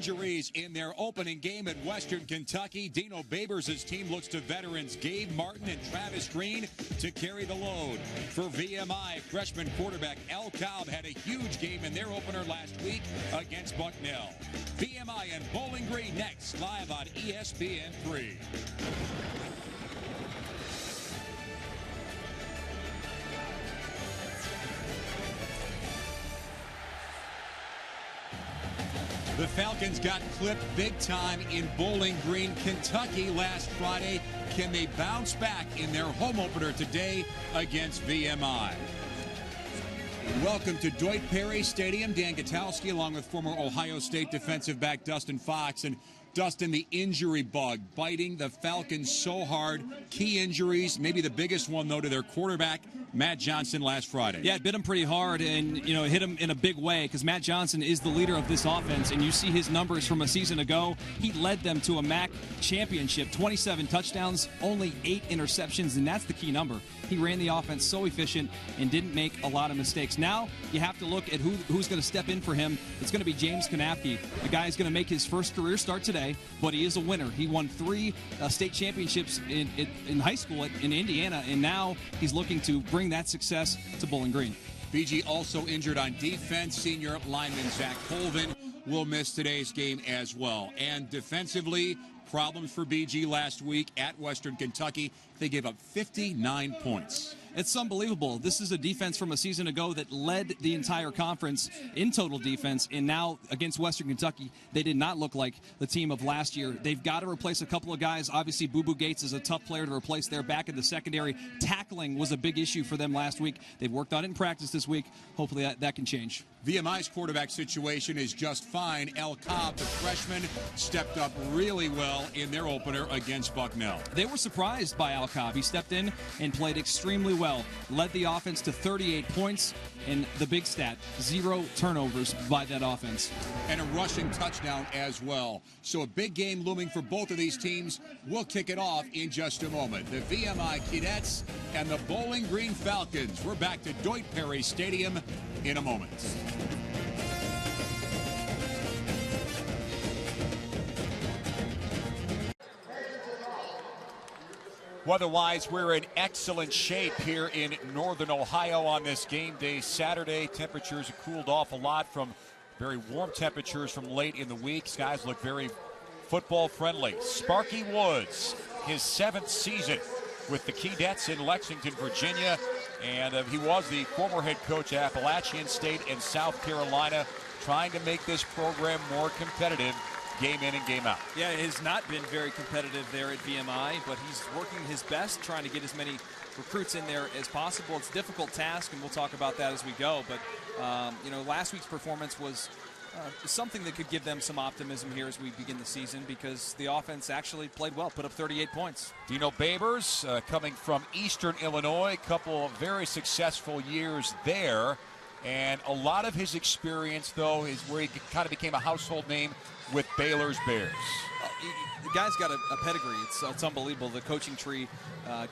injuries in their opening game at Western Kentucky. Dino Babers' team looks to veterans Gabe Martin and Travis Green to carry the load. For VMI, freshman quarterback Al Cobb had a huge game in their opener last week against Bucknell. VMI and Bowling Green next, live on ESPN3. The Falcons got clipped big time in Bowling Green, Kentucky last Friday. Can they bounce back in their home opener today against VMI? Welcome to Deutsch Perry Stadium. Dan Gutowski along with former Ohio State defensive back Dustin Fox. And Dustin, the injury bug biting the Falcons so hard. Key injuries, maybe the biggest one, though, to their quarterback, Matt Johnson, last Friday. Yeah, it bit him pretty hard and, it hit him in a big way because Matt Johnson is the leader of this offense, and you see his numbers from a season ago. He led them to a MAC championship, 27 touchdowns, only 8 interceptions, and that's the key number. He ran the offense so efficient and didn't make a lot of mistakes. Now you have to look at who's going to step in for him. It's going to be James Kanafke. The guy is going to make his first career start today, but he is a winner. He won 3 state championships in high school in Indiana, and now he's looking to bring that success to Bowling Green. BG also injured on defense. Senior lineman Zach Colvin will miss today's game as well. And defensively, problems for BG last week at Western Kentucky. They gave up 59 points. It's unbelievable. This is a defense from a season ago that led the entire conference in total defense, and now against Western Kentucky, they did not look like the team of last year. They've got to replace a couple of guys. Obviously, Boo Boo Gates is a tough player to replace there back in the secondary. Tackling was a big issue for them last week. They've worked on it in practice this week. Hopefully that can change. VMI's quarterback situation is just fine. Al Cobb, the freshman, stepped up really well in their opener against Bucknell. They were surprised by Al Cobb. He stepped in and played extremely well. Led the offense to 38 points, and the big stat, 0 turnovers by that offense. And a rushing touchdown as well. So a big game looming for both of these teams. We'll kick it off in just a moment. The VMI Cadets and the Bowling Green Falcons. We're back to Deutsch Perry Stadium in a moment. Weather-wise, we're in excellent shape here in northern Ohio on this game day Saturday. Temperatures have cooled off a lot from very warm temperatures from late in the week. Skies look very football-friendly. Sparky Woods, his 7th season with the Keydets in Lexington, Virginia. And he was the former head coach at Appalachian State and South Carolina, trying to make this program more competitive game in and game out. Yeah, it has not been very competitive there at VMI, but he's working his best, trying to get as many recruits in there as possible. It's a difficult task, and we'll talk about that as we go. But, last week's performance was something that could give them some optimism here as we begin the season, because the offense actually played well, put up 38 points. Dino Babers coming from Eastern Illinois, a couple of very successful years there. And a lot of his experience, though, is where he kind of became a household name with Baylor's Bears. The guy's got a pedigree. It's unbelievable. The coaching tree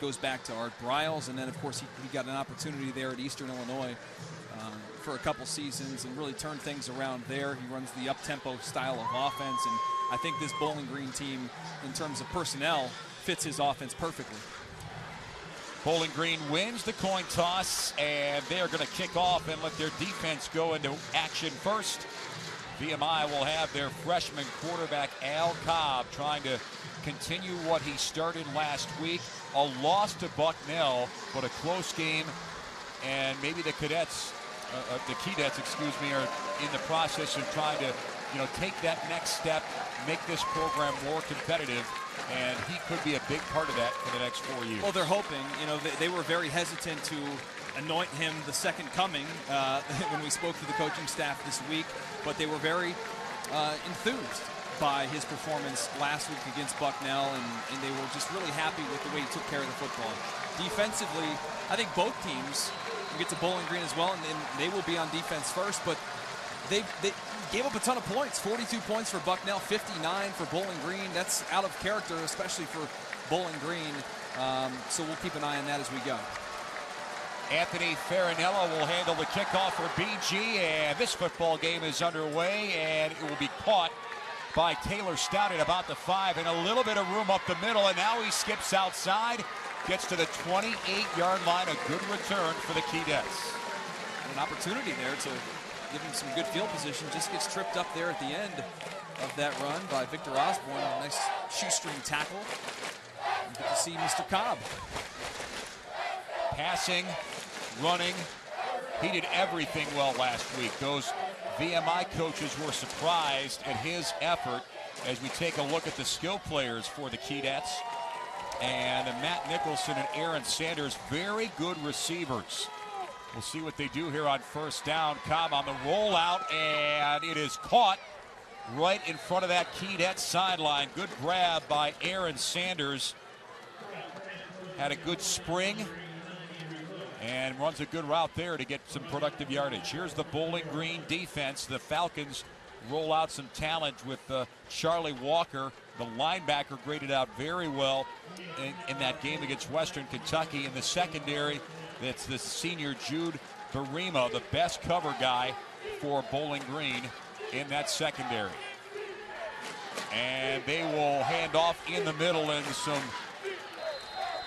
goes back to Art Briles, and then, of course, he got an opportunity there at Eastern Illinois for a couple seasons and really turned things around there. He runs the up-tempo style of offense, and I think this Bowling Green team, in terms of personnel, fits his offense perfectly. Bowling Green wins the coin toss, and they are going to kick off and let their defense go into action first. VMI will have their freshman quarterback, Al Cobb, trying to continue what he started last week. A loss to Bucknell, but a close game, and maybe the Keydets, are in the process of trying to, take that next step, make this program more competitive. And he could be a big part of that for the next 4 years. Well, they're hoping. They were very hesitant to anoint him the second coming when we spoke to the coaching staff this week, but they were very enthused by his performance last week against Bucknell, and they were just really happy with the way he took care of the football. Defensively, I think both teams will get to Bowling Green as well, and they will be on defense first, but they gave up a ton of points. 42 points for Bucknell, 59 for Bowling Green. That's out of character, especially for Bowling Green. So we'll keep an eye on that as we go. Anthony Farinella will handle the kickoff for BG, and this football game is underway, and it will be caught by Taylor Stout at about the 5, and a little bit of room up the middle, and now he skips outside, gets to the 28-yard line. A good return for the Keydets. An opportunity there to give him some good field position. Just gets tripped up there at the end of that run by Victor Osborne. A nice shoestring tackle. You get to see Mr. Cobb. Passing, running, he did everything well last week. Those VMI coaches were surprised at his effort as we take a look at the skill players for the Keydets. And Matt Nicholson and Aaron Sanders, very good receivers. We'll see what they do here on first down. Cobb on the rollout, and it is caught right in front of that Keydets sideline. Good grab by Aaron Sanders. Had a good spring and runs a good route there to get some productive yardage. Here's the Bowling Green defense. The Falcons roll out some talent with Charlie Walker. The linebacker graded out very well in that game against Western Kentucky. In the secondary, that's the senior Jude Barima, the best cover guy for Bowling Green in that secondary. And they will hand off in the middle, and some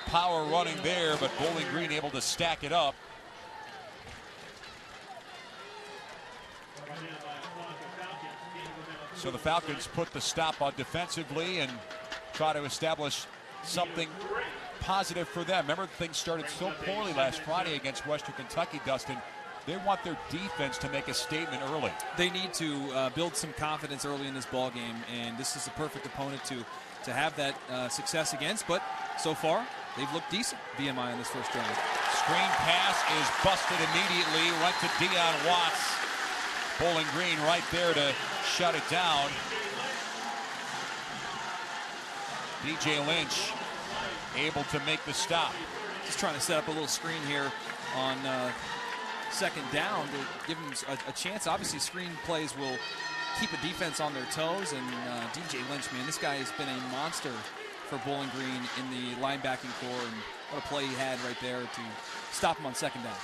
power running there, but Bowling Green able to stack it up. So the Falcons put the stop on defensively and try to establish something positive for them. Remember, things started so poorly last Friday against Western Kentucky, Dustin. They want their defense to make a statement early. They need to build some confidence early in this ball game, and this is the perfect opponent to have that success against. But so far, they've looked decent, VMI, in this first drive. Screen pass is busted immediately. Went to Deion Watts. Bowling Green right there to shut it down. DJ Lynch able to make the stop. Just trying to set up a little screen here on second down to give them a chance. Obviously, screen plays will keep a defense on their toes, and DJ Lynch, man, this guy has been a monster for Bowling Green in the linebacking core, and what a play he had right there to stop him on second down.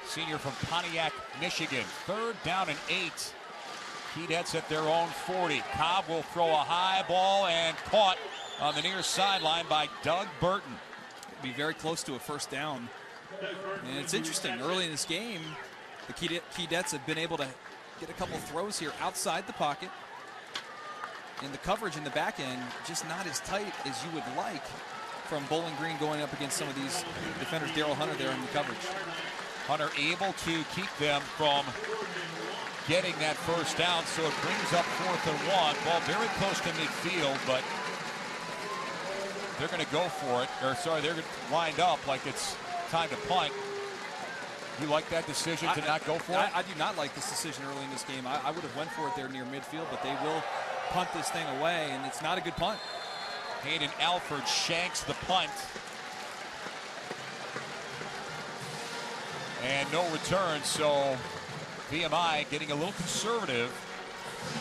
Senior from Pontiac, Michigan. 3rd down and 8. Keydets at their own 40. Cobb will throw a high ball and caught on the near sideline by Doug Burton. Be very close to a first down. And it's interesting, early in this game, the Keydets have been able to get a couple throws here outside the pocket. And the coverage in the back end just not as tight as you would like from Bowling Green going up against some of these defenders. Daryl Hunter there in the coverage. Hunter able to keep them from getting that first down, so it brings up 4th and 1. Ball very close to midfield, but they're going to go for it. Or sorry, they're going to wind up like it's time to punt. You like that decision to not go for it? I do not like this decision early in this game. I would have went for it there near midfield, but they will punt this thing away, and it's not a good punt. Hayden Alford shanks the punt. And no return, so VMI getting a little conservative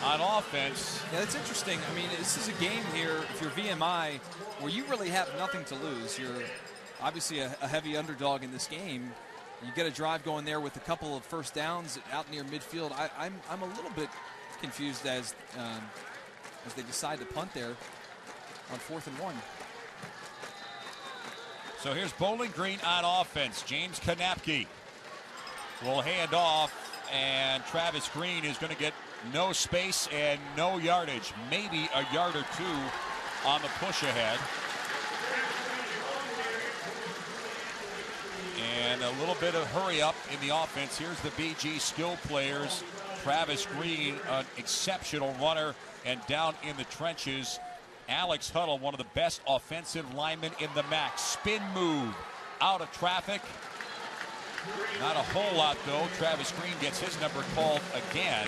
on offense. Yeah, that's interesting. I mean, this is a game here, if you're VMI, where you really have nothing to lose. You're obviously a heavy underdog in this game. You get a drive going there with a couple of first downs out near midfield. I'm a little bit confused as they decide to punt there on 4th and 1. So here's Bowling Green on offense. James Kanapke will hand off, and Travis Green is going to get no space and no yardage. Maybe a yard or two on the push ahead. And a little bit of hurry up in the offense. Here's the BG skill players. Travis Green, an exceptional runner, and down in the trenches, Alex Huddle, one of the best offensive linemen in the MAC. Spin move out of traffic. Not a whole lot, though. Travis Green gets his number called again.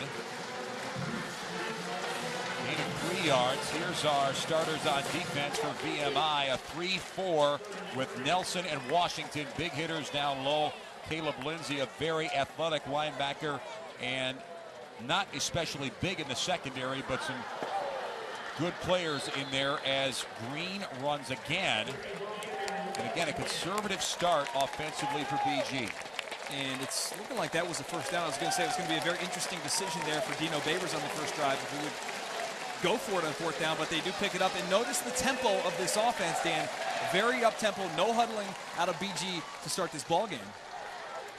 Gain of 3 yards. Here's our starters on defense for VMI. A 3-4 with Nelson and Washington. Big hitters down low. Caleb Lindsay, a very athletic linebacker, and not especially big in the secondary, but some good players in there as Green runs again. And again, a conservative start offensively for BG. And it's looking like that was the first down. I was going to say it was going to be a very interesting decision there for Dino Babers on the first drive. If he would go for it on fourth down, but they do pick it up. And notice the tempo of this offense, Dan. Very up-tempo, no huddling out of BG to start this ball game.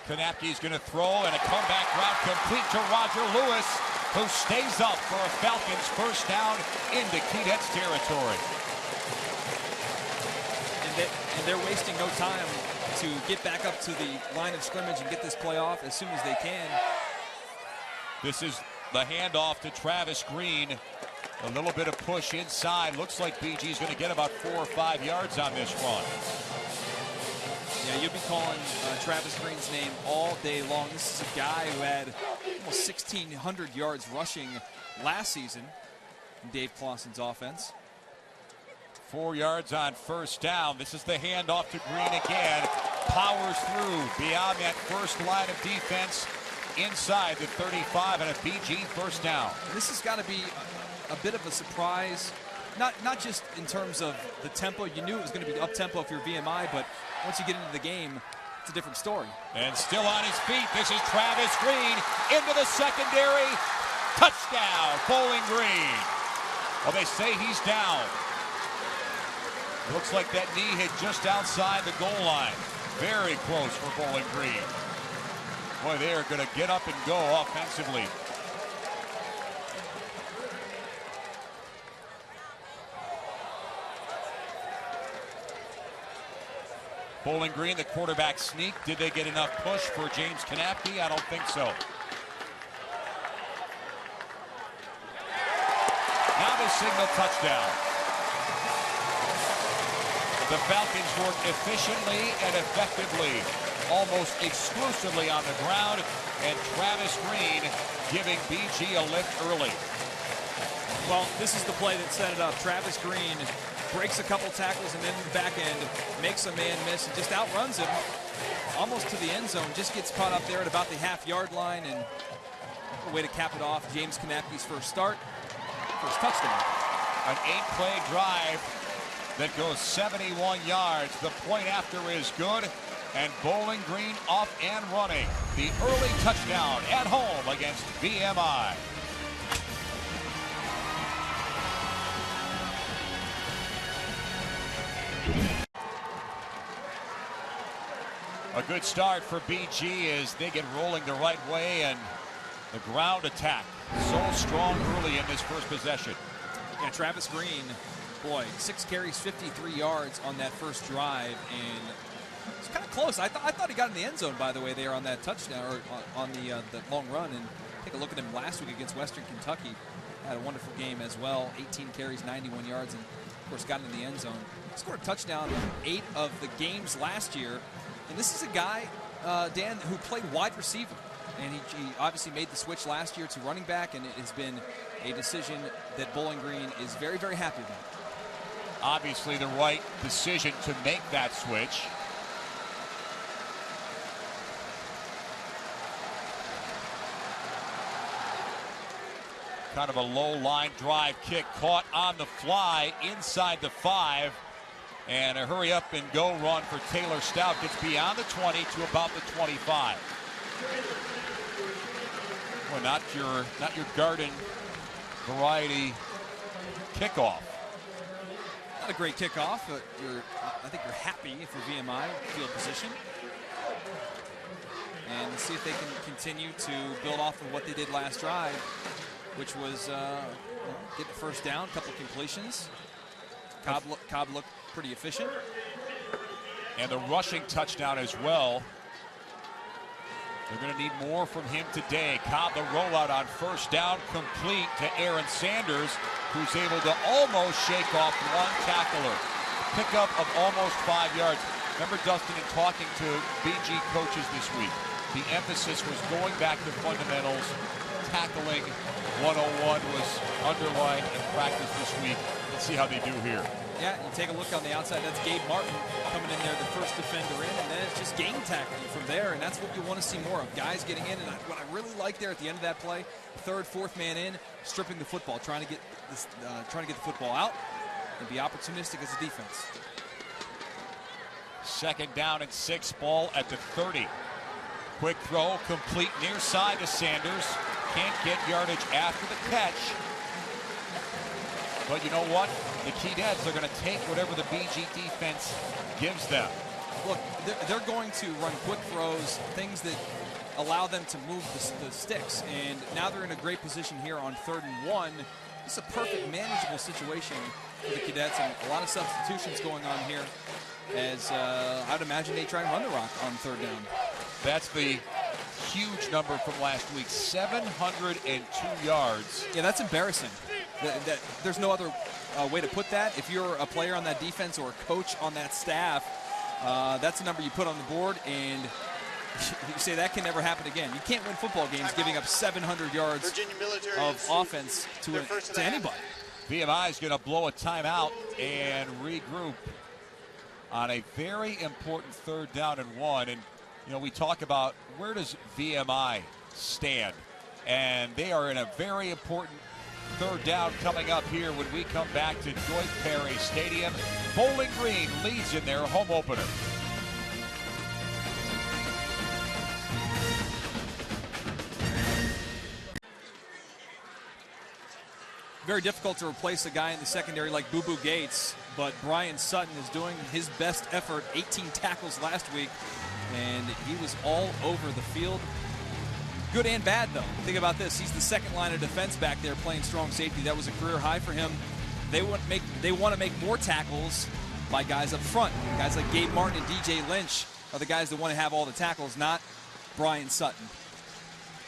Kanapke's going to throw, and a comeback route complete to Roger Lewis, who stays up for a Falcons first down into Keydet's territory. And they're wasting no time to get back up to the line of scrimmage and get this play off as soon as they can. This is the handoff to Travis Green. A little bit of push inside. Looks like BG's going to get about 4 or 5 yards on this run. Yeah, you'll be calling Travis Green's name all day long. This is a guy who had almost 1,600 yards rushing last season in Dave Clawson's offense. 4 yards on first down. This is the handoff to Green again. Powers through beyond that first line of defense inside the 35 and a BG first down. This has got to be a bit of a surprise, not just in terms of the tempo. You knew it was going to be up-tempo if you're VMI, but once you get into the game, it's a different story. And still on his feet, this is Travis Green into the secondary. Touchdown, Bowling Green. Well, they say he's down. Looks like that knee hit just outside the goal line. Very close for Bowling Green. Boy, they are going to get up and go offensively. Bowling Green, the quarterback sneak. Did they get enough push for James Kanapke? I don't think so. Now they signal touchdown. The Falcons work efficiently and effectively, almost exclusively on the ground, and Travis Green giving BG a lift early. Well, this is the play that set it up. Travis Green breaks a couple tackles and then in the back end makes a man miss and just outruns him almost to the end zone. Just gets caught up there at about the half-yard line, and a way to cap it off. James Kanapke's first start, first touchdown. An 8-play drive that goes 71 yards. The point after is good, and Bowling Green off and running. The early touchdown at home against VMI. A good start for BG as they get rolling the right way, and the ground attack so strong early in this first possession. Yeah, Travis Green, boy, 6 carries, 53 yards on that first drive, and it's kind of close. I thought he got in the end zone, by the way, there on that touchdown, or on the long run. And take a look at him last week against Western Kentucky. Had a wonderful game as well. 18 carries, 91 yards, and of course got in the end zone. Scored a touchdown in 8 of the games last year. And this is a guy, Dan, who played wide receiver. And he obviously made the switch last year to running back, and it has been a decision that Bowling Green is very, very happy about. Obviously the right decision to make that switch. Kind of a low line drive kick, caught on the fly inside the 5. And a hurry up and go run for Taylor Stout. Gets beyond the 20 to about the 25. Well, not your garden variety kickoff. Not a great kickoff, but I think you're happy for VMI field position. And see if they can continue to build off of what they did last drive, which was get the first down, couple completions. Cobb looked pretty efficient. And the rushing touchdown as well. They're going to need more from him today. Cobb, the rollout on first down, complete to Aaron Sanders, who's able to almost shake off one tackler. Pickup of almost 5 yards. Remember, Dustin, in talking to BG coaches this week, the emphasis was going back to fundamentals. Tackling 101 was underlined in practice this week. Let's see how they do here. Yeah, you take a look on the outside. That's Gabe Martin coming in there, the first defender in, and then it's just game tackling from there, and that's what you want to see more of. Guys getting in, and what I really like there at the end of that play, third, fourth man in, stripping the football, trying to get the football out and be opportunistic as a defense. Second down and 6, ball at the 30. Quick throw, complete near side to Sanders. Can't get yardage after the catch. But you know what? The Keydets are going to take whatever the BG defense gives them. Look, they're going to run quick throws, things that allow them to move the sticks. And now they're in a great position here on 3rd and 1. It's a perfect manageable situation for the Cadets, and a lot of substitutions going on here as I'd imagine they try and run the rock on 3rd down. That's the huge number from last week, 702 yards. Yeah, that's embarrassing. There's no other way to put that. If you're a player on that defense or a coach on that staff, that's a number you put on the board, and you say that can never happen again. You can't win football games giving up 700 yards of offense to anybody. VMI is going to blow a timeout and regroup on a very important 3rd down and 1. And, you know, we talk about where does VMI stand? And they are in a very important 3rd down coming up here when we come back to Dwight Perry Stadium. Bowling Green leads in their home opener. Very difficult to replace a guy in the secondary like Boo Boo Gates, but Brian Sutton is doing his best effort. 18 tackles last week, and he was all over the field. Good and bad, though. Think about this. He's the second line of defense back there playing strong safety. That was a career high for him. They want to make more tackles by guys up front. Guys like Gabe Martin and DJ Lynch are the guys that want to have all the tackles, not Brian Sutton.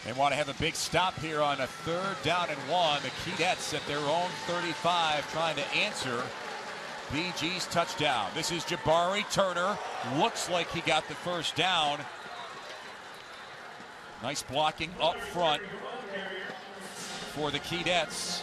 They want to have a big stop here on a 3rd down and 1. The Keydets at their own 35 trying to answer BG's touchdown. This is Jabari Turner. Looks like he got the 1st down. Nice blocking up front for the Keydets.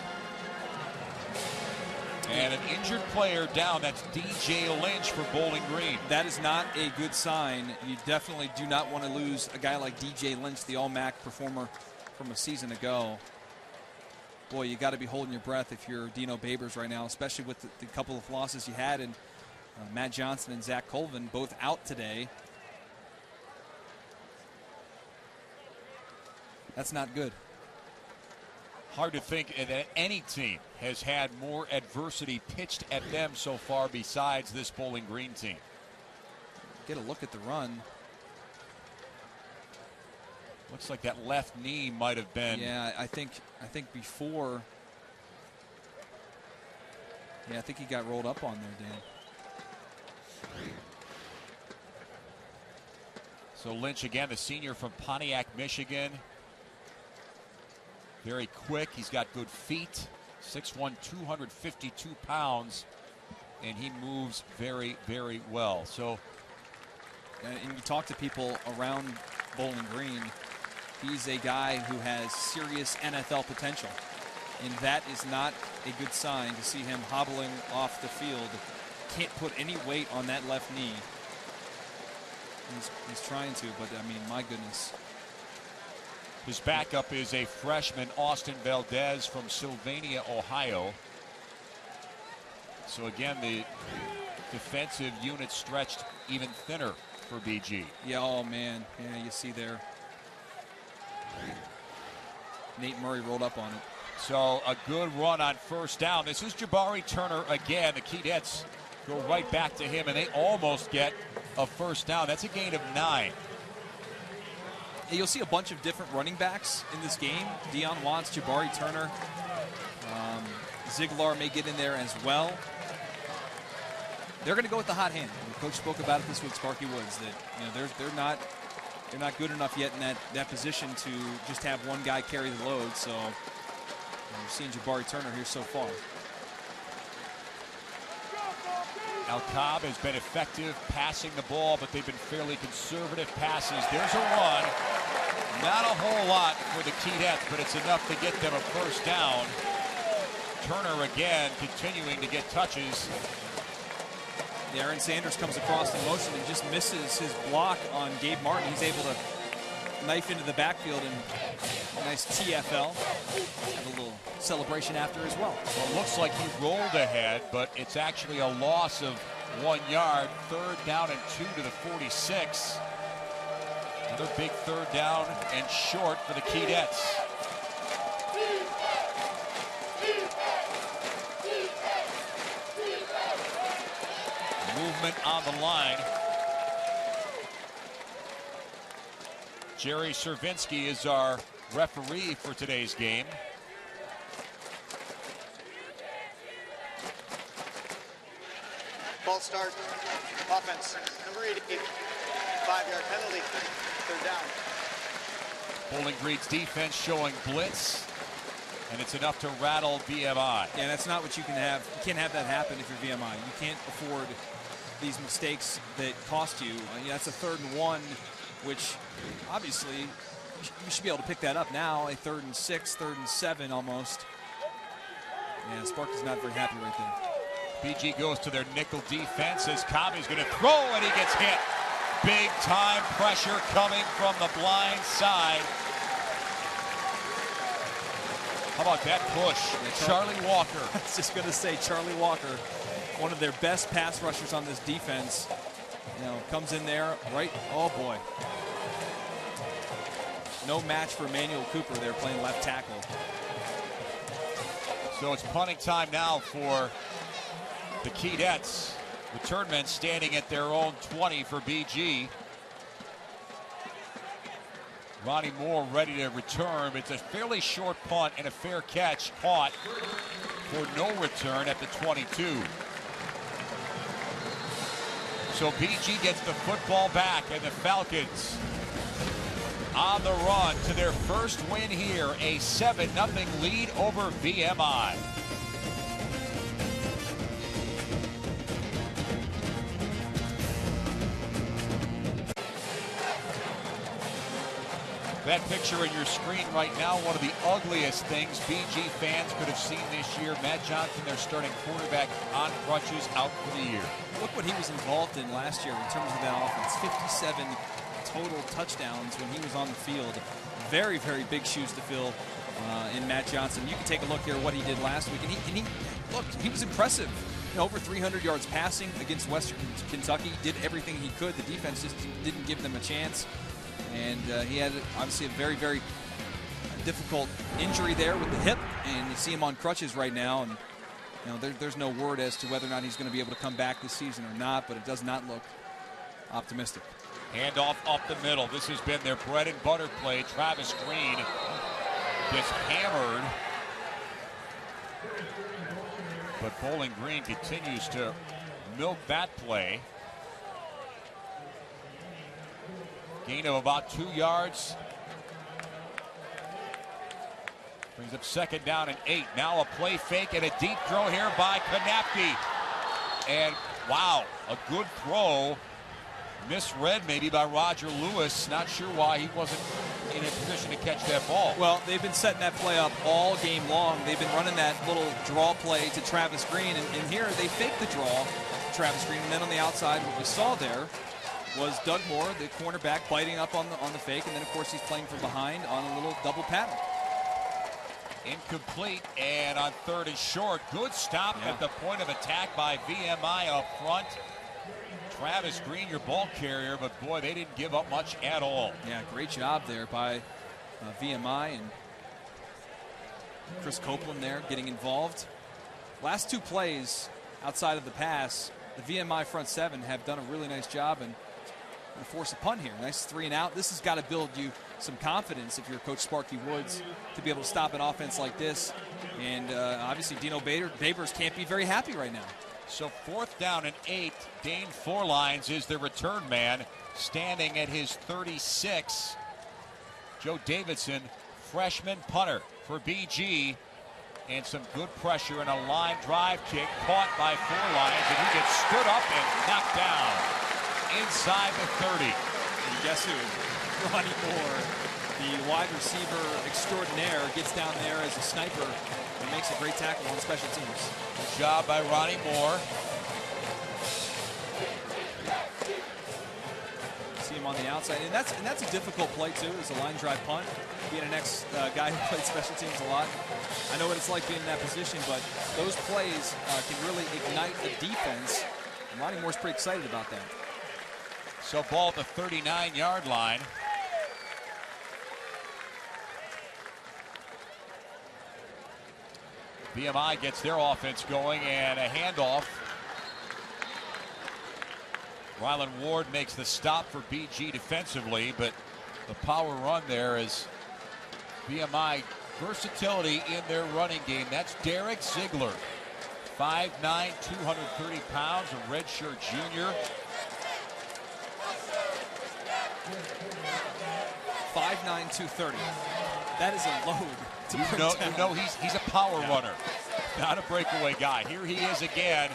And an injured player down. That's DJ Lynch for Bowling Green. That is not a good sign. You definitely do not want to lose a guy like DJ Lynch, the All-MAC performer from a season ago. Boy, you got to be holding your breath if you're Dino Babers right now, especially with the couple of losses you had. And Matt Johnson and Zach Colvin both out today. That's not good. Hard to think that any team has had more adversity pitched at them so far besides this Bowling Green team. Get a look at the run. Looks like that left knee might have been. Yeah, I think before. Yeah, I think he got rolled up on there, Dan. So Lynch again, the senior from Pontiac, Michigan. Very quick. He's got good feet. 6'1", 252 pounds. And he moves very, very well. So, and you talk to people around Bowling Green, he's a guy who has serious NFL potential. And that is not a good sign to see him hobbling off the field. Can't put any weight on that left knee. He's trying to, but I mean, my goodness. His backup is a freshman, Austin Valdez from Sylvania, Ohio. So again, the defensive unit stretched even thinner for BG. Yeah, oh man, yeah, you see there. Nate Murray rolled up on it. So a good run on 1st down. This is Jabari Turner again. The Keydets go right back to him, and they almost get a 1st down. That's a gain of 9. You'll see a bunch of different running backs in this game. Deion Watts, Jabari Turner. Ziegler may get in there as well. They're going to go with the hot hand. The coach spoke about it this week, Sparky Woods, that they're not good enough yet in that position to just have one guy carry the load. So we're seeing Jabari Turner here so far. Al Cobb has been effective passing the ball, but they've been fairly conservative passes. There's a run. Not a whole lot for the Keydets, but it's enough to get them a 1st down. Turner again continuing to get touches. Aaron Sanders comes across in motion and just misses his block on Gabe Martin. He's able to knife into the backfield and a nice TFL. Have a little celebration after as well. Well, it looks like he rolled ahead, but it's actually a loss of 1 yard. 3rd down and 2 to the 46. Another big 3rd down and short for the Keydets. Movement on the line. Jerry Cervinsky is our referee for today's game. Ball start, offense, number 80, 5-yard penalty, 3rd down. Bowling Green's defense showing blitz, and it's enough to rattle VMI. Yeah, that's not what you can have. You can't have that happen if you're VMI. You can't afford these mistakes that cost you. That's a 3rd and 1, which obviously you should be able to pick that up now. A 3rd and 6, 3rd and 7 almost. Yeah, Sparky's not very happy right there. BG goes to their nickel defense as Kabi's going to throw, and he gets hit. Big time pressure coming from the blind side. How about that push? Yeah, Charlie Walker. I was just going to say, Charlie Walker, one of their best pass rushers on this defense, comes in there, right? Oh, boy. No match for Emmanuel Cooper there playing left tackle. So it's punting time now for the Keydets. Return men standing at their own 20 for BG. Ronnie Moore ready to return. It's a fairly short punt and a fair catch caught for no return at the 22. So BG gets the football back, and the Falcons on the run to their first win here, a 7-0 lead over VMI. That picture on your screen right now, one of the ugliest things BG fans could have seen this year. Matt Johnson, their starting quarterback, on crutches, out for the year. Look what he was involved in last year in terms of that offense. 57 total touchdowns when he was on the field. Very, very big shoes to fill in Matt Johnson. You can take a look here at what he did last week. And he was impressive. Over 300 yards passing against Western Kentucky. Did everything he could. The defense just didn't give them a chance. And he had, obviously, a very, very difficult injury there with the hip. And you see him on crutches right now. And there's no word as to whether or not he's going to be able to come back this season or not. But it does not look optimistic. Handoff up the middle. This has been their bread and butter play. Travis Green gets hammered. But Bowling Green continues to milk that play. Gain of about 2 yards. Brings up 2nd down and 8. Now a play fake and a deep throw here by Kanapke. And wow, a good throw. Misread maybe by Roger Lewis. Not sure why he wasn't in a position to catch that ball. Well, they've been setting that play up all game long. They've been running that little draw play to Travis Green. And here they faked the draw to Travis Green. And then on the outside, what we saw there was Doug Moore, the cornerback, biting up on the fake. And then, of course, he's playing from behind on a little double pattern. Incomplete, and on 3rd and short. Good stop at the point of attack by VMI up front. Travis Green, your ball carrier, but boy, they didn't give up much at all. Yeah, great job there by VMI, and Chris Copeland there getting involved. Last 2 plays outside of the pass, the VMI front 7 have done a really nice job and force a punt here. Nice 3 and out. This has got to build you some confidence if you're Coach Sparky Woods to be able to stop an offense like this. And obviously Dino Babers can't be very happy right now. So 4th down and 8. Dane Forlines is the return man, standing at his 36. Joe Davidson, freshman punter for BG. And some good pressure and a line drive kick caught by Forlines, and he gets stood up and knocked down inside the 30. And guess who? Ronnie Moore, the wide receiver extraordinaire, gets down there as a sniper and makes a great tackle on special teams. Good job by Ronnie Moore. See him on the outside, and that's a difficult play too. It's a line drive punt. Being an ex-guy who played special teams a lot, I know what it's like being in that position. But those plays can really ignite the defense. And Ronnie Moore's pretty excited about that. So ball at the 39-yard line. VMI gets their offense going, and a handoff. Rylan Ward makes the stop for BG defensively, but the power run there is VMI versatility in their running game. That's Derek Ziegler, 5'9", 230 pounds, a redshirt junior. 5'9", 230. That is a load to bring down. You know he's a power runner, not a breakaway guy. Here he is again,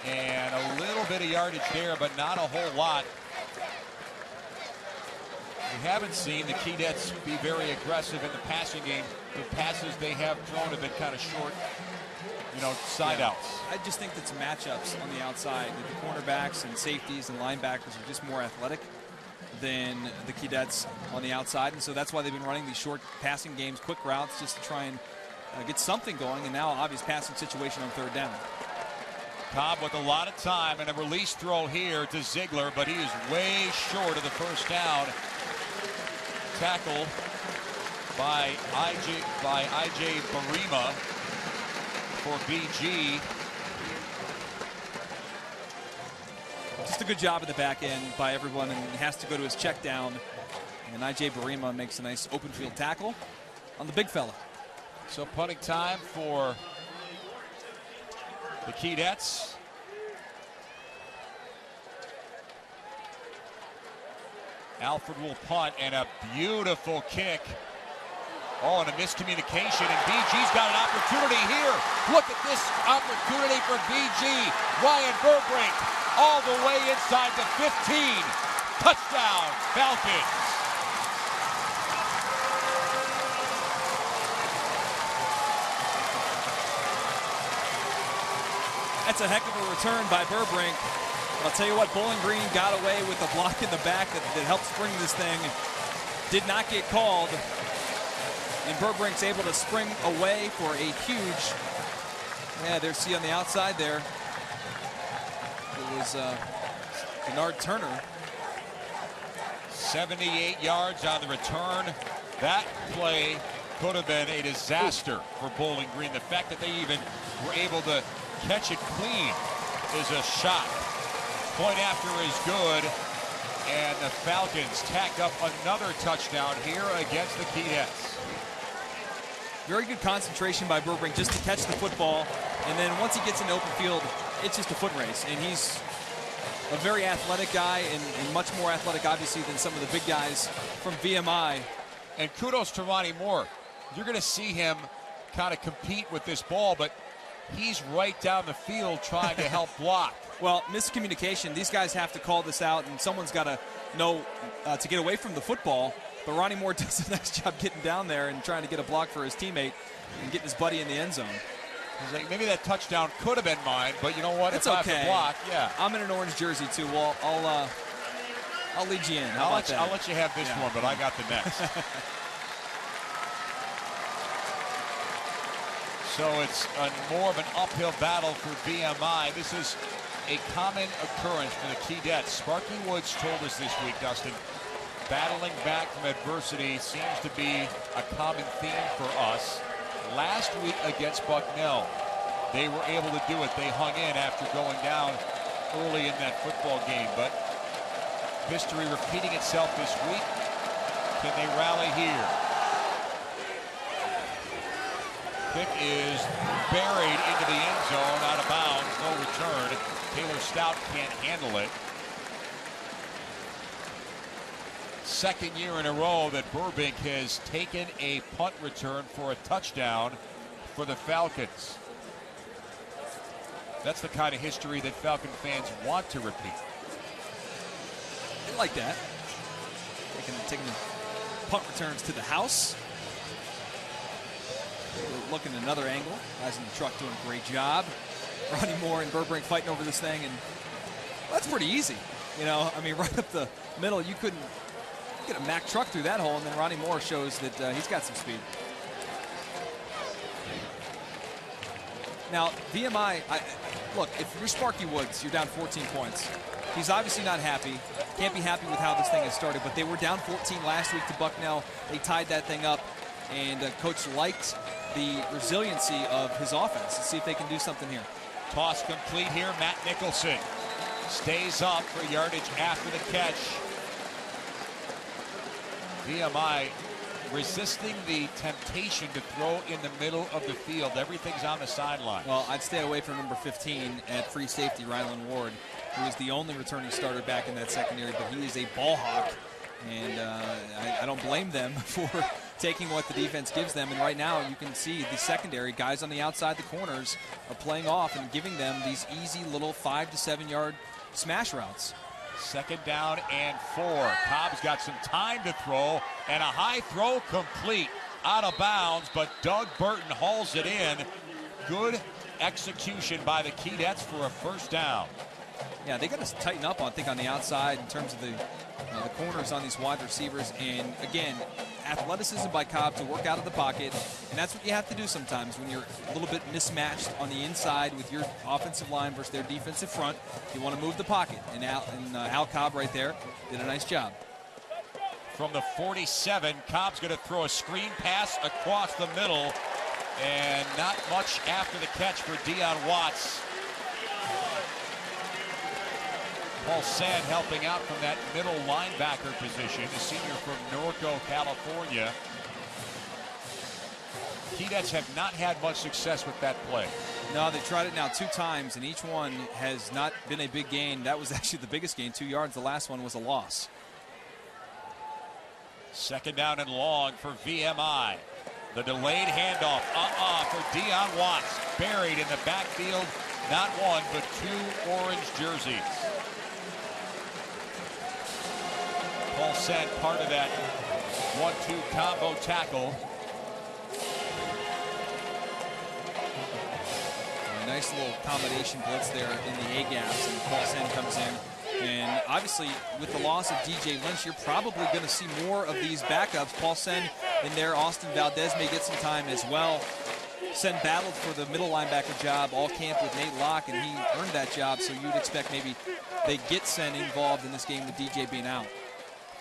and a little bit of yardage there, but not a whole lot. We haven't seen the Keydets be very aggressive in the passing game. The passes they have thrown have been kind of short, side outs. I just think that some matchups on the outside, the cornerbacks and safeties and linebackers are just more athletic than the Keydets on the outside, and so that's why they've been running these short passing games, quick routes, just to try and get something going, and now obvious passing situation on third down. Cobb with a lot of time and a release throw here to Ziegler, but he is way short of the first down. Tackle by I.J. Barima for BG. Just a good job at the back end by everyone, and he has to go to his check down. And I.J. Barima makes a nice open field tackle on the big fella. So punting time for the Keydets. Alfred will punt, and a beautiful kick. Oh, and a miscommunication, and BG's got an opportunity here. Look at this opportunity for BG. Ryan Burbrink all the way inside the 15. Touchdown, Falcons. That's a heck of a return by Burbrink. I'll tell you what, Bowling Green got away with a block in the back that helped spring this thing. Did not get called. And Burbrink's able to spring away for a huge, there's C on the outside there. It was Bernard Turner. 78 yards on the return. That play could have been a disaster for Bowling Green. The fact that they even were able to catch it clean is a shot. Point after is good, and the Falcons tack up another touchdown here against the Keydets. Very good concentration by Burbrink just to catch the football, and then once he gets in the open field, it's just a foot race, and he's a very athletic guy, and much more athletic, obviously, than some of the big guys from VMI. And kudos to Ronnie Moore. You're going to see him kind of compete with this ball, but he's right down the field trying to help block. Well, miscommunication. These guys have to call this out, and someone's got to know to get away from the football. But Ronnie Moore does a nice job getting down there and trying to get a block for his teammate and getting his buddy in the end zone. He's like, maybe that touchdown could have been mine, but you know what? It's if okay. I have to block, yeah. I'm in an orange jersey too. Well, I'll lead you in. How about that? I'll let you have this one, but I got the next. So it's more of an uphill battle for VMI. This is a common occurrence for the Keydets. Sparky Woods told us this week, Dustin, battling back from adversity seems to be a common theme for us. Last week against Bucknell, they were able to do it. They hung in after going down early in that football game. But history repeating itself this week. Can they rally here? Kick is buried into the end zone, out of bounds, no return. Taylor Stout can't handle it. Second year in a row that Burbank has taken a punt return for a touchdown for the Falcons. That's the kind of history that Falcon fans want to repeat. They like that. Taking the punt returns to the house. Looking at another angle. Guys in the truck doing a great job. Ronnie Moore and Burbrink fighting over this thing, and that's pretty easy. I mean, right up the middle, you couldn't get a Mack truck through that hole, and then Ronnie Moore shows that he's got some speed. Now, VMI, look, if you're Sparky Woods, you're down 14 points. He's obviously not happy. Can't be happy with how this thing has started, but they were down 14 last week to Bucknell. They tied that thing up, and Coach liked the resiliency of his offense. Let's see if they can do something here. Toss complete here, Matt Nicholson. stays up for yardage after the catch. VMI resisting the temptation to throw in the middle of the field. Everything's on the sideline. Well, I'd stay away from number 15 at free safety, Rylan Ward, who is the only returning starter back in that secondary, but he is a ball hawk, and I don't blame them for taking what the defense gives them. And right now you can see the secondary guys on the outside the corners are playing off and giving them these easy little 5 to 7 yard smash routes. 2nd down and 4. Cobb's got some time to throw, and a high throw complete out of bounds, but Doug Burton hauls it in. Good execution by the Keydets for a 1st down. Yeah, they got to tighten up, I think, on the outside in terms of the corners on these wide receivers. And again, athleticism by Cobb to work out of the pocket, and that's what you have to do sometimes when you're a little bit mismatched on the inside with your offensive line versus their defensive front. You want to move the pocket, and Al Cobb right there did a nice job. From the 47, Cobb's going to throw a screen pass across the middle, and not much after the catch for Deion Watts. Paul Sand helping out from that middle linebacker position, the senior from Norco, California. Keydets have not had much success with that play. No, they tried it now 2 times, and each one has not been a big gain. That was actually the biggest gain, 2 yards. The last one was a loss. 2nd down and long for VMI. The delayed handoff, for Deion Watts. Buried in the backfield, not 1, but 2 orange jerseys. Paul Sand part of that 1-2 combo tackle. A nice little combination blitz there in the A-gaps, and Paul Sand comes in. And obviously, with the loss of DJ Lynch, you're probably going to see more of these backups. Paul Sand in there. Austin Valdez may get some time as well. Send battled for the middle linebacker job all camp with Nate Locke, and he earned that job, so you'd expect maybe they get Send involved in this game with DJ being out.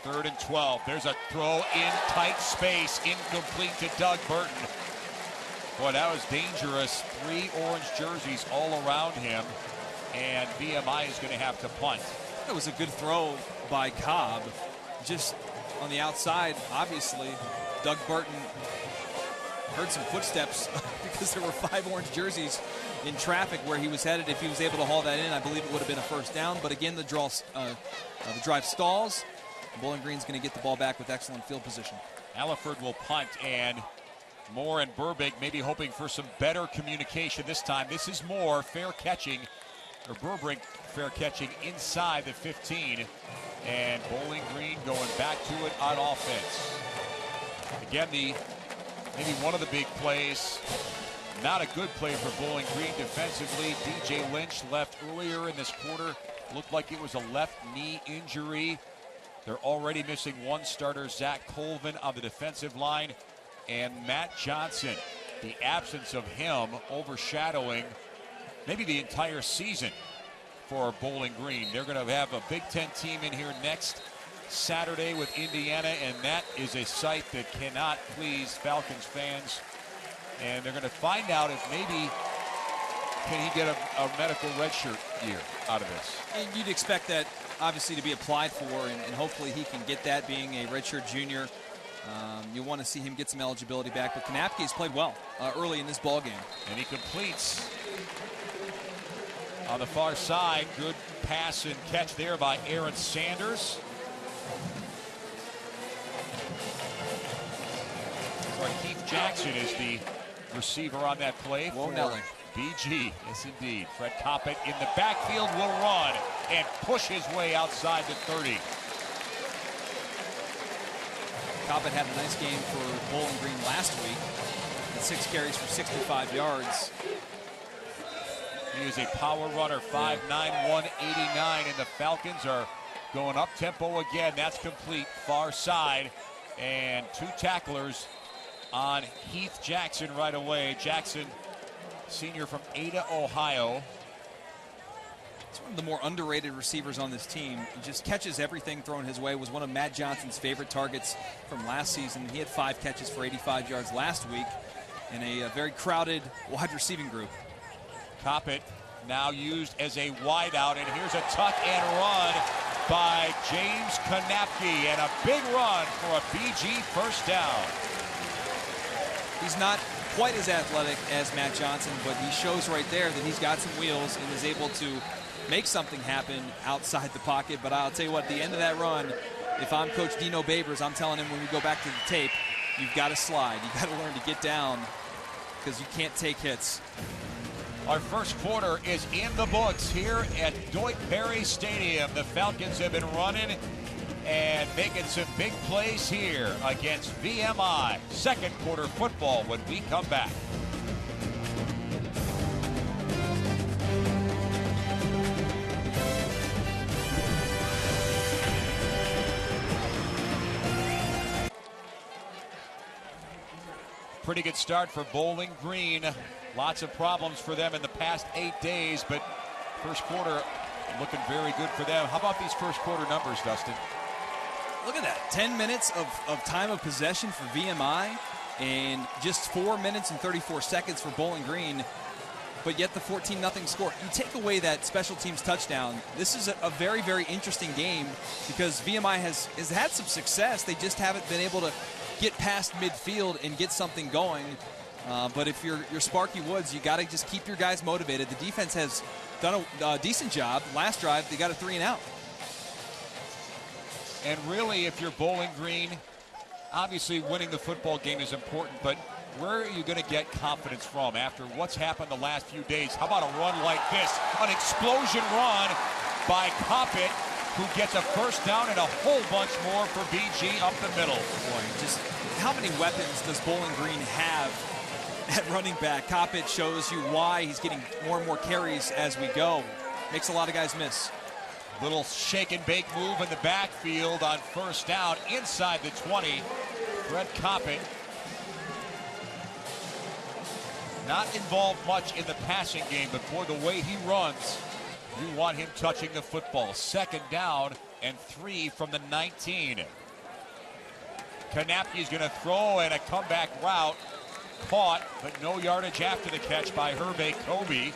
3rd and 12. There's a throw in tight space, incomplete to Doug Burton. Boy, that was dangerous. 3 orange jerseys all around him, and VMI is going to have to punt. That was a good throw by Cobb. Just on the outside, obviously, Doug Burton heard some footsteps because there were 5 orange jerseys in traffic where he was headed. If he was able to haul that in, I believe it would have been a 1st down. But again, the drive stalls. Bowling Green's going to get the ball back with excellent field position. Alliford will punt, and Moore and Burbick maybe hoping for some better communication this time. This is Moore fair catching, or Burbick fair catching inside the 15, and Bowling Green going back to it on offense. Again, maybe one of the big plays, not a good play for Bowling Green defensively. DJ Lynch left earlier in this quarter. Looked like it was a left knee injury. They're already missing 1 starter, Zach Colvin, on the defensive line, and Matt Johnson. The absence of him overshadowing maybe the entire season for Bowling Green. They're going to have a Big Ten team in here next Saturday with Indiana, and that is a sight that cannot please Falcons fans. And they're going to find out if maybe can he get a medical redshirt year out of this. And you'd expect that obviously to be applied for, and hopefully he can get that, being a redshirt junior. You want to see him get some eligibility back, but Kanapke's played well early in this ball game. And he completes on the far side. Good pass and catch there by Aaron Sanders. Sorry, Keith Jackson is the receiver on that play for BG. Yes, indeed. Fred Coppett in the backfield will run and push his way outside the 30. Coppett had a nice game for Bowling Green last week. Had 6 carries for 65 yards. He is a power runner, 5'9", 189, and the Falcons are going up tempo again. That's complete, far side, and 2 tacklers on Heath Jackson right away. Jackson, senior from Ada, Ohio. He's one of the more underrated receivers on this team. He just catches everything thrown his way. Was one of Matt Johnson's favorite targets from last season. He had 5 catches for 85 yards last week in a very crowded wide receiving group. Coppett now used as a wideout, and here's a tuck and run by James Konapke, and a big run for a BG first down. He's not quite as athletic as Matt Johnson, but he shows right there that he's got some wheels and is able to make something happen outside the pocket. But I'll tell you what, at the end of that run, if I'm Coach Dino Babers, I'm telling him when we go back to the tape, you've got to slide. You've got to learn to get down because you can't take hits. Our first quarter is in the books here at Deutsch Perry Stadium. The Falcons have been running and making some big plays here against VMI. Second quarter football when we come back. Pretty good start for Bowling Green. Lots of problems for them in the past 8 days, but first quarter looking very good for them. How about these first quarter numbers, Dustin? Look at that, 10 minutes of time of possession for VMI and just 4 minutes and 34 seconds for Bowling Green, but yet the 14-0 score. You take away that special teams touchdown, this is a very, very interesting game because VMI has had some success. They just haven't been able to get past midfield and get something going. But if you're Sparky Woods, you got to just keep your guys motivated. The defense has done a decent job. Last drive, they got a 3-and-out. And really, if you're Bowling Green, obviously winning the football game is important, but where are you going to get confidence from after what's happened the last few days? How about a run like this? An explosion run by Coppett, who gets a first down and a whole bunch more for BG up the middle. Boy, just how many weapons does Bowling Green have at running back? Coppett shows you why he's getting more and more carries as we go. Makes a lot of guys miss. Little shake and bake move in the backfield on first down inside the 20. Fred Coppett not involved much in the passing game, but for the way he runs, you want him touching the football. Second down and 3 from the 19. Konapke's going to throw, and a comeback route caught, but no yardage after the catch by Hervé Kobe.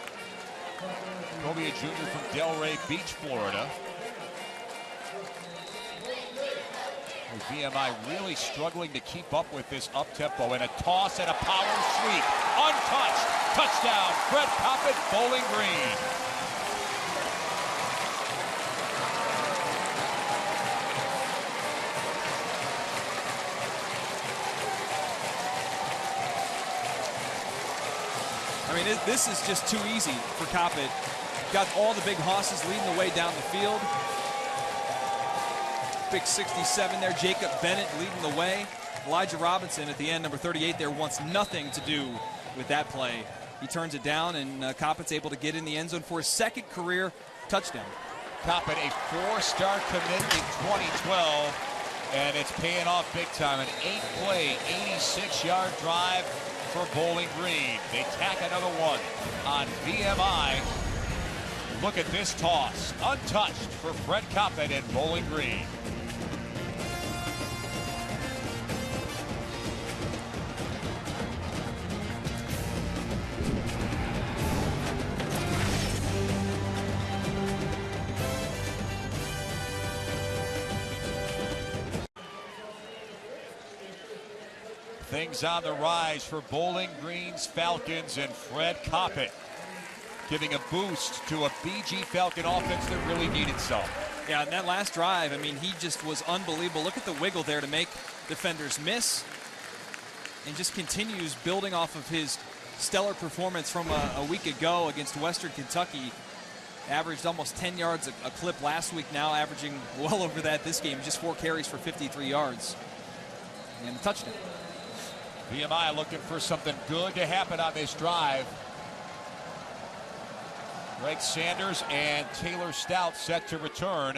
Kobe, a junior from Delray Beach, Florida. With VMI really struggling to keep up with this up-tempo, and a toss and a power sweep. Untouched. Touchdown, Fred Coppett, Bowling Green. I mean, this is just too easy for Coppett. Got all the big hosses leading the way down the field. Big 67 there, Jacob Bennett leading the way. Elijah Robinson at the end, number 38 there, wants nothing to do with that play. He turns it down, and Coppett's able to get in the end zone for his second career touchdown. Coppett, a 4-star commit in 2012, and it's paying off big time. An 8-play, 86-yard drive for Bowling Green. They tack another one on VMI. Look at this toss. Untouched for Fred Coppett and Bowling Green. Things on the rise for Bowling Green's Falcons, and Fred Coppett giving a boost to a BG Falcon offense that really needed some. Yeah, and that last drive, I mean, he just was unbelievable. Look at the wiggle there to make defenders miss, and just continues building off of his stellar performance from a week ago against Western Kentucky. Averaged almost 10 yards a clip last week, now averaging well over that this game. Just 4 carries for 53 yards and a touchdown. VMI looking for something good to happen on this drive. Greg Sanders and Taylor Stout set to return.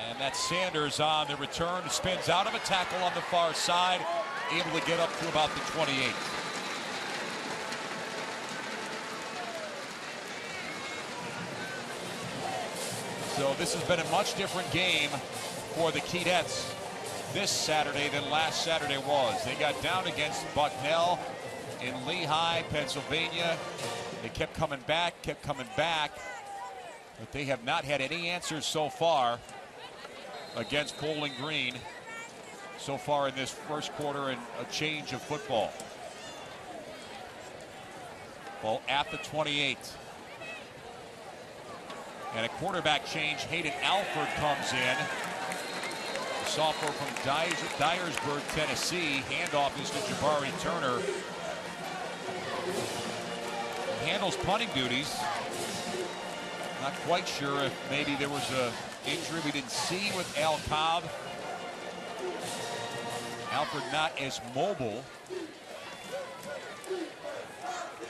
And that's Sanders on the return. Spins out of a tackle on the far side, able to get up to about the 28. So this has been a much different game for the Keydets this Saturday than last Saturday was. They got down against Bucknell, in Lehigh, Pennsylvania. They kept coming back, but they have not had any answers so far against Bowling Green so far in this first quarter and a change of football. Ball at the 28. And a quarterback change. Hayden Alford comes in. The sophomore from Dyersburg, Tennessee. Handoff is to Jabari Turner. He handles punting duties. Not quite sure if maybe there was a injury we didn't see with Al Cobb. Alford not as mobile.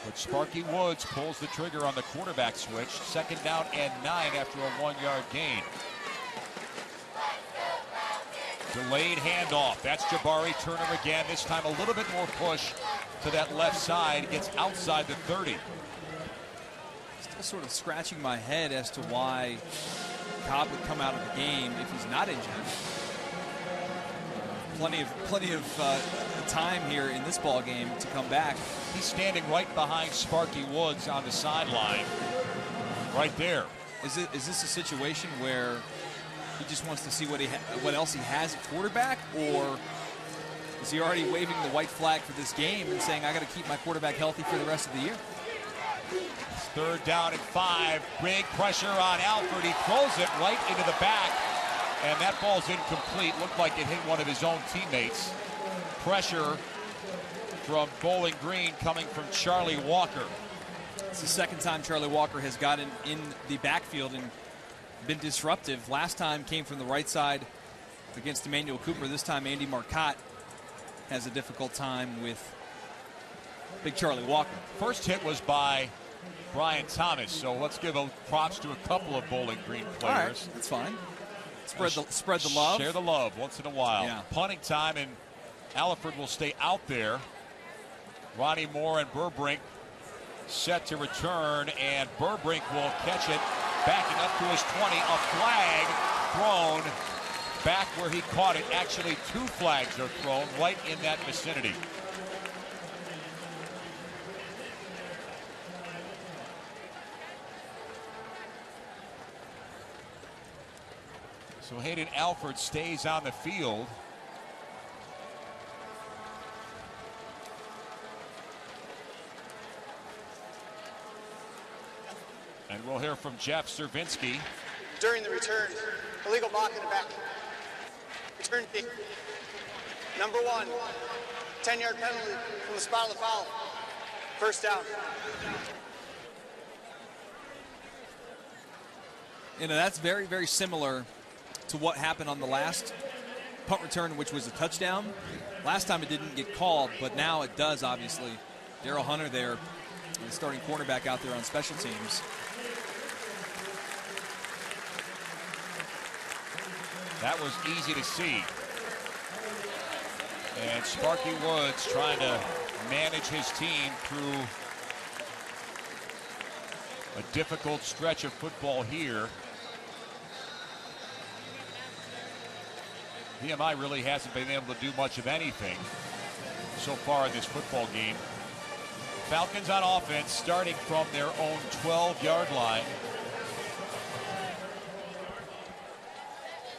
But Sparky Woods pulls the trigger on the quarterback switch. 2nd down and 9 after a 1-yard gain. Delayed handoff. That's Jabari Turner again. This time a little bit more push to that left side. Gets outside the 30. Still sort of scratching my head as to why Cobb would come out of the game if he's not injured. Plenty of time here in this ball game to come back. He's standing right behind Sparky Woods on the sideline, right there. Is this a situation where he just wants to see what else he has at quarterback, or is he already waving the white flag for this game and saying I got to keep my quarterback healthy for the rest of the year? It's 3rd down and 5. Big pressure on Alford. He throws it right into the back. And that ball's incomplete. Looked like it hit one of his own teammates. Pressure from Bowling Green coming from Charlie Walker. It's the 2nd time Charlie Walker has gotten in the backfield and been disruptive. Last time came from the right side against Emmanuel Cooper. This time Andy Marcotte has a difficult time with big Charlie Walker. First hit was by Brian Thomas, so let's give props to a couple of Bowling Green players. All right, that's fine. Spread the love. Share the love once in a while. Yeah. Punting time, and Alford will stay out there. Ronnie Moore and Burbrink set to return, and Burbrink will catch it, backing up to his 20. A flag thrown back where he caught it. Actually, 2 flags are thrown right in that vicinity. So Hayden Alford stays on the field. And we'll hear from Jeff Cervinski. During the return, illegal block in the back. Return kick. Number 1, 10-yard penalty from the spot of the foul. 1st down. You know, that's very, very similar to what happened on the last punt return, which was a touchdown. Last time it didn't get called, but now it does, obviously. Daryl Hunter there, the starting cornerback out there on special teams. That was easy to see. And Sparky Woods trying to manage his team through a difficult stretch of football here. VMI really hasn't been able to do much of anything so far in this football game. Falcons on offense starting from their own 12-yard line.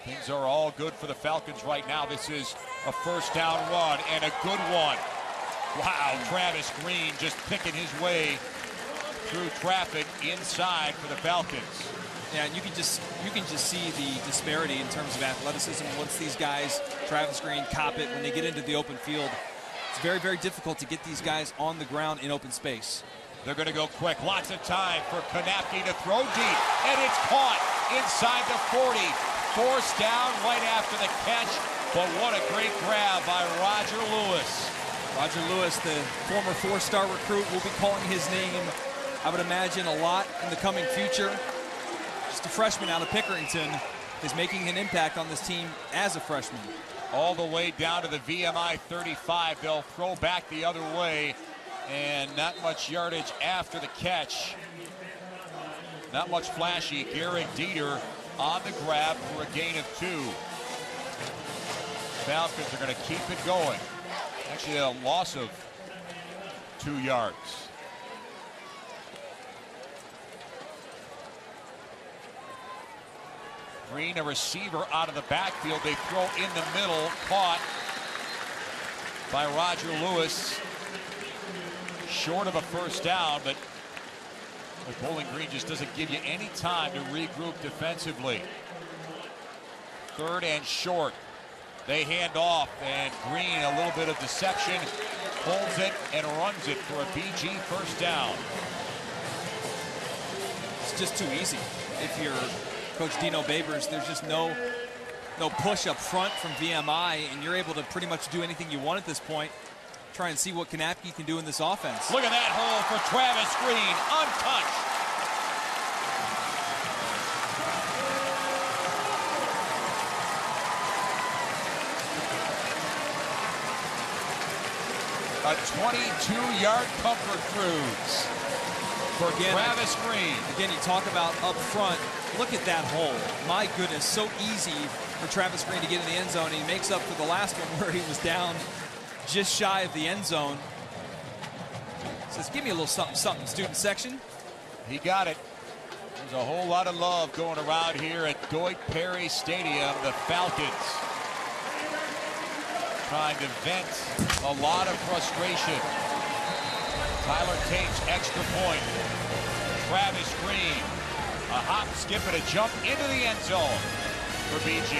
Things are all good for the Falcons right now. This is a 1st down run and a good one. Wow, Travis Green just picking his way through traffic inside for the Falcons. Yeah, and you can just see the disparity in terms of athleticism once these guys, Travis Green, Coppett, when they get into the open field. It's very, very difficult to get these guys on the ground in open space. They're going to go quick. Lots of time for Konapke to throw deep, and it's caught inside the 40. Forced down right after the catch, but what a great grab by Roger Lewis. Roger Lewis, the former 4-star recruit, will be calling his name, I would imagine, a lot in the coming future. Just a freshman out of Pickerington is making an impact on this team as a freshman. All the way down to the VMI 35. They'll throw back the other way, and not much yardage after the catch. Not much flashy. Garrick Dieter on the grab for a gain of 2. Falcons are going to keep it going. Actually, a loss of 2 yards. Green, a receiver out of the backfield. They throw in the middle, caught by Roger Lewis. Short of a first down, but Bowling Green just doesn't give you any time to regroup defensively. 3rd and short. They hand off, and Green, a little bit of deception, holds it and runs it for a BG first down. It's just too easy. If you're Coach Dino Babers, there's just no push up front from VMI, and you're able to pretty much do anything you want at this point. Try and see what Kanapke can do in this offense. Look at that hole for Travis Green, untouched. A 22-yard comfort cruise for Travis Green. Again, you talk about up front. Look at that hole. My goodness, so easy for Travis Green to get in the end zone. He makes up for the last one where he was down just shy of the end zone. Says, give me a little something, something, student section. He got it. There's a whole lot of love going around here at Doak Perry Stadium. The Falcons trying to vent a lot of frustration. Tyler Tate's extra point. Travis Green, a hop, skip, and a jump into the end zone for BG.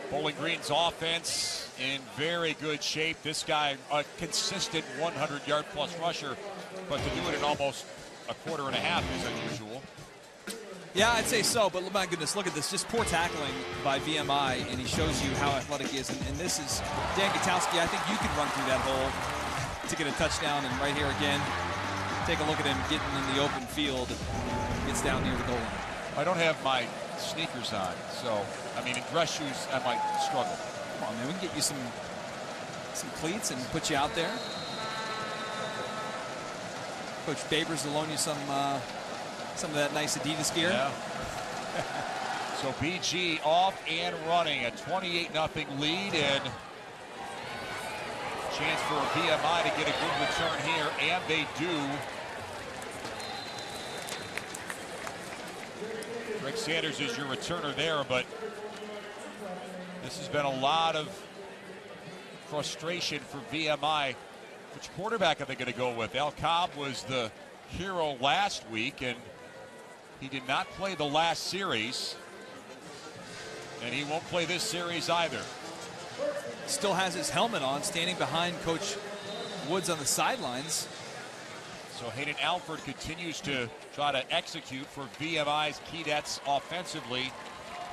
Bowling Green's offense in very good shape. This guy, a consistent 100-yard plus rusher, but to do it in almost a quarter and a half is unusual. Yeah, I'd say so, but my goodness, look at this. Just poor tackling by VMI, and he shows you how athletic he is. And this is Dan Gutowski. I think you can run through that hole to get a touchdown. And right here again, take a look at him getting in the open field. Gets down near the goal line. I don't have my sneakers on, so, I mean, in dress shoes, I might struggle. Come on, man, we can get you some cleats and put you out there. Coach Babers will loan you some of that nice Adidas gear. Yeah. So BG off and running, a 28-0 lead, and chance for VMI to get a good return here, and they do. Rick Sanders is your returner there, but this has been a lot of frustration for VMI. Which quarterback are they going to go with? Al Cobb was the hero last week, and he did not play the last series, and he won't play this series either. Still has his helmet on, standing behind Coach Woods on the sidelines. So Hayden Alford continues to try to execute for VMI's Keydets offensively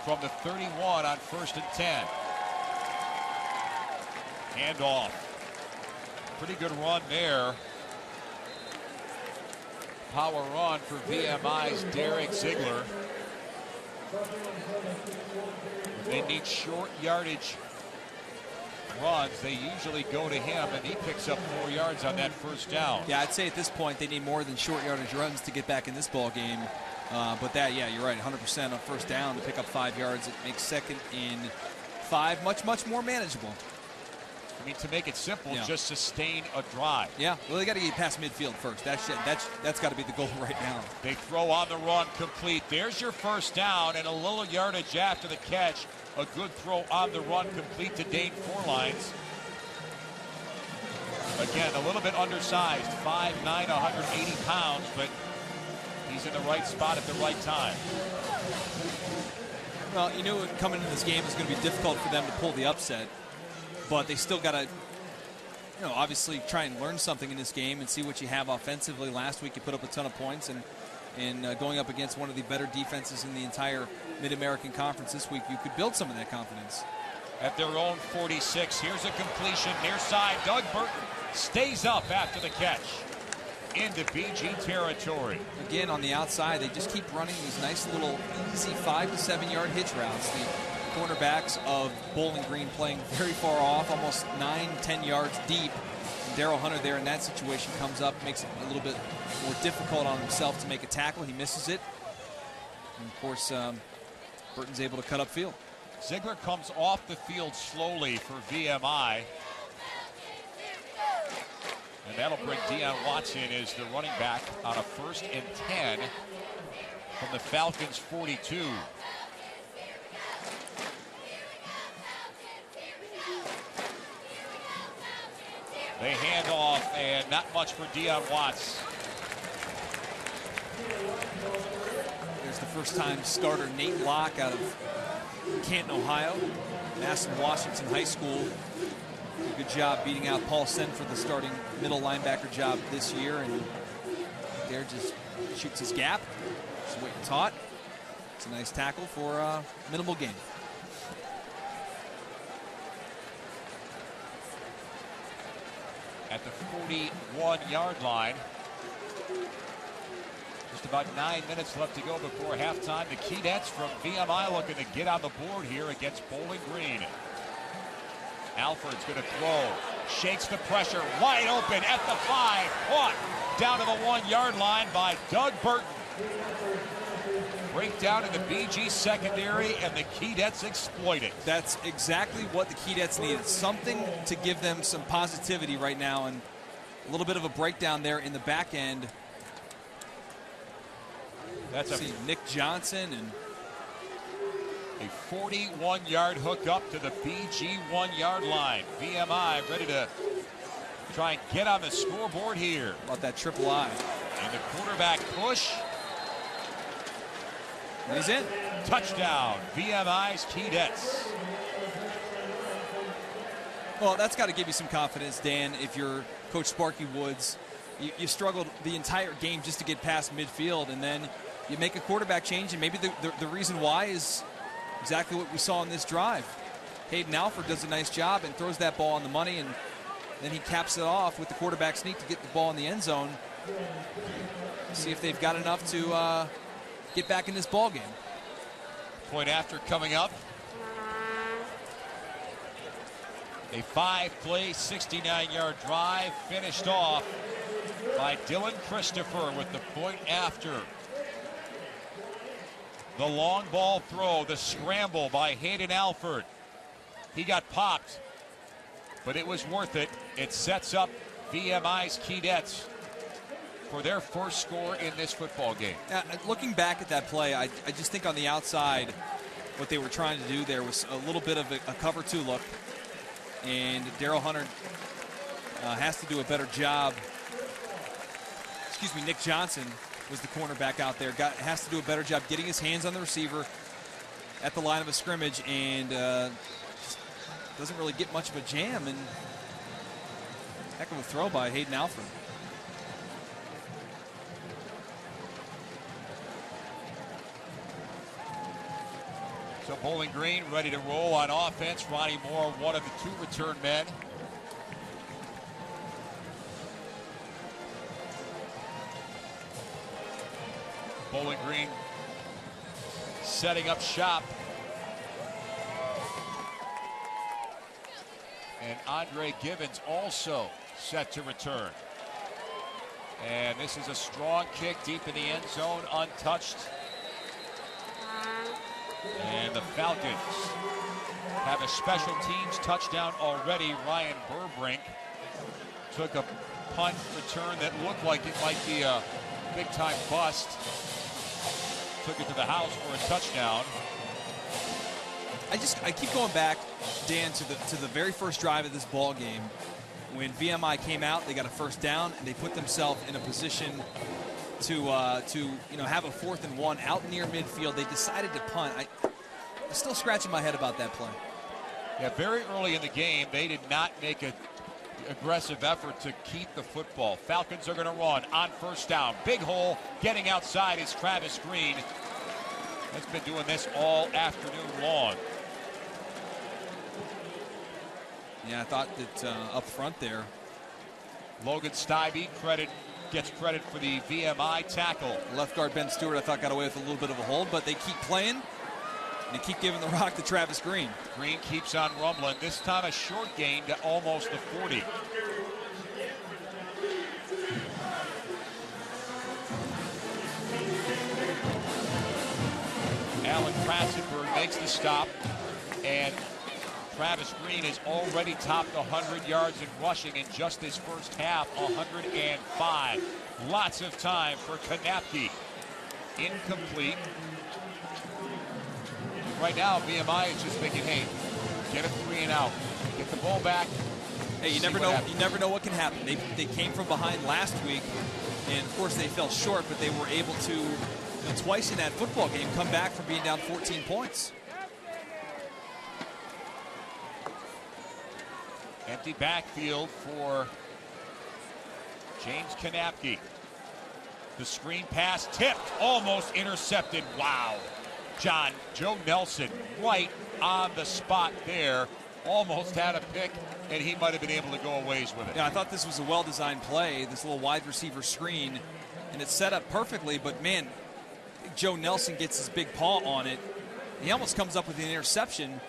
from the 31 on 1st and 10. Handoff. Pretty good run there. Power run for VMI's Derek Ziegler. They need short yardage runs. They usually go to him, and he picks up 4 yards on that first down. Yeah, I'd say at this point they need more than short yardage runs to get back in this ball game. But that, yeah, you're right, 100% on first down to pick up 5 yards. It makes 2nd and 5 much more manageable. I mean, to make it simple, just sustain a drive. Yeah, well, they got to get past midfield first. That's got to be the goal right now. They throw on the run, complete. There's your first down, and a little yardage after the catch. A good throw on the run, complete to Dane Forlines. Again, a little bit undersized, 5'9", 180 pounds, but he's in the right spot at the right time. Well, you knew coming into this game it was going to be difficult for them to pull the upset. But they still got to, obviously try and learn something in this game and see what you have offensively. Last week you put up a ton of points, and going up against one of the better defenses in the entire Mid-American Conference this week, you could build some of that confidence. At their own 46, here's a completion near side. Doug Burton stays up after the catch into BG territory. Again, on the outside, they just keep running these nice little easy 5 to 7 yard hitch routes. The cornerbacks of Bowling Green playing very far off, almost 9-10 yards deep. Darrell Hunter there in that situation comes up, makes it a little bit more difficult on himself to make a tackle. He misses it. And of course, Burton's able to cut upfield. Ziegler comes off the field slowly for VMI. And that'll bring Deion Watson as the running back on a 1st and 10 from the Falcons' 42. They hand off, and not much for Deion Watts. There's the first-time starter Nate Locke out of Canton, Ohio. Madison Washington High School. Did a good job beating out Paul Sen for the starting middle linebacker job this year, and there just shoots his gap. Just what you taught. It's a nice tackle for minimal gain. At the 41-yard line. Just about 9 minutes left to go before halftime. The Keydets from VMI looking to get on the board here against Bowling Green. Alford's going to throw. Shakes the pressure. Wide open at the 5. Caught down to the 1-yard line by Doug Burton. Breakdown in the BG secondary, and the Keydets exploit it. That's exactly what the Keydets needed. Something to give them some positivity right now, and a little bit of a breakdown there in the back end. That's see Nick Johnson and a 41-yard hook up to the BG 1-yard line. VMI ready to try and get on the scoreboard here. How about that triple I? And the quarterback push. And he's in. Touchdown, VMI's Keydets. Well, that's got to give you some confidence, Dan, if you're Coach Sparky Woods. You struggled the entire game just to get past midfield, and then you make a quarterback change, and maybe the reason why is exactly what we saw in this drive. Hayden Alford does a nice job and throws that ball on the money, and then he caps it off with the quarterback sneak to get the ball in the end zone. See if they've got enough to get back in this ball game. Point after coming up. A 5-play, 69-yard drive finished off by Dylan Christopher with the point after. The long ball throw, the scramble by Hayden Alford. He got popped, but it was worth it. It sets up VMI's Keydets for their first score in this football game. Looking back at that play, I just think on the outside, what they were trying to do there was a little bit of a cover 2 look. And Daryl Hunter has to do a better job. Excuse me, Nick Johnson was the cornerback out there. Has to do a better job getting his hands on the receiver at the line of a scrimmage, and just doesn't really get much of a jam. And heck of a throw by Hayden Alford. So Bowling Green ready to roll on offense. Ronnie Moore, one of the 2 return men. Bowling Green setting up shop. And Andre Givens also set to return. And this is a strong kick deep in the end zone, untouched. And the Falcons have a special teams touchdown already. Ryan Burbrink took a punt return that looked like it might be a big-time bust. Took it to the house for a touchdown. I keep going back, Dan, to the very first drive of this ball game. When VMI came out, they got a first down, and they put themselves in a position to have a 4th and 1 out near midfield. They decided to punt. I'm still scratching my head about that play. Yeah, very early in the game, they did not make an aggressive effort to keep the football. Falcons are going to run on first down. Big hole, getting outside is Travis Green. That's been doing this all afternoon long. Yeah, I thought that up front there, Logan Stibbe gets credit for the VMI tackle. Left guard Ben Stewart, I thought, got away with a little bit of a hold, but they keep playing, and they keep giving the rock to Travis Green. Green keeps on rumbling. This time a short gain to almost the 40. Alan Kratzenberg makes the stop, and Travis Green has already topped 100 yards in rushing in just his first half, 105. Lots of time for Kanapke. Incomplete. Right now, VMI is just thinking, hey, get a 3 and out. Get the ball back. Hey, you never know. You never know what can happen. They came from behind last week, and of course they fell short, but they were able to, twice in that football game, come back from being down 14 points. Empty backfield for James Kanapke. The screen pass tipped, almost intercepted. Wow. Joe Nelson right on the spot there. Almost had a pick, and he might have been able to go a ways with it. Yeah, I thought this was a well-designed play, this little wide receiver screen, and it's set up perfectly, but man, Joe Nelson gets his big paw on it. He almost comes up with the interception,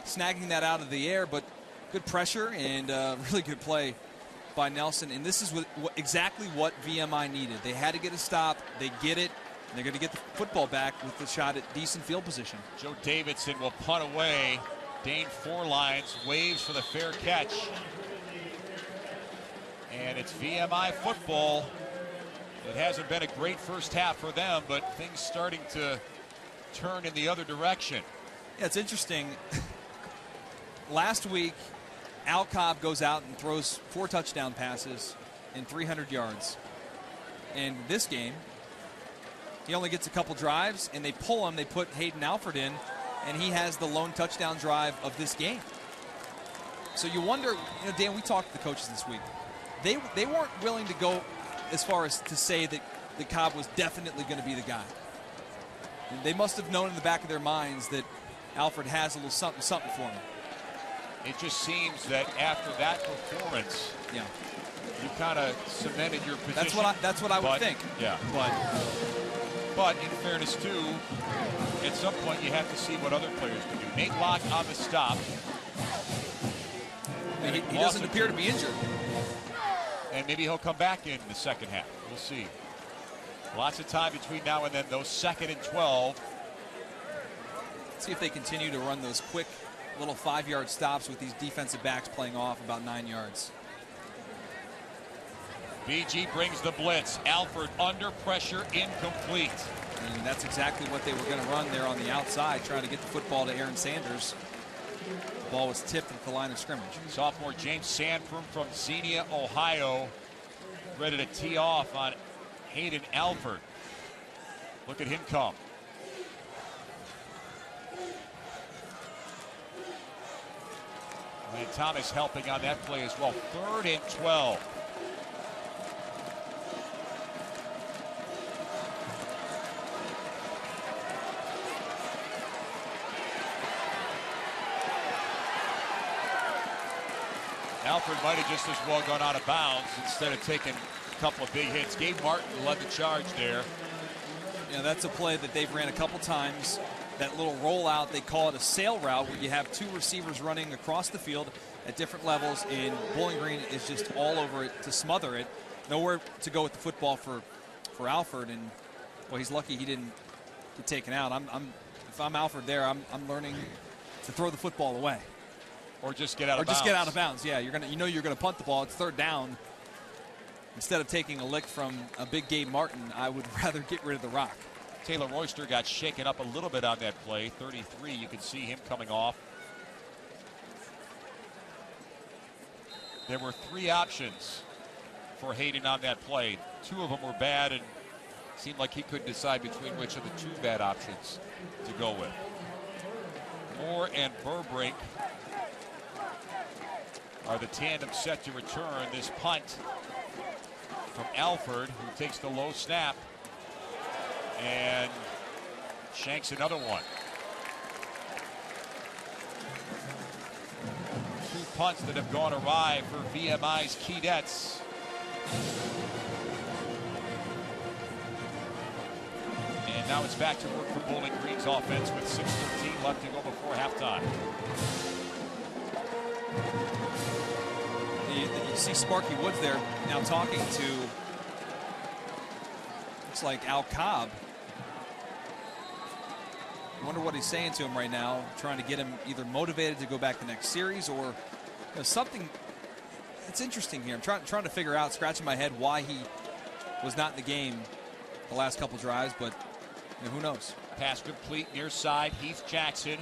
snagging that out of the air, but good pressure and really good play by Nelson. And this is exactly what VMI needed. They had to get a stop. They get it. And they're going to get the football back with the shot at decent field position. Joe Davidson will punt away. Dane Forlines waves for the fair catch. And it's VMI football. It hasn't been a great first half for them, but things starting to turn in the other direction. Yeah, it's interesting. Last week, Al Cobb goes out and throws 4 touchdown passes and 300 yards. And this game, he only gets a couple drives, and they pull him. They put Hayden Alford in, and he has the lone touchdown drive of this game. So you wonder, Dan, we talked to the coaches this week. They weren't willing to go as far as to say that Cobb was definitely going to be the guy. And they must have known in the back of their minds that Alford has a little something for him. It just seems that after that performance, yeah, you kind of cemented your position. That's what I would think. Yeah. But in fairness, too, at some point you have to see what other players can do. Nate Locke on the stop. He doesn't appear to be injured. And maybe he'll come back in the second half. We'll see. Lots of time between now and then, those 2nd and 12. Let's see if they continue to run those quick little 5-yard stops with these defensive backs playing off about 9 yards. BG brings the blitz. Alford under pressure, incomplete. And that's exactly what they were going to run there on the outside, trying to get the football to Aaron Sanders. The ball was tipped at the line of scrimmage. Sophomore James Sanford from Xenia, Ohio, ready to tee off on Hayden Alford. Look at him come. And Thomas helping on that play as well. 3rd and 12. Alford might have just as well gone out of bounds instead of taking a couple of big hits. Gabe Martin led the charge there. Yeah, that's a play that they've ran a couple times. That little rollout, they call it a sail route, where you have 2 receivers running across the field at different levels, and Bowling Green is just all over it to smother it. Nowhere to go with the football for Alford, and well, he's lucky he didn't get taken out. If I'm Alford there, I'm learning to throw the football away. Or just get out of bounds. Or just get out of bounds. Yeah, you're gonna punt the ball. It's 3rd down. Instead of taking a lick from a big Gabe Martin, I would rather get rid of the rock. Taylor Royster got shaken up a little bit on that play. 33, you can see him coming off. There were 3 options for Hayden on that play. 2 of them were bad, and it seemed like he couldn't decide between which of the 2 bad options to go with. Moore and Burbrink are the tandem set to return this punt from Alford, who takes the low snap and shanks another one. 2 punts that have gone awry for VMI's Keydets. And now it's back to work for Bowling Green's offense with 6:13 left to go before halftime. You see Sparky Woods there now talking to, looks like Al Cobb. wonder what he's saying to him right now, trying to get him either motivated to go back the next series or something. It's interesting here. I'm trying to figure out, scratching my head, why he was not in the game the last couple drives, but who knows? Pass complete near side, Heath Jackson.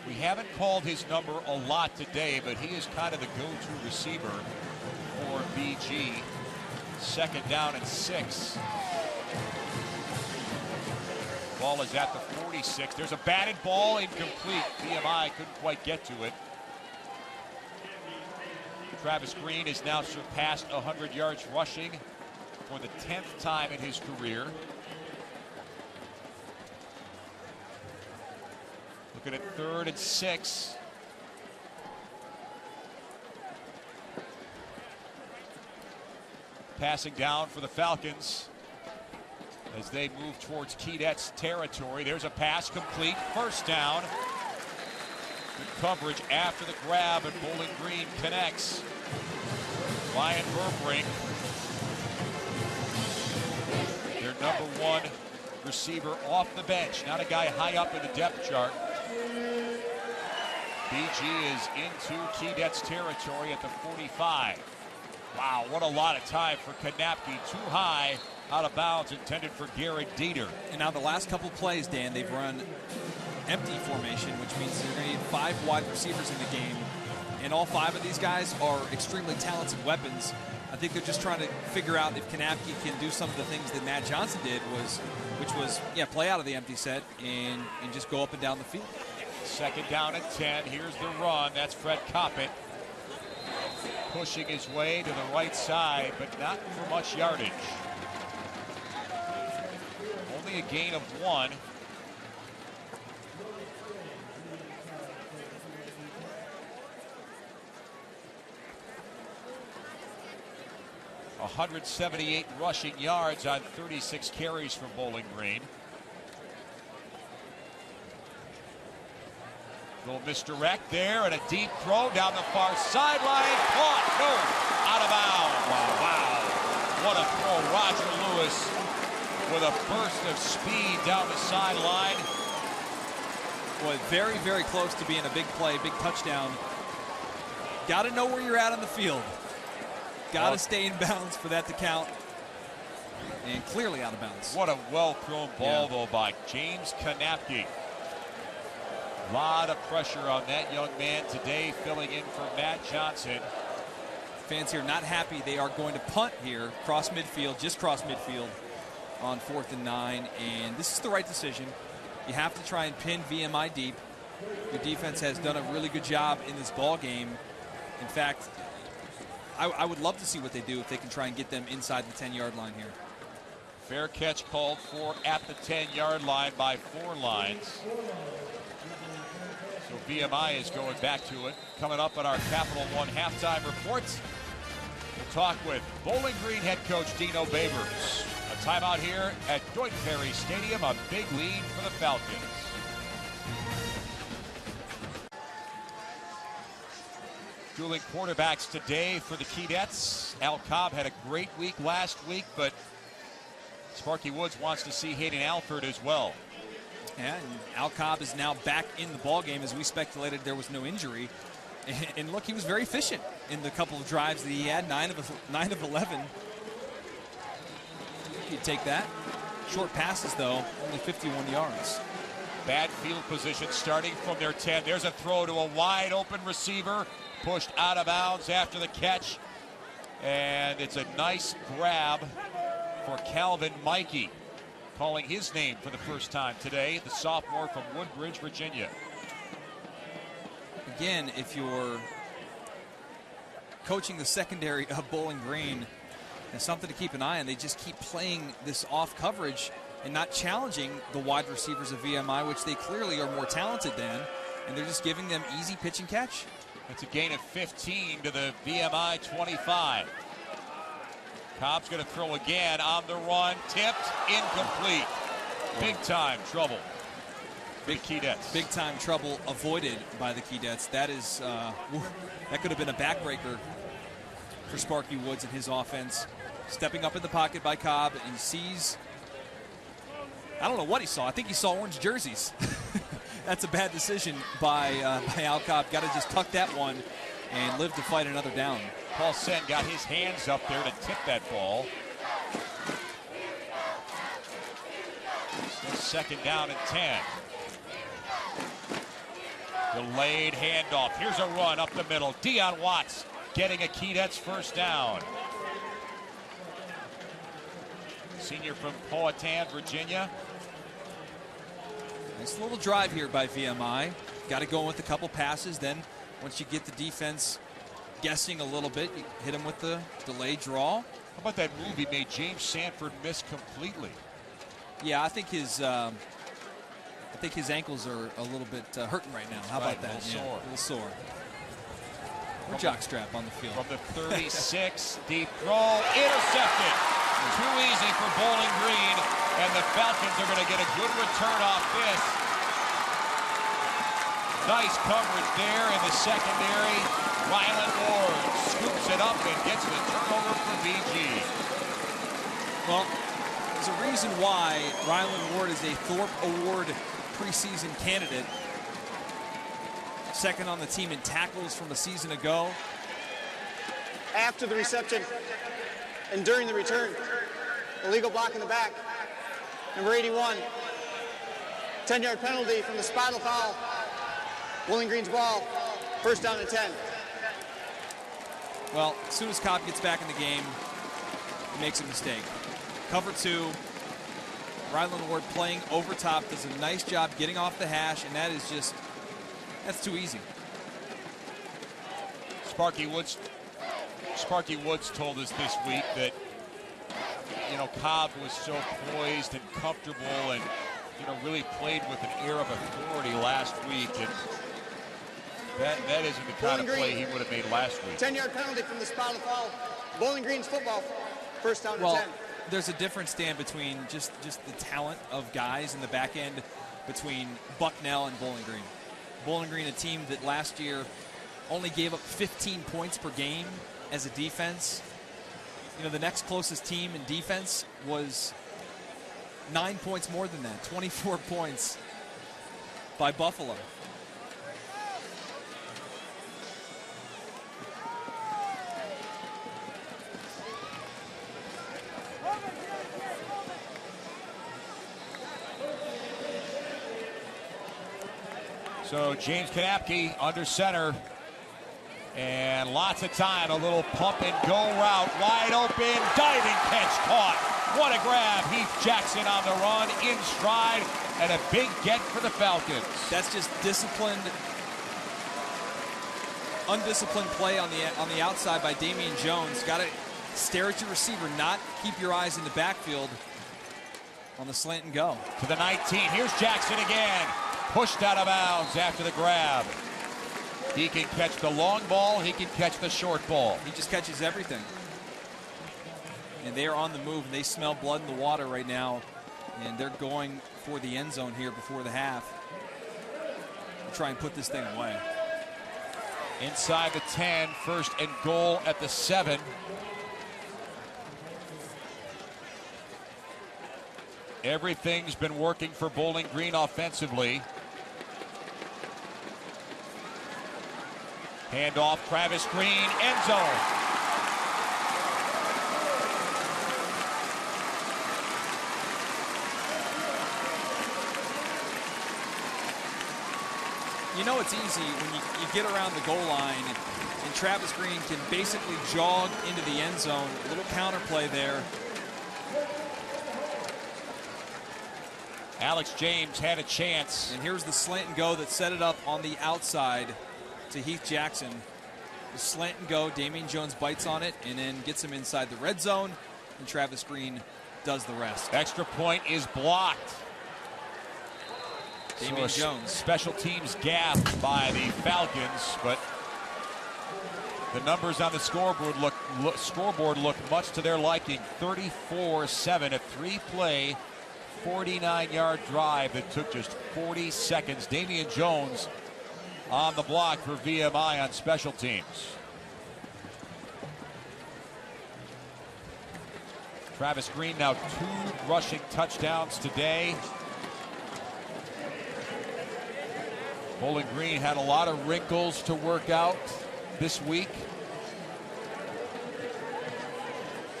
We haven't called his number a lot today, but he is kind of the go-to receiver for BG. 2nd down and 6. Ball is at the 46. There's a batted ball, incomplete. VMI couldn't quite get to it. Travis Green has now surpassed 100 yards rushing for the 10th time in his career. Looking at 3rd and 6. Passing down for the Falcons as they move towards Keydet's territory. There's a pass complete. 1st down. Good coverage after the grab, and Bowling Green connects. Ryan Burbrink, their #1 receiver off the bench, not a guy high up in the depth chart. BG is into Keydet's territory at the 45. Wow, what a lot of time for Kanapke. Too high, out of bounds, intended for Garrett Dieter. And now the last couple plays, Dan, they've run empty formation, which means they're going to need 5 wide receivers in the game. And all 5 of these guys are extremely talented weapons. I think they're just trying to figure out if Kanapke can do some of the things that Matt Johnson did, which was play out of the empty set and just go up and down the field. 2nd down and 10. Here's the run. That's Fred Coppett pushing his way to the right side, but not for much yardage. Only a gain of 1. .178 rushing yards on 36 carries from Bowling Green. Little misdirect there, and a deep throw down the far sideline. Caught, no, out of bounds. Wow. What a throw. Roger Lewis with a burst of speed down the sideline. Boy, very, very close to being a big play, big touchdown. Got to know where you're at on the field. Got to stay in bounds for that to count. And clearly out of bounds. What a well-thrown ball, though, by James Kanapke. A lot of pressure on that young man today, filling in for Matt Johnson. Fans here not happy. They are going to punt here, cross midfield, just cross midfield on 4th and 9. And this is the right decision. You have to try and pin VMI deep. Your defense has done a really good job in this ball game. In fact, I would love to see what they do if they can try and get them inside the 10-yard line here. Fair catch called for at the 10-yard line by 4 lines. So VMI is going back to it. Coming up on our Capital One halftime report, we'll talk with Bowling Green head coach Dino Babers. A timeout here at Deutsche Ferry Stadium. A big lead for the Falcons. Dueling quarterbacks today for the Keydets. Al Cobb had a great week last week, but Sparky Woods wants to see Hayden Alford as well. Yeah, and Al Cobb is now back in the ball game. As we speculated, there was no injury. And look, he was very efficient in the couple of drives that he had, 9 of 11. You take that. Short passes, though, only 51 yards. Bad field position starting from their 10. There's a throw to a wide open receiver. Pushed out of bounds after the catch. And it's a nice grab for Calvin Mikey, calling his name for the first time today, the sophomore from Woodbridge, Virginia. Again, if you're coaching the secondary of Bowling Green, it's something to keep an eye on. They just keep playing this off coverage and not challenging the wide receivers of VMI, which they clearly are more talented than, and they're just giving them easy pitch and catch. It's a gain of 15 to the VMI 25. Cobb's going to throw again on the run. Tipped, incomplete. Big time trouble. Big Keydets. Big time trouble avoided by the Keydets. That is, that could have been a backbreaker for Sparky Woods and his offense. Stepping up in the pocket by Cobb, and he sees I don't know what he saw. I think he saw orange jerseys. That's a bad decision by Alcott. Got to just tuck that one and live to fight another down. Paul Sen got his hands up there to tip that ball. Still 2nd down and 10. Delayed handoff. Here's a run up the middle. Deion Watts getting a Keydets first down. Senior from Powhatan, Virginia. Nice little drive here by VMI. Got to go with a couple passes. Then once you get the defense guessing a little bit, you hit him with the delayed draw. How about that move he made James Sanford miss completely? Yeah, I think his ankles are a little bit hurting right now. How about that? A little sore. Or jockstrap on the field. From the 36, deep throw, intercepted. Too easy for Bowling Green, and the Falcons are going to get a good return off this. Nice coverage there in the secondary. Rylan Ward scoops it up and gets the turnover for BG. Well, there's a reason why Rylan Ward is a Thorpe Award preseason candidate. 2nd on the team in tackles from a season ago. After the reception and during the return, illegal block in the back. Number 81, 10-yard penalty from the spot of the foul. Bowling Green's ball, 1st down and 10. Well, as soon as Cobb gets back in the game, he makes a mistake. Cover 2. Rylan Ward playing over top, does a nice job getting off the hash, and that's too easy. Sparky Woods told us this week that, Cobb was so poised and comfortable and, really played with an air of authority last week. And that isn't the kind of play he would have made last week. 10-yard penalty from the spot of the foul. Bowling Green's football, 1st down and 10. There's a difference, Dan, between just the talent of guys in the back end between Bucknell and Bowling Green. Bowling Green, a team that last year only gave up 15 points per game as a defense. The next closest team in defense was 9 points more than that, 24 points by Buffalo. So James Kanapke under center. And lots of time, a little pump and go route, wide open, diving catch caught. What a grab, Heath Jackson on the run, in stride, and a big get for the Falcons. That's just undisciplined play on the outside by Damian Jones. Got to stare at your receiver, not keep your eyes in the backfield on the slant and go. To the 19, here's Jackson again, pushed out of bounds after the grab. He can catch the long ball. He can catch the short ball. He just catches everything. And they are on the move. And they smell blood in the water right now. And they're going for the end zone here before the half. They'll try and put this thing away. Inside the 10, 1st and goal at the 7. Everything's been working for Bowling Green offensively. Handoff, Travis Green, end zone. It's easy when you get around the goal line and Travis Green can basically jog into the end zone. A little counter play there. Alex James had a chance. And here's the slant and go that set it up on the outside to Heath Jackson. The slant and go, Damian Jones bites on it and then gets him inside the red zone, and Travis Green does the rest. Extra point is blocked. Damian Jones. Special teams gap by the Falcons, but the numbers on the scoreboard look much to their liking. 34-7, a 3-play, 49-yard drive that took just 40 seconds. Damian Jones on the block for VMI on special teams. Travis Green now 2 rushing touchdowns today. Bowling Green had a lot of wrinkles to work out this week.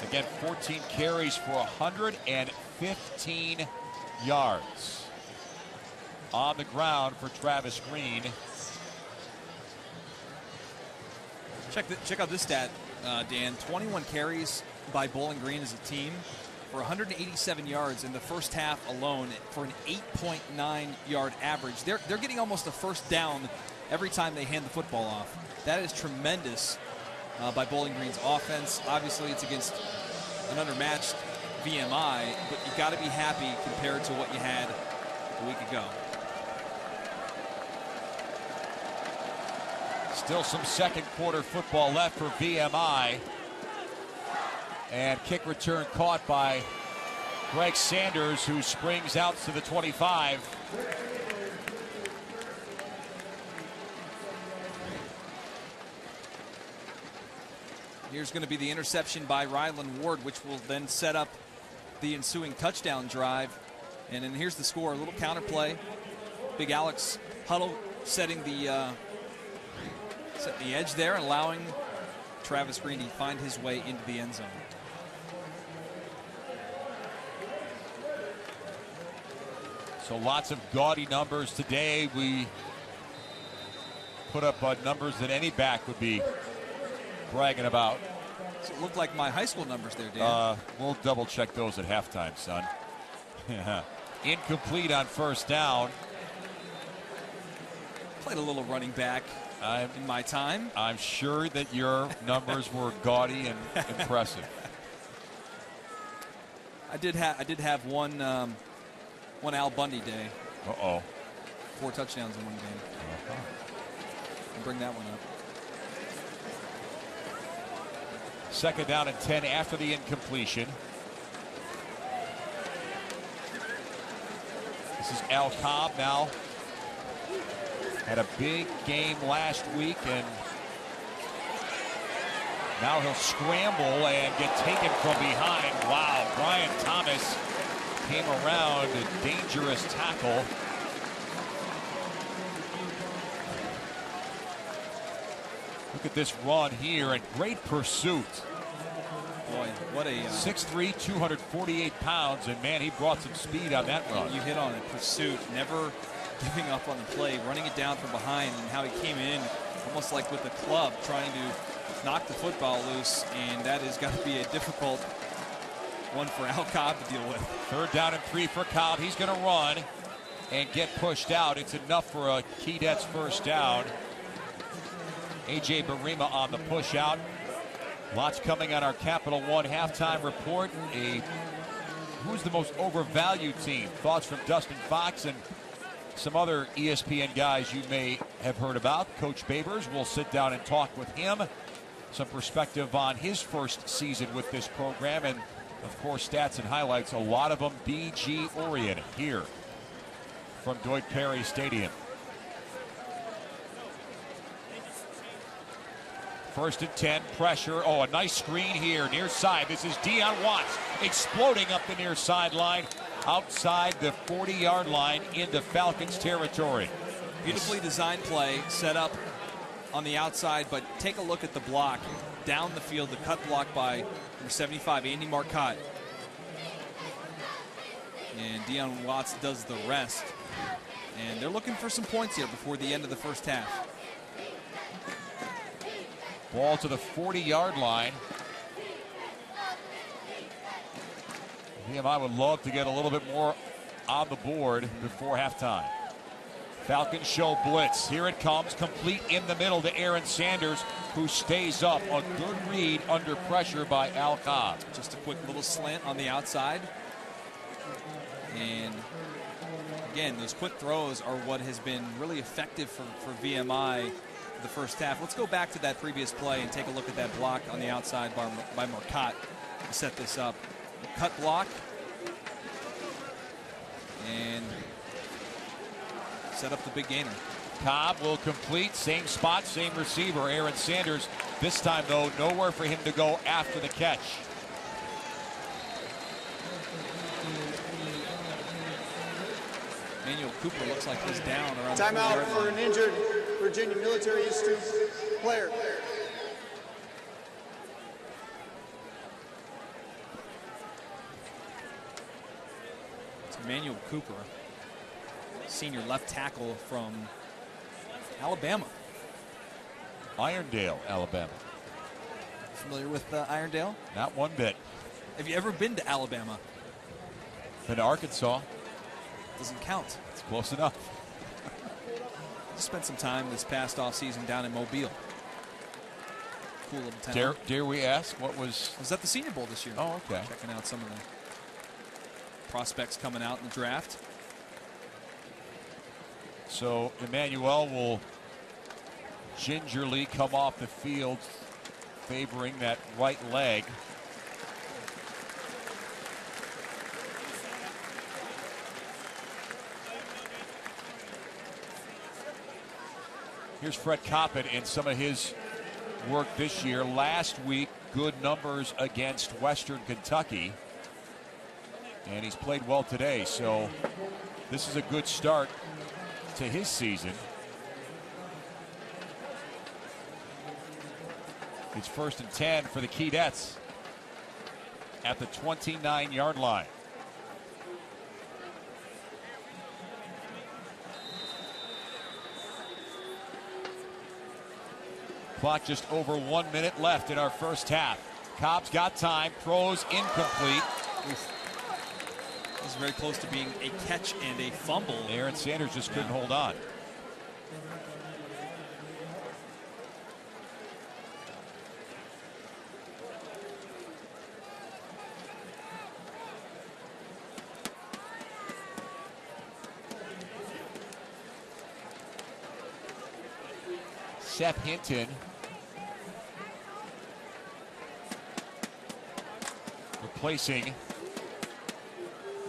Again, 14 carries for 115 yards on the ground for Travis Green. Check out this stat, Dan. 21 carries by Bowling Green as a team for 187 yards in the first half alone for an 8.9 yard average. They're getting almost a first down every time they hand the football off. That is tremendous by Bowling Green's offense. Obviously, it's against an undermatched VMI, but you got to be happy compared to what you had a week ago. Still some second quarter football left for VMI. And kick return caught by Greg Sanders, who springs out to the 25. Here's going to be the interception by Rylan Ward, which will then set up the ensuing touchdown drive. And then here's the score, a little counter play. Big Alex Huddle setting the edge there and allowing Travis Green to find his way into the end zone. So lots of gaudy numbers today. We put up numbers that any back would be bragging about. So it looked like my high school numbers there, Dan. We'll double check those at halftime, son. Incomplete on first down. Played a little running back in my time. I'm sure that your numbers were gaudy and impressive. I did have one Al Bundy day. 4 touchdowns in one game. I'll bring that one up. Second down and 10 after the incompletion. This is Al Cobb now. Had a big game last week, and now he'll scramble and get taken from behind. Wow, Brian Thomas came around, a dangerous tackle. Look at this run here, and great pursuit. Boy, what a 6'3", 248 pounds, and man, he brought some speed on that run. You hit on it. Pursuit, never giving up on the play, running it down from behind, and how he came in almost like with a club trying to knock the football loose, and that has got to be a difficult one for Al Cobb to deal with. Third down and 3 for Cobb. He's going to run and get pushed out. It's enough for a Keydets first down. A.J. Barima on the push out. Lots coming on our Capital One halftime report. Who's the most overvalued team? Thoughts from Dustin Fox and some other ESPN guys you may have heard about. Coach Babers, will sit down and talk with him. Some perspective on his first season with this program, and of course stats and highlights, a lot of them BG oriented here from Deutsch Perry Stadium. First and 10, pressure. Oh, a nice screen here, near side. This is Deion Watts exploding up the near sideline, outside the 40-yard line into Falcons territory. Beautifully designed play, set up on the outside, but take a look at the block down the field, the cut block by number 75, Andy Marcotte. And Deion Watts does the rest. And they're looking for some points here before the end of the first half. Ball to the 40-yard line. VMI would love to get a little bit more on the board before halftime. Falcons show blitz. Here it comes, complete in the middle to Aaron Sanders, who stays up. A good read under pressure by Al Cobb. Just a quick little slant on the outside. And again, those quick throws are what has been really effective for VMI the first half. Let's go back to that previous play and take a look at that block on the outside by Marcotte to set this up. Cut block and set up the big gainer. Cobb will complete, same spot, same receiver, Aaron Sanders. This time, though, nowhere for him to go after the catch. Cooper looks like he's down around the Timeout 40-yard for line. an injured Virginia Military Institute player. It's Emmanuel Cooper, senior left tackle from Alabama. Irondale, Alabama. Familiar with Irondale? Not one bit. Have you ever been to Alabama? Been to Arkansas. Doesn't count. It's close enough. Spent some time this past offseason down in Mobile. Cool little town. Dare we ask what was? I was at the Senior Bowl this year. Oh, okay. Checking out some of the prospects coming out in the draft. So Emmanuel will gingerly come off the field, favoring that right leg. Here's Fred Coppett in some of his work this year. Last week, good numbers against Western Kentucky. And he's played well today, so this is a good start to his season. It's 1st and 10 for the Keydets at the 29-yard line. Clock just over 1 minute left in our first half. Cobb's got time, throws incomplete. This is very close to being a catch and a fumble. Aaron Sanders just couldn't hold on. Seth Hinton replacing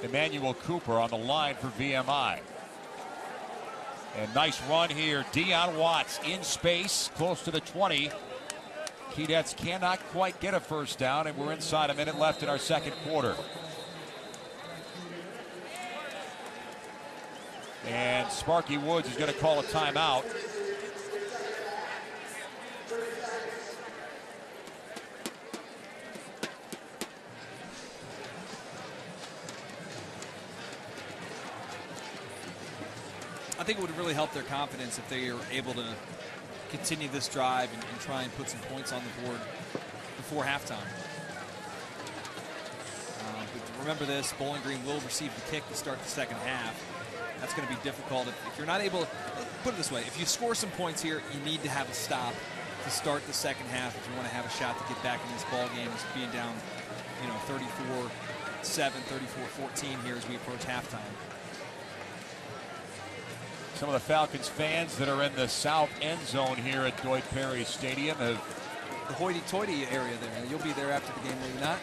Emmanuel Cooper on the line for VMI. And nice run here. Deion Watts in space, close to the 20. Keydets cannot quite get a first down, and we're inside a minute left in our second quarter. And Sparky Woods is going to call a timeout. I think it would really help their confidence if they are able to continue this drive and try and put some points on the board before halftime. But remember this, Bowling Green will receive the kick to start the second half. That's going to be difficult. If you're not able, put it this way, if you score some points here, you need to have a stop to start the second half if you want to have a shot to get back in these ball games, being down, 34-7, 34-14 here as we approach halftime. Some of the Falcons fans that are in the south end zone here at Dwight Perry Stadium have... The hoity-toity area there. You'll be there after the game, will you not?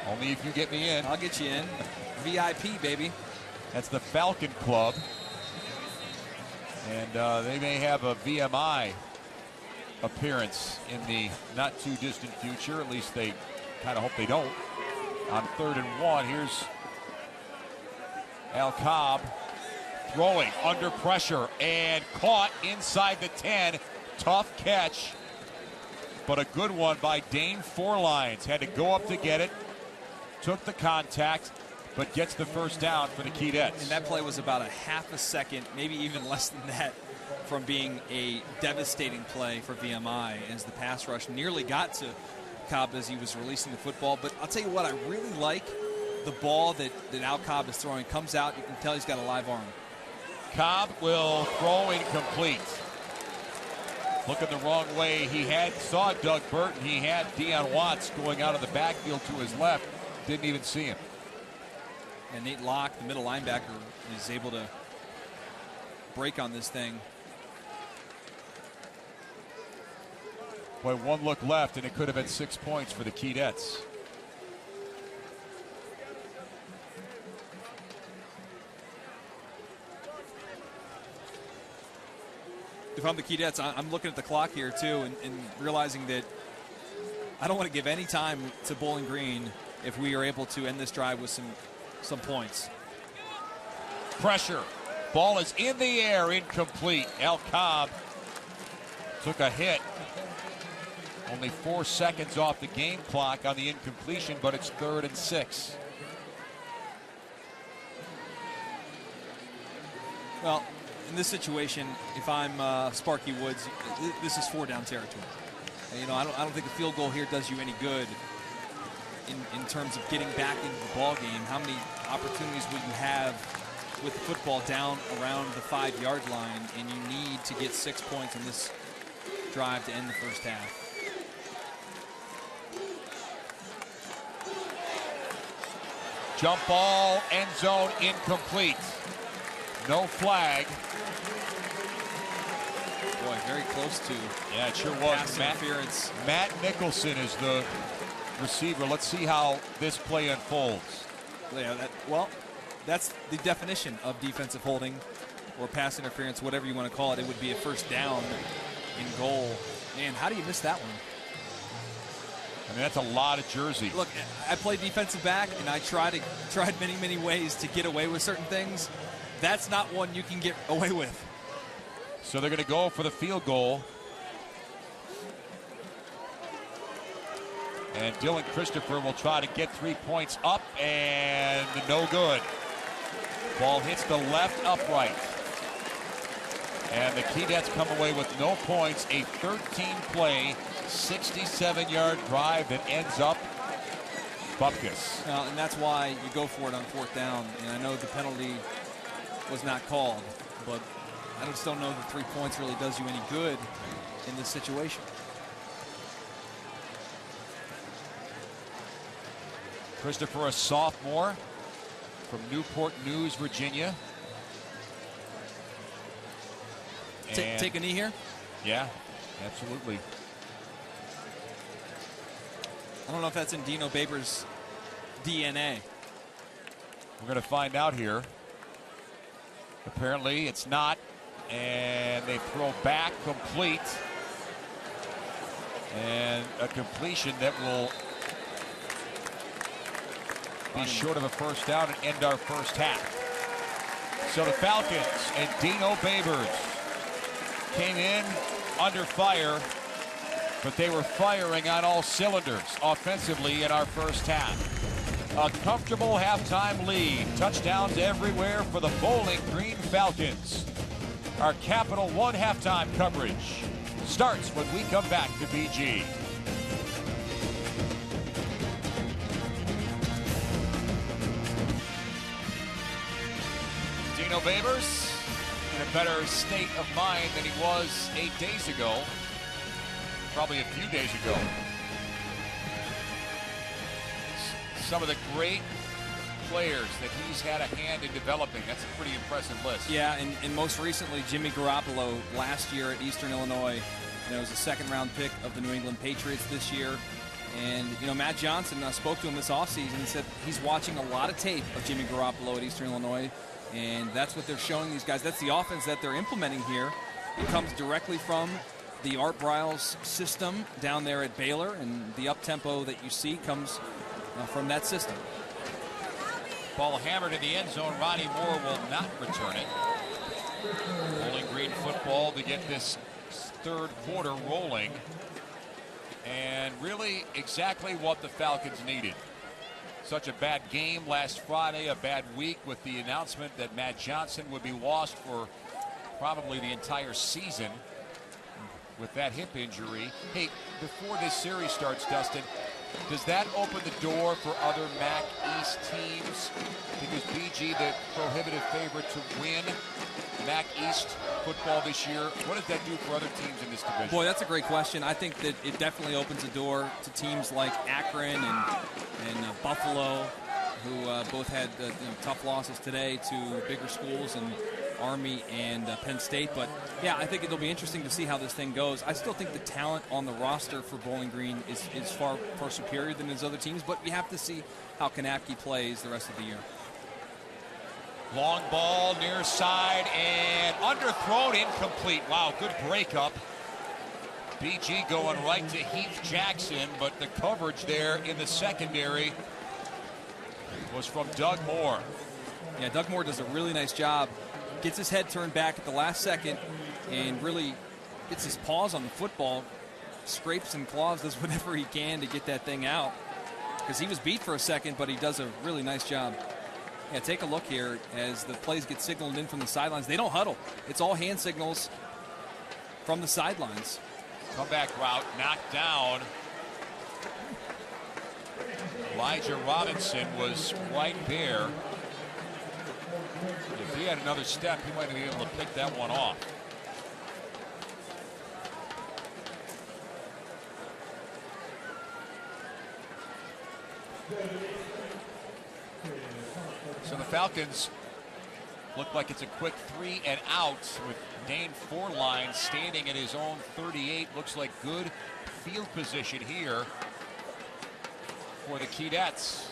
Only if you get me in. I'll get you in. VIP, baby. That's the Falcon Club. And they may have a VMI appearance in the not too distant future. At least they kind of hope they don't. On 3rd and 1, here's Al Cobb throwing under pressure and caught inside the 10. Tough catch, but a good one by Dane Forlines. Had to go up to get it, took the contact, but gets the first down for the Keydets. And that play was about a half a second, maybe even less than that, from being a devastating play for VMI as the pass rush nearly got to Cobb as he was releasing the football. But I'll tell you what, I really like the ball that Al Cobb is throwing. Comes out, you can tell he's got a live arm. Cobb will throw incomplete. Looking the wrong way. He saw Doug Burton. He had Deion Watts going out of the backfield to his left. Didn't even see him. And Nate Locke, the middle linebacker, is able to break on this thing. Boy, one look left, and it could have been 6 points for the Keydets. If I'm the Keydets, I'm looking at the clock here, too, and realizing that I don't want to give any time to Bowling Green if we are able to end this drive with some points. Pressure. ball is in the air, incomplete. Al Cobb took a hit. Only 4 seconds off the game clock on the incompletion, but it's 3rd and 6. Well, in this situation, if I'm Sparky Woods, this is 4-down territory. You know, I don't think a field goal here does you any good in terms of getting back into the ball game. How many opportunities will you have with the football down around the 5-yard line, and you need to get 6 points in this drive to end the first half? Jump ball, end zone, incomplete. No flag. Boy, very close to. Yeah, it sure was. Pass interference. Matt Nicholson is the receiver. Let's see how this play unfolds. Yeah, that's the definition of defensive holding or pass interference, whatever you want to call it. It would be a first down in goal. Man, how do you miss that one? I mean, that's a lot of jersey. Look, I play defensive back, and I tried many ways to get away with certain things. That's not one you can get away with. So they're going to go for the field goal. And Dylan Christopher will try to get 3 points up, and no good. Ball hits the left upright. And the Keydets come away with no points. A 13-play, 67-yard drive that ends up bupkis. And that's why you go for it on 4th down. And I know the penalty was not called, but I just don't know that 3 points really does you any good in this situation. Christopher, a sophomore from Newport News, Virginia. Take a knee here? Yeah, absolutely. I don't know if that's in Dino Babers' DNA. We're going to find out here. Apparently it's not. And they throw back complete. And a completion that will be short of a first down and end our first half. So the Falcons and Dino Babers came in under fire, but they were firing on all cylinders offensively in our first half. A comfortable halftime lead. Touchdowns everywhere for the Bowling Green Falcons. Our Capital One halftime coverage starts when we come back to BG. Dino Babers in a better state of mind than he was 8 days ago. Probably a few days ago. Some of the great players that he's had a hand in developing. That's a pretty impressive list. Yeah, and most recently, Jimmy Garoppolo last year at Eastern Illinois. It was a second-round pick of the New England Patriots this year. And, Matt Johnson spoke to him this offseason and said he's watching a lot of tape of Jimmy Garoppolo at Eastern Illinois. And that's what they're showing these guys. That's the offense that they're implementing here. It comes directly from the Art Briles system down there at Baylor, and the up-tempo that you see comes from that system. Ball hammered in the end zone. Ronnie Moore will not return it. Bowling Green football to get this third quarter rolling. And really exactly what the Falcons needed. Such a bad game last Friday, a bad week with the announcement that Matt Johnson would be lost for probably the entire season with that hip injury. Hey, before this series starts, Dustin, does that open the door for other MAC East teams? Because BG, the prohibitive favorite to win MAC East football this year, what does that do for other teams in this division? Boy, that's a great question. I think that it definitely opens the door to teams like Akron and Buffalo, who both had tough losses today to bigger schools and Army and Penn State. But, yeah, I think it'll be interesting to see how this thing goes. I still think the talent on the roster for Bowling Green is far superior than his other teams, but we have to see how Kanapke plays the rest of the year. Long ball near side and underthrown, incomplete. Wow, good breakup. BG going right to Heath Jackson, but the coverage there in the secondary was from Doug Moore. Yeah, Doug Moore does a really nice job gets his head turned back at the last second and really gets his paws on the football, scrapes and claws, does whatever he can to get that thing out. Because he was beat for a second, but he does a really nice job. Yeah, take a look here as the plays get signaled in from the sidelines. They don't huddle. It's all hand signals from the sidelines. Comeback route knocked down. Elijah Robinson was right there. If he had another step, he might have been able to pick that one off. So the Falcons look like it's a quick 3 and out with Dane Forline standing at his own 38. Looks like good field position here for the Keydets.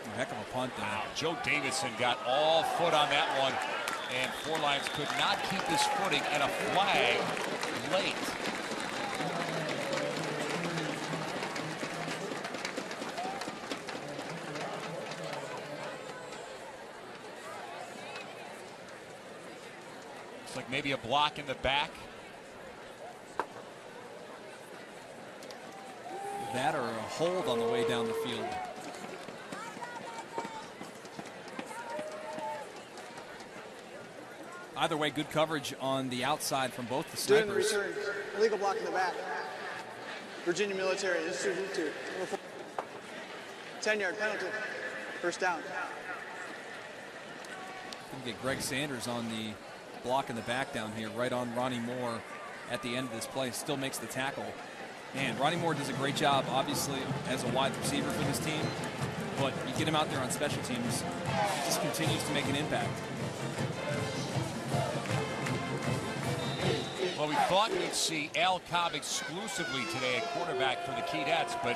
A heck of a punt there. Wow, Joe Davidson got all foot on that one, and Forlines could not keep his footing, and a flag late. Like maybe a block in the back. That or a hold on the way down the field. Either way, good coverage on the outside from both the snipers. During the return, illegal block in the back. Virginia Military, Institute 2. 10-yard penalty. First down. Going to get Greg Sanders on the block in the back down here, right on Ronnie Moore at the end of this play. Still makes the tackle. Man, Ronnie Moore does a great job, obviously, as a wide receiver for this team. But you get him out there on special teams, he just continues to make an impact. Well, we thought we'd see Al Cobb exclusively today at quarterback for the Keydets, but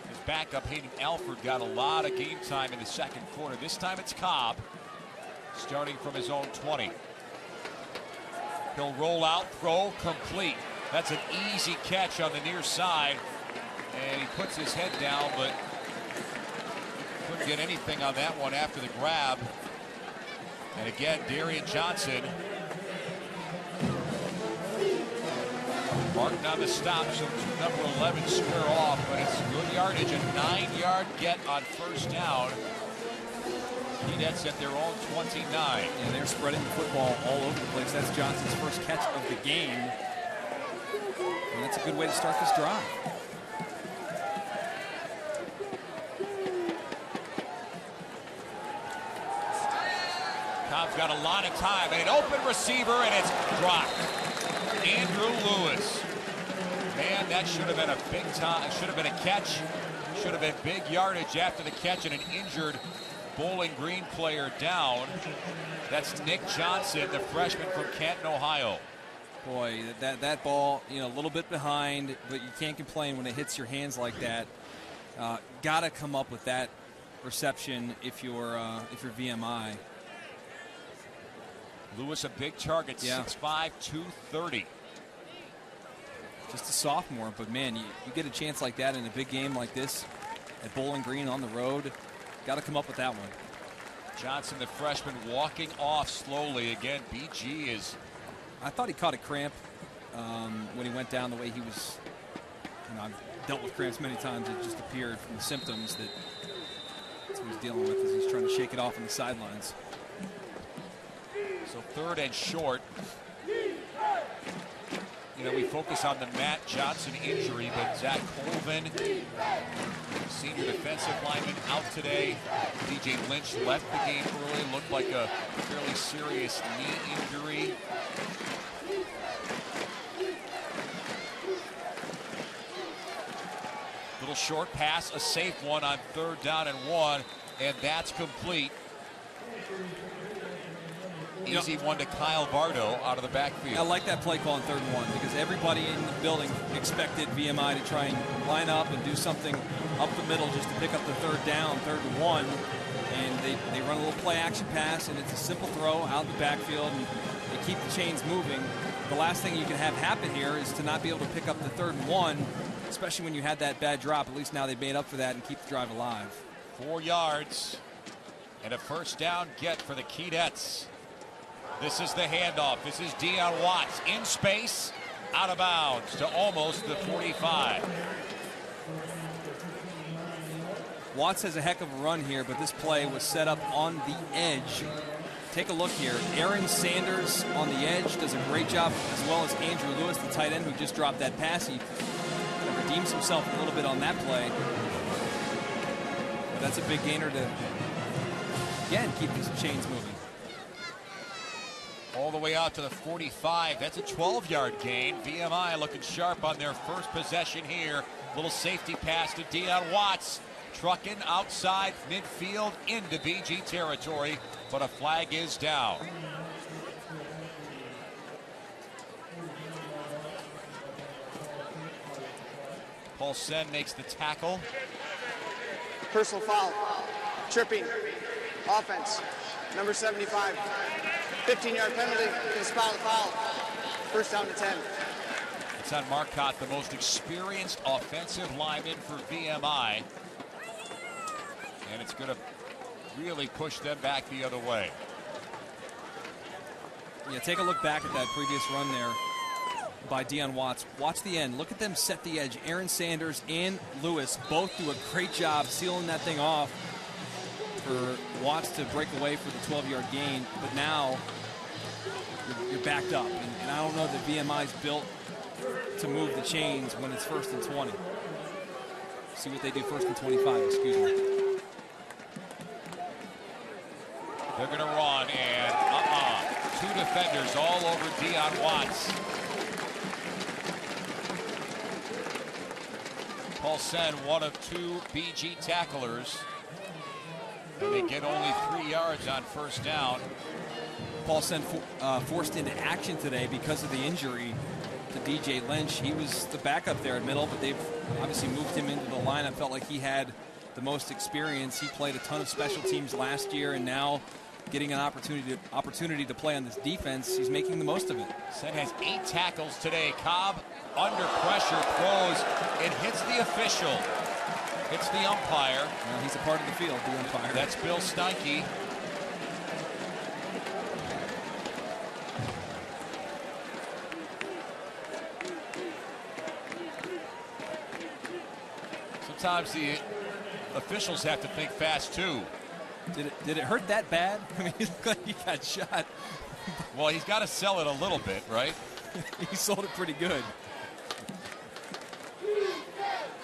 his backup Hayden Alford got a lot of game time in the second quarter. This time it's Cobb, starting from his own 20. He'll roll out, throw, complete. That's an easy catch on the near side. And he puts his head down, but couldn't get anything on that one after the grab. And again, Darian Johnson. Martin on the stop, so number 11 square off, but it's good yardage. A 9-yard get on first down. Keydets at their own 29. And they're spreading the football all over the place. That's Johnson's first catch of the game. And that's a good way to start this drive. Cobb's got a lot of time, and an open receiver, and it's dropped. Andrew Lewis. Man, that should have been a big time. Should have been a catch. Should have been big yardage after the catch, and an injured Bowling Green player down. That's Nick Johnson, the freshman from Canton, Ohio. Boy, that ball, you know, a little bit behind, but you can't complain when it hits your hands like that. Got to come up with that reception if you're VMI. Lewis, a big target, 6'5", 230. Just a sophomore, but man, you get a chance like that in a big game like this at Bowling Green on the road. Got to come up with that one. Johnson, the freshman, walking off slowly. Again, BG is... I thought he caught a cramp when he went down the way he was. You know, I've dealt with cramps many times. It just appeared from the symptoms that that's what he's dealing with as he's trying to shake it off on the sidelines. So third and short. You know, we focus on the Matt Johnson injury, but Zach Colvin, senior defensive lineman, out today. DJ Lynch left the game early. Looked like a fairly serious knee injury. Little short pass, a safe one on 3rd down and 1, and that's complete. Easy one to Kyle Bardo out of the backfield. I like that play call on 3rd and 1 because everybody in the building expected VMI to try and line up and do something up the middle just to pick up the 3rd down, 3rd and 1. And they run a little play action pass, and it's a simple throw out the backfield, and they keep the chains moving. The last thing you can have happen here is to not be able to pick up the 3rd and 1, especially when you had that bad drop. At least now they've made up for that and keep the drive alive. 4 yards and a first down get for the Keydets. This is the handoff. This is Dion Watts in space, out of bounds to almost the 45. Watts has a heck of a run here, but this play was set up on the edge. Take a look here. Aaron Sanders on the edge does a great job, as well as Andrew Lewis, the tight end who just dropped that pass. He redeems himself a little bit on that play. But that's a big gainer to, again, keep these chains moving. All the way out to the 45. That's a 12-yard gain. VMI looking sharp on their first possession here. Little safety pass to Dion Watts. Trucking outside midfield into BG territory, but a flag is down. Paulsen makes the tackle. Personal foul. Tripping. Offense. Number 75. 15-yard penalty. Can spot the foul. First down to 10. It's on Marcotte, the most experienced offensive lineman for VMI. And it's going to really push them back the other way. Yeah, take a look back at that previous run there by Dion Watts. Watch the end. Look at them set the edge. Aaron Sanders and Lewis both do a great job sealing that thing off for Watts to break away for the 12-yard gain. But now you're backed up. And I don't know that VMI's built to move the chains when it's 1st and 20. See what they do 1st and 25, excuse me. They're going to run, and two defenders all over Dion Watts. Paulsen, one of two BG tacklers. And they get only 3 yards on first down. Paulsen forced into action today because of the injury to DJ Lynch. He was the backup there at middle, but they've obviously moved him into the lineup. Felt like he had the most experience. He played a ton of special teams last year, and now getting an opportunity to play on this defense, he's making the most of it. Sen has 8 tackles today. Cobb under pressure, throws. It hits the official. Hits the umpire. Well, he's a part of the field, the umpire. That's Bill Steinke. Sometimes the officials have to think fast too. Did it hurt that bad? I mean, he looked like he got shot. Well, he's got to sell it a little bit, right? He sold it pretty good.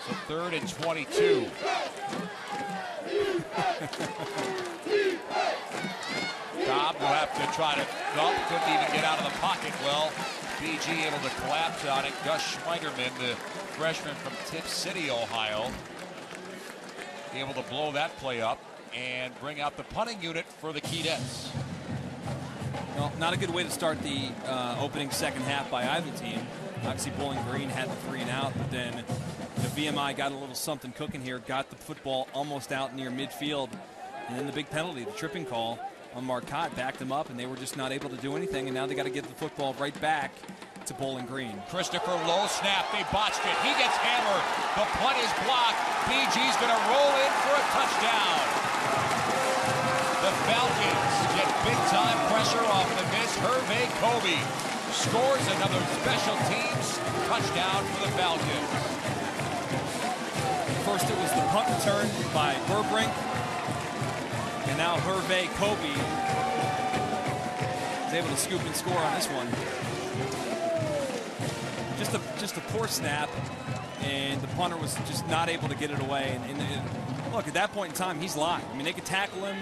So 3rd and 22. Cobb will have to try to couldn't even get out of the pocket. Well, BG able to collapse on it. Gus Schweigerman, the freshman from Tip City, Ohio, able to blow that play up and bring out the punting unit for the Keydets. Well, not a good way to start the opening second half by either team. Obviously, Bowling Green had the 3 and out, but then the VMI got a little something cooking here, got the football almost out near midfield, and then the big penalty, the tripping call on Marcotte, backed them up, and they were just not able to do anything, and now they got to get the football right back to Bowling Green. Christopher low snap, they botched it. He gets hammered. The punt is blocked. BG's going to roll in for a touchdown. The Falcons get big-time pressure off the miss. Hervé Kobe scores another special teams touchdown for the Falcons. First it was the punt return by Burbrink, and now Hervé Kobe is able to scoop and score on this one. Just a poor snap, and the punter was just not able to get it away. And look, at that point in time, he's live. I mean, they could tackle him,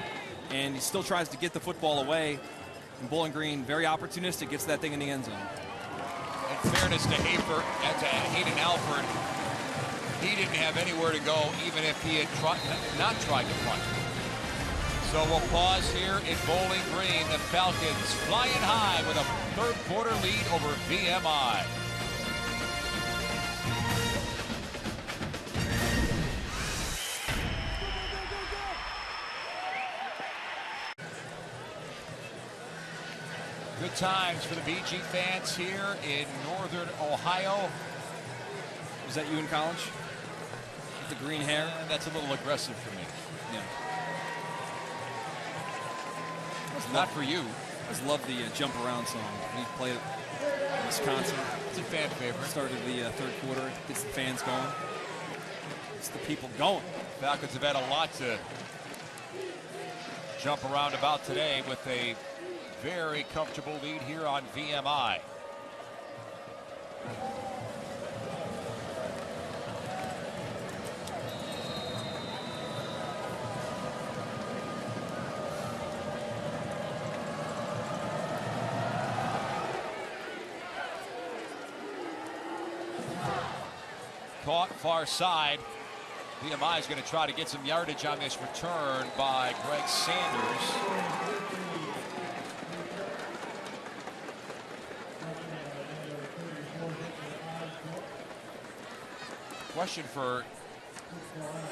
and he still tries to get the football away. And Bowling Green, very opportunistic, gets that thing in the end zone. In fairness to Hayden Alford, he didn't have anywhere to go, even if he had not tried to punt. So we'll pause here in Bowling Green. The Falcons flying high with a third quarter lead over VMI. Good times for the BG fans here in northern Ohio. Was that you in college? With the green hair? That's a little aggressive for me. Yeah. Not for you. I just love the jump around song. He played it in Wisconsin. It's a fan favorite. Started the third quarter, gets the fans going. It's the people going. Falcons have had a lot to jump around about today with a very comfortable lead here on VMI. Caught far side. VMI is going to try to get some yardage on this return by Greg Sanders. Question for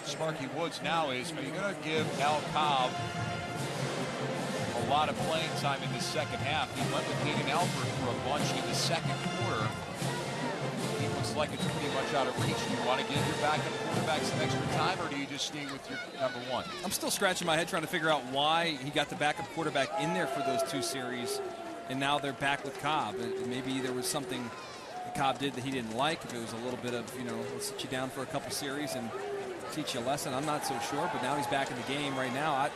Sparky Woods now is, are you going to give Al Cobb a lot of playing time in the second half? He went with Hayden Alford for a bunch in the second quarter. He looks like it's pretty much out of reach. Do you want to give your backup quarterback some extra time, or do you just stay with your number one? I'm still scratching my head trying to figure out why he got the backup quarterback in there for those 2 series, and now they're back with Cobb. Maybe there was something that Cobb did that he didn't like. If it was a little bit of, let's sit you down for a couple series and teach you a lesson. I'm not so sure, but now he's back in the game right now.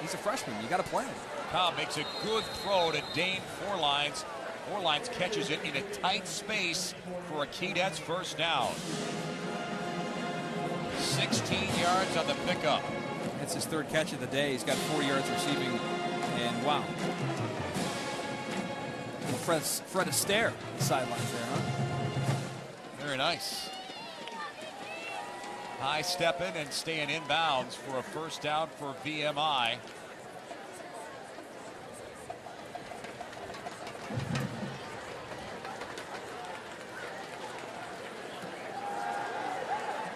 He's a freshman. You got to play him. Cobb makes a good throw to Dane Forlines. Forlines catches it in a tight space for a Keydets first down. 16 yards on the pickup. That's his 3rd catch of the day. He's got 4 yards receiving, and wow. Fred Astaire, the sidelines there, huh? Very nice. High stepping and staying inbounds for a first down for VMI.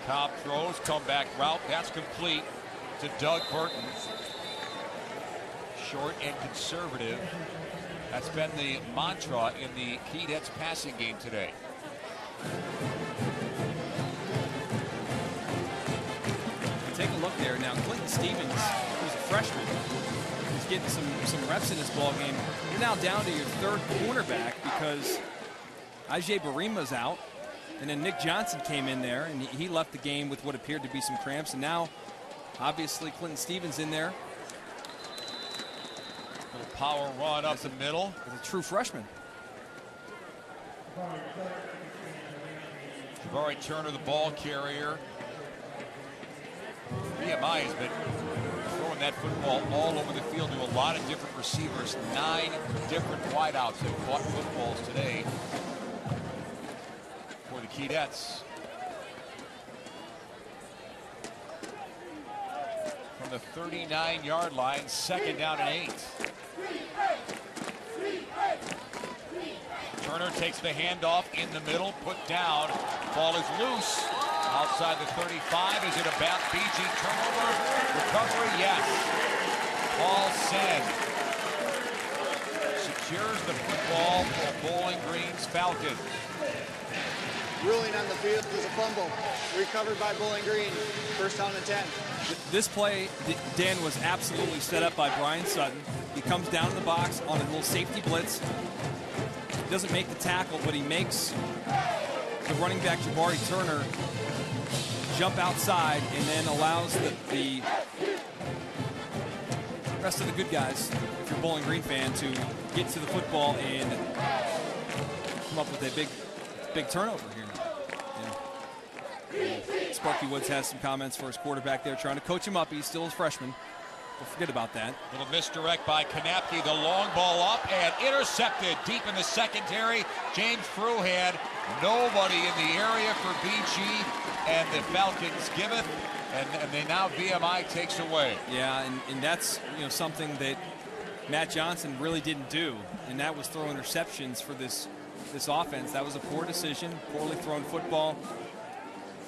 Cobb throws, comeback route, that's complete to Doug Burton. Short and conservative. That's been the mantra in the Keydets passing game today. Take a look there. Now, Clinton Stevens, who's a freshman, is getting some reps in this ball game. You're now down to your 3rd cornerback because Ajay Barima's out. And then Nick Johnson came in there, and he left the game with what appeared to be some cramps. And now, obviously, Clinton Stevens in there. Little power run up the middle. As a true freshman. Jabari Turner, the ball carrier. VMI has been throwing that football all over the field to a lot of different receivers. 9 different wideouts have caught footballs today for the Keydets. From the 39-yard line, 2nd down and 8. Turner takes the handoff in the middle, put down. Ball is loose. Outside the 35, is it a BG turnover? Recovery, yes. Paul Sen secures the football for Bowling Green's Falcons. Ruling on the field is a fumble. Recovered by Bowling Green. First down and 10. This play, Dan, was absolutely set up by Brian Sutton. He comes down in the box on a little safety blitz. He doesn't make the tackle, but he makes the running back Jabari Turner jump outside and then allows the rest of the good guys, if you're a Bowling Green fan, to get to the football and come up with a big turnover here. Yeah. Sparky Woods has some comments for his quarterback there, trying to coach him up. He's still a freshman. Don't forget about that. Little misdirect by Kanapke. The long ball up and intercepted deep in the secondary. James Frew had nobody in the area for BG, and the Falcons give it, and they now VMI takes away. Yeah, and that's something that Matt Johnson really didn't do, and that was throw interceptions for this offense. That was a poor decision, poorly thrown football,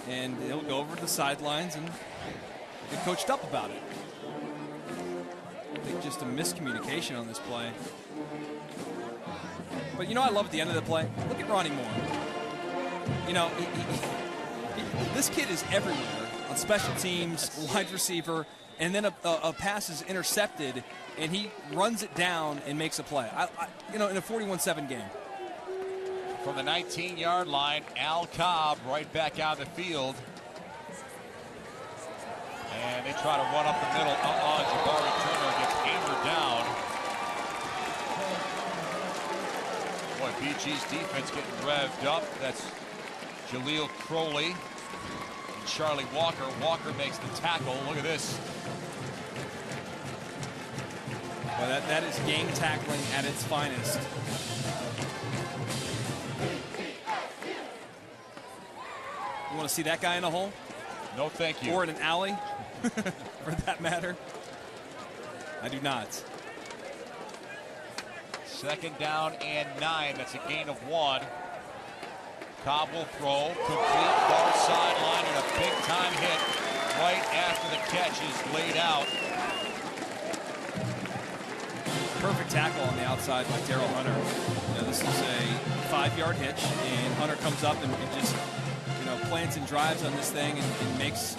and he'll go over to the sidelines and get coached up about it. I think just a miscommunication on this play. But I love at the end of the play. Look at Ronnie Moore. This kid is everywhere on special teams, wide receiver. and then a pass is intercepted, and he runs it down and makes a play. In a 41-7 game. From the 19-yard line, Al Cobb right back out of the field. And they try to run up the middle. Jabari Turner gets hammered down. Boy, BG's defense getting revved up. That's Jaleel Crowley and Charlie Walker. Walker makes the tackle. Look at this. Well, that is gang tackling at its finest. You want to see that guy in a hole? No, thank you. Or in an alley, for that matter? I do not. 2nd down and 9. That's a gain of 1. Cobb will throw. Complete far sideline and a big-time hit right after the catch is laid out. Perfect tackle on the outside by Darrell Hunter. This is a 5-yard hitch, and Hunter comes up and just plants and drives on this thing and makes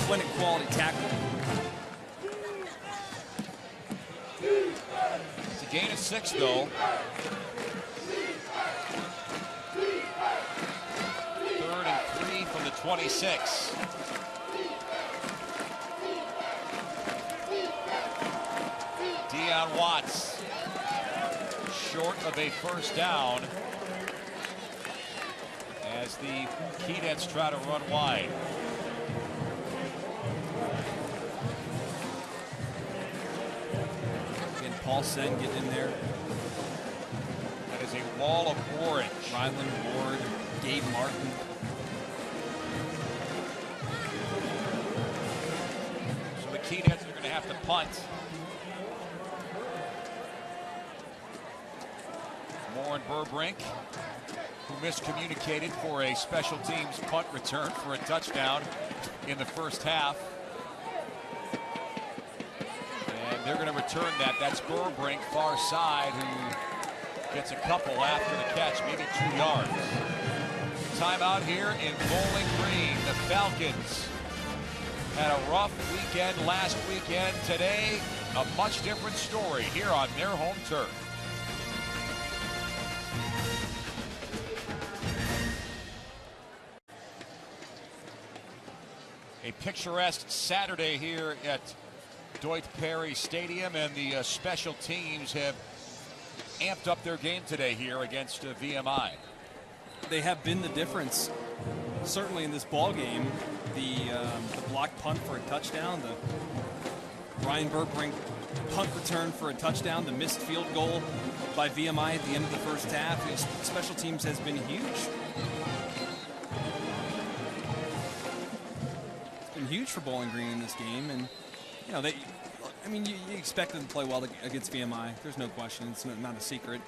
clinic quality tackle. It's a gain of 6 though. 3rd and 3 from the 26. Deion Watts short of a 1st down as the Keydets try to run wide. Again, Paul Sen getting in there. That is a wall of orange. Ryland Ward, Gabe Martin. So the Keydets are going to have to punt. Moore and Burbrink, who miscommunicated for a special teams punt return for a touchdown in the 1st half. And they're going to return that. That's Burbrink, far side, who gets a couple after the catch, maybe 2 yards. Timeout here in Bowling Green. The Falcons had a rough weekend last weekend. Today, a much different story here on their home turf. A picturesque Saturday here at Deutz Perry Stadium, and the special teams have amped up their game today here against VMI. They have been the difference, certainly in this ball game. The blocked punt for a touchdown, the Ryan Burbrink punt return for a touchdown, the missed field goal by VMI at the end of the 1st half. Special teams has been huge. Huge for Bowling Green in this game, and you expect them to play well against VMI. There's no question. It's not a secret.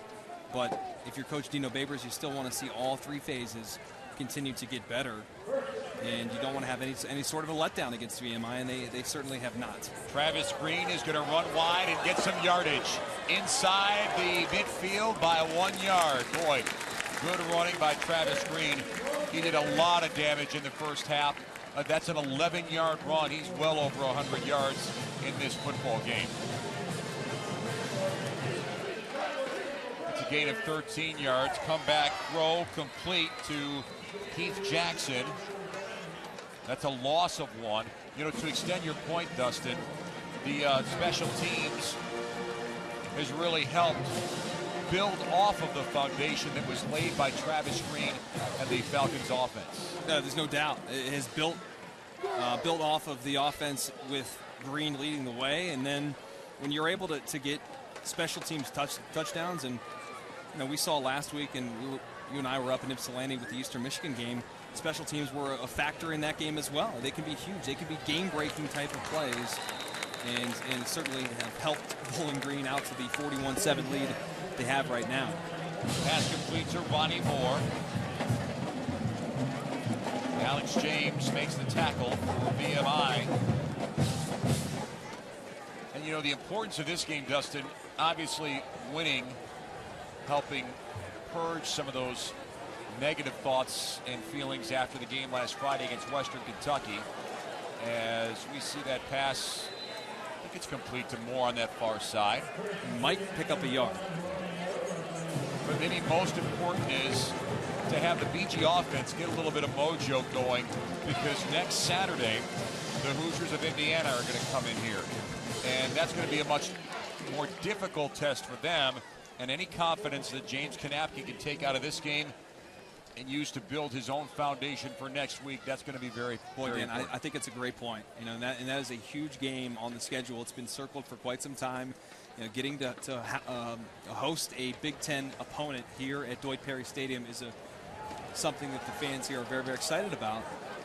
But if you're Coach Dino Babers, you still want to see all 3 phases continue to get better, and you don't want to have any sort of a letdown against VMI, and they certainly have not. Travis Green is going to run wide and get some yardage inside the midfield by 1 yard. Boy, good running by Travis Green. He did a lot of damage in the 1st half. That's an 11-yard run. He's well over 100 yards in this football game. It's a gain of 13 yards. Comeback throw complete to Heath Jackson. That's a loss of 1. To extend your point, Dustin, the special teams has really helped build off of the foundation that was laid by Travis Green and the Falcons offense. No, there's no doubt. It has built off of the offense with Green leading the way, and then when you're able to get special teams touchdowns, and we saw last week, and you and I were up in Ypsilanti with the Eastern Michigan game, special teams were a factor in that game as well. They can be huge. They can be game-breaking type of plays, and certainly have helped Bowling Green out to the 41-7 lead they have right now. Pass complete to Ronnie Moore. Alex James makes the tackle for VMI. And the importance of this game, Dustin, obviously winning, helping purge some of those negative thoughts and feelings after the game last Friday against Western Kentucky. as we see that pass. I think it's complete to Moore on that far side. Might pick up a yard. But maybe most important is to have the BG offense get a little bit of mojo going, because next Saturday, the Hoosiers of Indiana are going to come in here. And that's going to be a much more difficult test for them. And any confidence that James Kanapke can take out of this game and use to build his own foundation for next week, that's going to be very Dan, important. I think it's a great point. You know, and that is a huge game on the schedule. It's been circled for quite some time. You know, getting to host a Big Ten opponent here at Dwight Perry Stadium is something that the fans here are very, very excited about.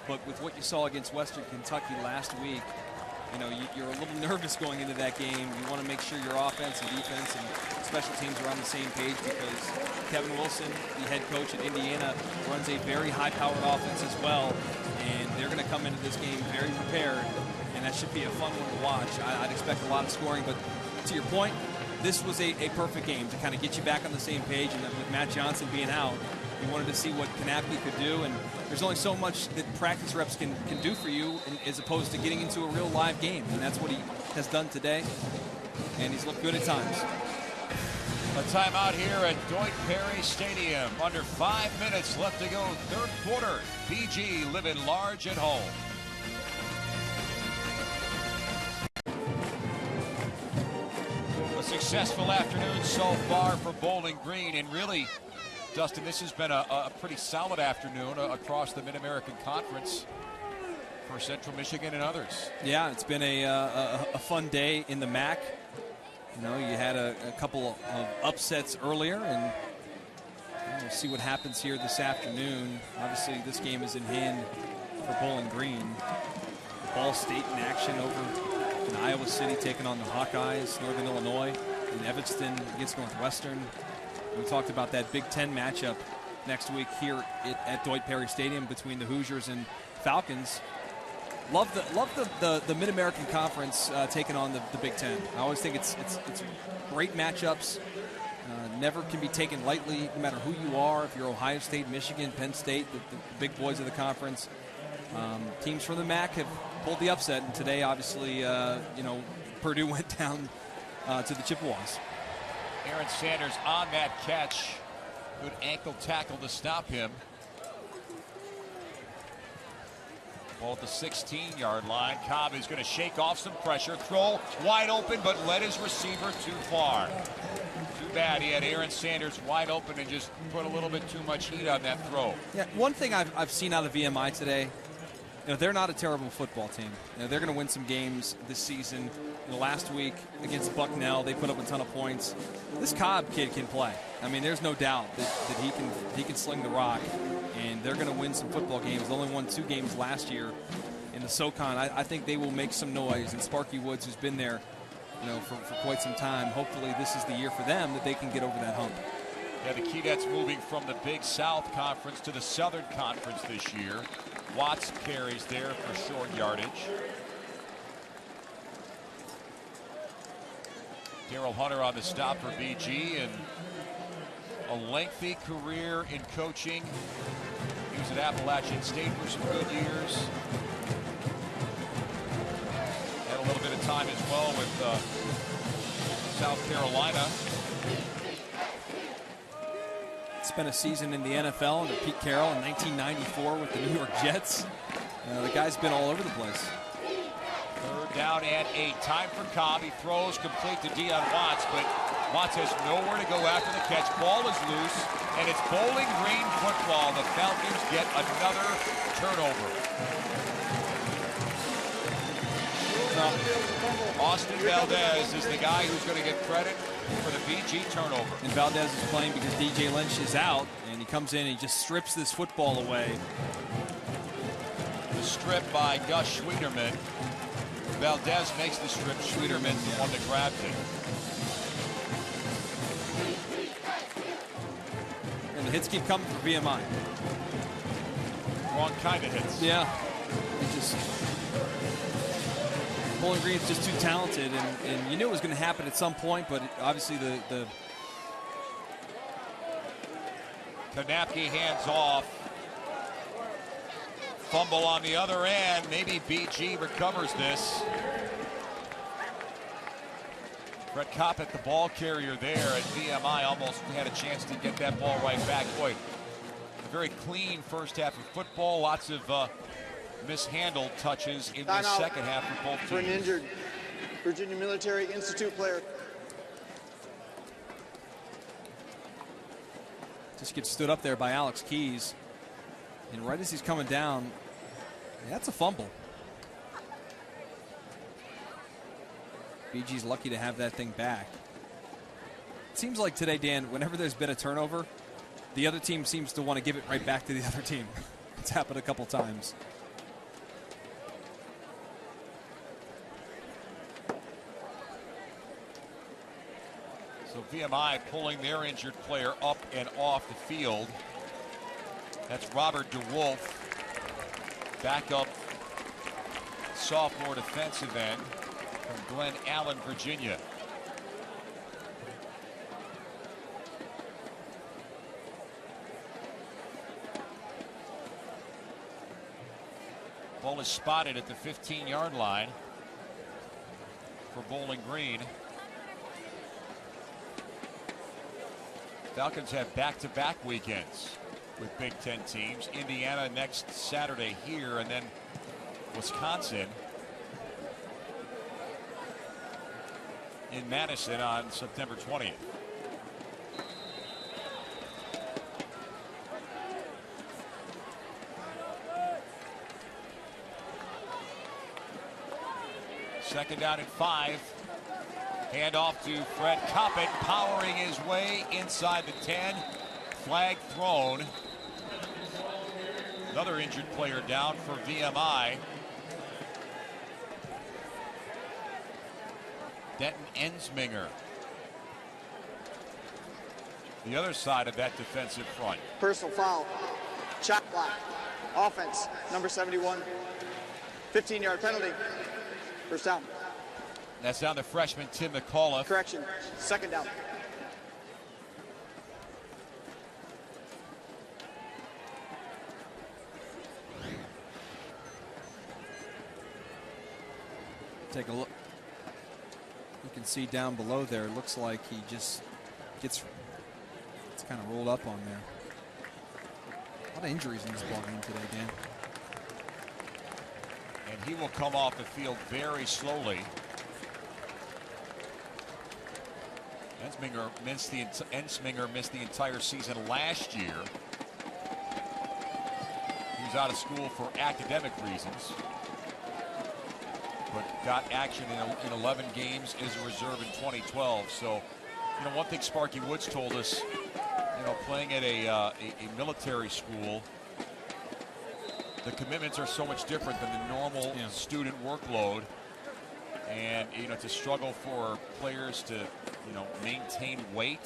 But with what you saw against Western Kentucky last week, you know, you're a little nervous going into that game. You want to make sure your offense and defense and special teams are on the same page, because Kevin Wilson, the head coach at Indiana, runs a very high-powered offense as well, and they're going to come into this game very prepared, and that should be a fun one to watch. I'd expect a lot of scoring, but to your point, this was a perfect game to kind of get you back on the same page, and with Matt Johnson being out, you wanted to see what Kanapke could do, and there's only so much that practice reps can do for you, as opposed to getting into a real live game, and that's what he has done today, and he's looked good at times. A timeout here at Dwight Perry Stadium. Under 5 minutes left to go, third quarter. BG living large at home. A successful afternoon so far for Bowling Green, and really, Dustin, this has been a pretty solid afternoon across the Mid-American Conference for Central Michigan and others. Yeah, it's been a fun day in the MAC. You know, you had a couple of upsets earlier, and we'll see what happens here this afternoon. Obviously, this game is in hand for Bowling Green. Ball State in action over in Iowa City, taking on the Hawkeyes. Northern Illinois and Evanston against Northwestern. We talked about that Big Ten matchup next week here at Dwight Perry Stadium between the Hoosiers and Falcons. Love the Mid-American Conference taking on the Big Ten. I always think it's great matchups. Never can be taken lightly, no matter who you are. If you're Ohio State, Michigan, Penn State, the big boys of the conference. Teams from the MAC have pulled the upset, and today, obviously, Purdue went down to the Chippewas. Aaron Sanders on that catch. Good ankle tackle to stop him. Ball at the 16-yard line. Cobb is going to shake off some pressure. Throw wide open, but led his receiver too far. Too bad he had Aaron Sanders wide open and just put a little bit too much heat on that throw. Yeah, one thing I've seen out of VMI today, they're not a terrible football team. They're going to win some games this season. Last week against Bucknell, they put up a ton of points. This Cobb kid can play. I mean, there's no doubt that he can sling the rock, and they're going to win some football games. They only won 2 games last year in the SoCon. I think they will make some noise. And Sparky Woods, who's been there, for quite some time, hopefully this is the year for them that they can get over that hump. Yeah, the Keydets moving from the Big South Conference to the Southern Conference this year. Watts carries there for short yardage. Daryl Hunter on the stop for BG, and a lengthy career in coaching. He was at Appalachian State for some good years. Had a little bit of time as well with South Carolina. Spent a season in the NFL under Pete Carroll in 1994 with the New York Jets. The guy's been all over the place. Third down and 8. Time for Cobb. He throws complete to Deion Watts, but Watts has nowhere to go after the catch. Ball is loose, and it's Bowling Green football. The Falcons get another turnover. Austin Valdez is the guy who's going to get credit for the BG turnover. And Valdez is playing because DJ Lynch is out, and he comes in and he just strips this football away. The strip by Gus Schwieterman. Valdez makes the strip. Schwieterman on the grab it. And the hits keep coming for VMI. Wrong kind of hits. Yeah. Bowling Green's just too talented, and you knew it was going to happen at some point, but obviously the Kanapke hands off. Fumble on the other end. Maybe BG recovers this. Brett Coppett, the ball carrier there, and VMI almost had a chance to get that ball right back. Boy, a very clean first half of football. Lots of mishandled touches in the second half for both teams. For an injured Virginia Military Institute player. Just gets stood up there by Alex Keys. And right as he's coming down, that's a fumble. BG's lucky to have that thing back. It seems like today, Dan, whenever there's been a turnover, the other team seems to want to give it right back to the other team. It's happened a couple times. So VMI pulling their injured player up and off the field. That's Robert DeWolf, backup sophomore defensive end from Glen Allen, Virginia. Ball is spotted at the 15-yard line for Bowling Green. Falcons have back-to-back weekends with Big Ten teams. Indiana next Saturday here, and then Wisconsin in Madison on September 20th. Second down and 5. Handoff to Fred Coppett, powering his way inside the 10. Flag thrown. Another injured player down for VMI. Denton Ensminger. The other side of that defensive front. Personal foul. Shot block. Offense, number 71. 15-yard penalty. First down. That's down to freshman Tim McAuliffe. Correction. Second down. Take a look. You can see down below there, it looks like he just gets, it's kind of rolled up on there. A lot of injuries in this ball game today, Dan. And he will come off the field very slowly. Ensminger missed the entire season last year. He was out of school for academic reasons, but got action in 11 games as a reserve in 2012. So, you know, one thing Sparky Woods told us, you know, playing at a military school, the commitments are so much different than the normal student workload. And, you know, it's a struggle for players to, you know, maintain weight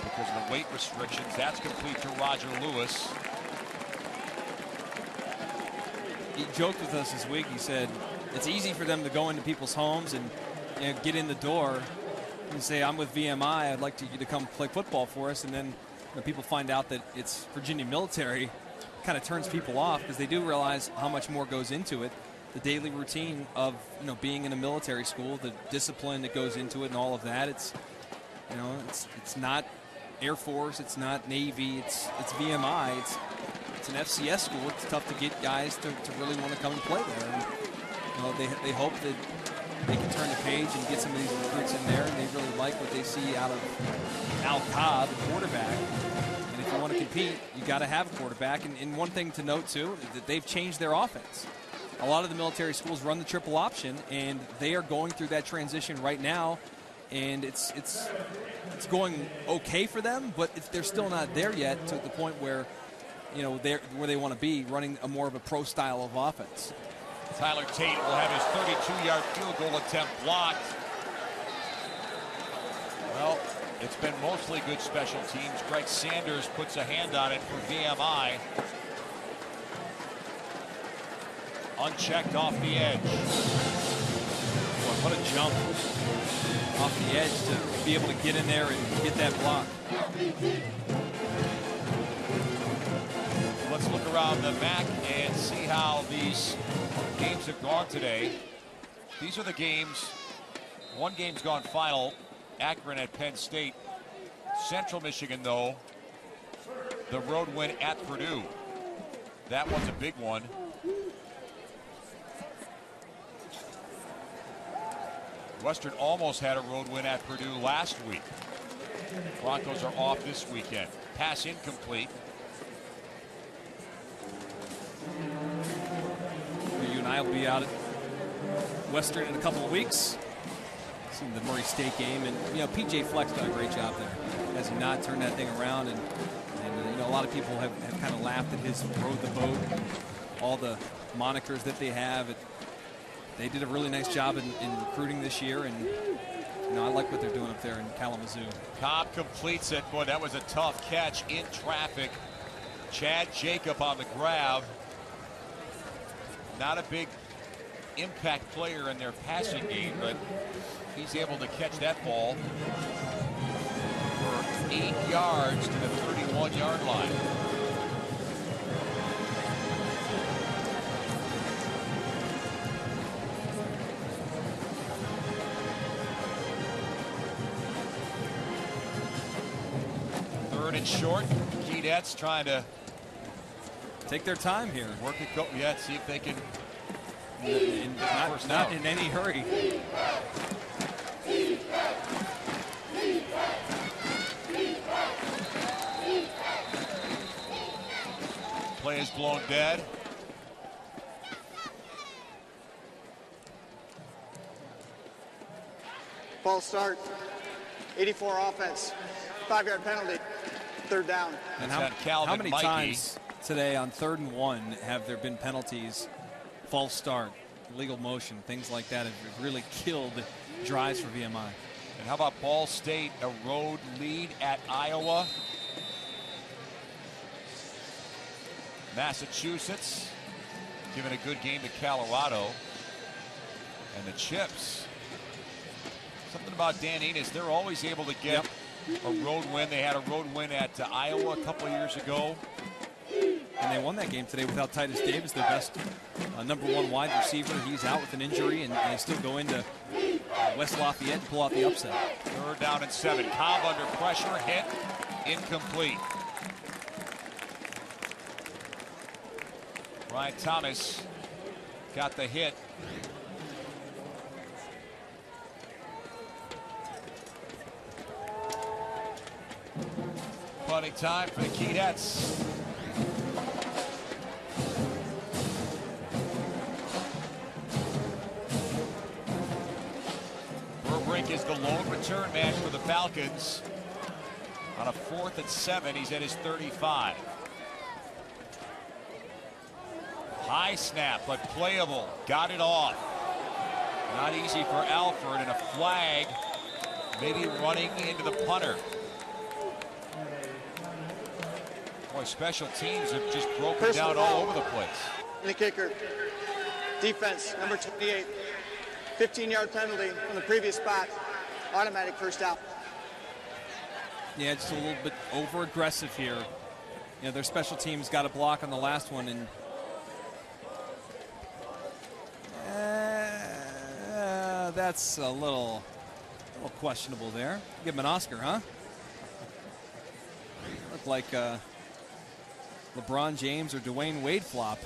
because of the weight restrictions. That's complete to Roger Lewis. He joked with us this week. He said it's easy for them to go into people's homes and, you know, get in the door and say, I'm with VMI, I'd like you to come play football for us. And then when people find out that it's Virginia Military, kind of turns people off because they do realize how much more goes into it. The daily routine of, you know, being in a military school, the discipline that goes into it and all of that. It's, you know, it's not Air Force, it's not Navy, it's VMI, it's an FCS school. It's tough to get guys to really want to come and play there. And, you know, they hope that they can turn the page and get some of these recruits in there, and they really like what they see out of Al Cobb, the quarterback. And if you want to compete, you got to have a quarterback. And one thing to note too is that they've changed their offense. A lot of the military schools run the triple option, and they are going through that transition right now. And it's going okay for them, but they're still not there yet to the point where, you know, they're where they want to be, running a more of a pro style of offense. Tyler Tate will have his 32-yard field goal attempt blocked. Well, it's been mostly good special teams. Greg Sanders puts a hand on it for VMI. Unchecked off the edge. Boy, what a jump off the edge to be able to get in there and get that block. Let's look around the MAC and see how these games have gone today. These are the games. One game's gone final, Akron at Penn State. Central Michigan, though, the road win at Purdue. That one's a big one. Western almost had a road win at Purdue last week. Broncos are off this weekend. Pass incomplete. You and I will be out at Western in a couple of weeks. Seen the Murray State game, and PJ Fleck's done a great job there. Has he not turned that thing around? And a lot of people have kind of laughed at his rode the boat, all the monikers that they have. They did a really nice job in recruiting this year, and I like what they're doing up there in Kalamazoo. Cobb completes it. Boy, that was a tough catch in traffic. Chad Jacob on the grab. Not a big impact player in their passing game, but he's able to catch that ball for 8 yards to the 31-yard line. Third and short. Keydets trying to take their time here. Work it, go. Yeah, see if they can. Not in any hurry. Play is blown dead. False start. 84 offense. 5-yard penalty. Third down. And how many times today on 3rd and 1 have there been penalties, false start, illegal motion, things like that have really killed drives for VMI. And how about Ball State, a road lead at Iowa? Massachusetts giving a good game to Colorado. And the Chips. Something about Dan Enos, they're always able to get a road win. They had a road win at Iowa a couple of years ago. And they won that game today without Titus Davis, their best #1 wide receiver. He's out with an injury, and they still go into West Lafayette and pull out the upset. 3rd down and 7. Cobb under pressure, hit, incomplete. Ryan Thomas got the hit. Punting time for the Keydets. Burbrink is the lone return man for the Falcons. On a 4th and 7, he's at his 35. High snap, but playable. Got it off. Not easy for Alford, and a flag maybe running into the punter. Boy, special teams have just broken down all over the place. And the kicker. Defense, number 28. 15-yard penalty from the previous spot. Automatic first down. Yeah, just a little bit over-aggressive here. Their special teams got a block on the last one, and that's a little questionable there. Give him an Oscar, huh? Looked like LeBron James or Dwayne Wade flop.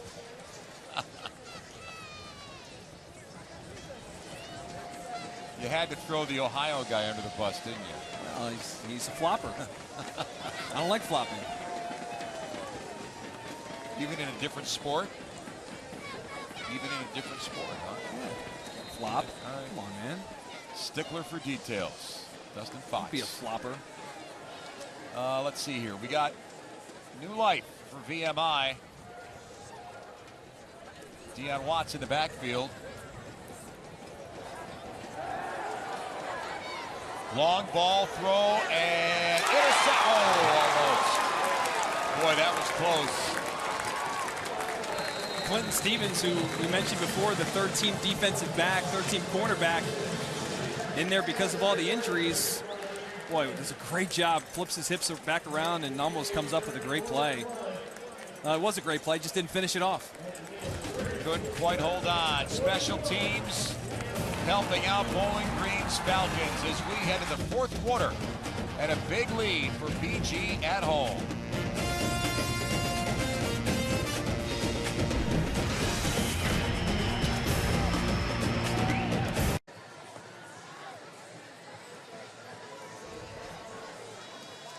You had to throw the Ohio guy under the bus, didn't you? Well, he's a flopper. I don't like flopping. Even in a different sport? Even in a different sport, huh? Yeah. Flop. All right. Come on, man. Stickler for details. Dustin Fox. Be a flopper. Let's see here. We got new life for VMI. Deion Watts in the backfield. Long ball throw and intercept. Oh, almost. Boy, that was close. Clinton Stevens, who we mentioned before, the 3rd-team defensive back, 3rd-team cornerback, in there because of all the injuries. Boy, does a great job. Flips his hips back around and almost comes up with a great play. It was a great play, just didn't finish it off. Couldn't quite hold on. Special teams helping out Bowling Green's Falcons as we head to the fourth quarter and a big lead for BG at home.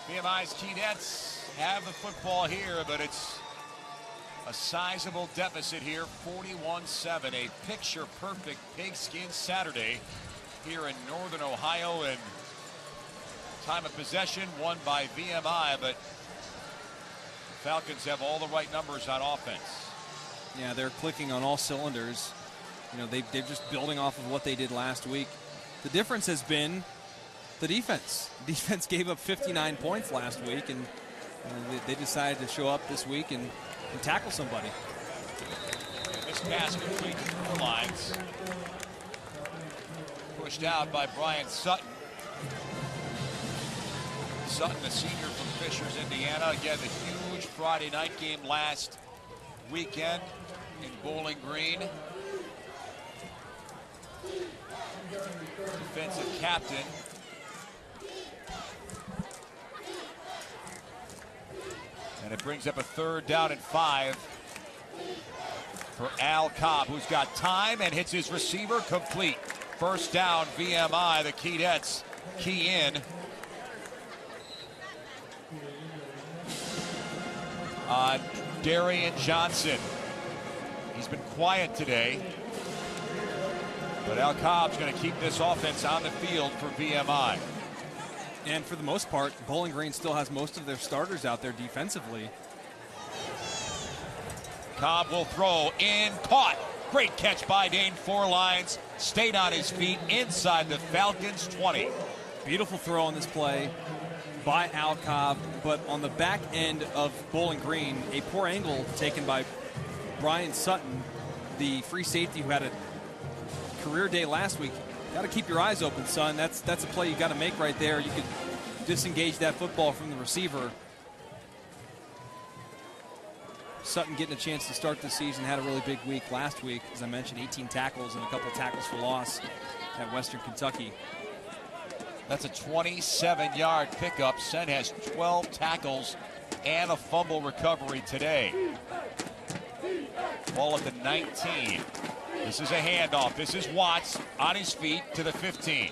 VMI's Keydets have the football here, but it's a sizable deficit here, 41-7, a picture-perfect pigskin Saturday here in Northern Ohio, and time of possession won by VMI, but Falcons have all the right numbers on offense. Yeah, they're clicking on all cylinders. You know, they're just building off of what they did last week. The difference has been the defense. The defense gave up 59 points last week, and they decided to show up this week and tackle somebody. This pass complete to 4 lines. Pushed out by Brian Sutton. Sutton, the senior from Fishers, Indiana. Again, the huge Friday night game last weekend in Bowling Green. Defensive captain. And it brings up a 3rd down and 5 for Al Cobb, who's got time and hits his receiver complete. First down, VMI. The Keydets key in on Darian Johnson. He's been quiet today, but Al Cobb's going to keep this offense on the field for VMI. And for the most part, Bowling Green still has most of their starters out there defensively. Cobb will throw in, caught. Great catch by Dane. 4 lines, stayed on his feet inside the Falcons 20. Beautiful throw on this play by Al Cobb, but on the back end of Bowling Green, a poor angle taken by Brian Sutton, the free safety who had a career day last week. Got to keep your eyes open, son. That's a play you got to make right there. You could disengage that football from the receiver. Sutton getting a chance to start the season, had a really big week last week. As I mentioned, 18 tackles and a couple tackles for loss at Western Kentucky. That's a 27-yard pickup. Sen has 12 tackles and a fumble recovery today. Ball at the 19. This is a handoff. This is Watts on his feet to the 15.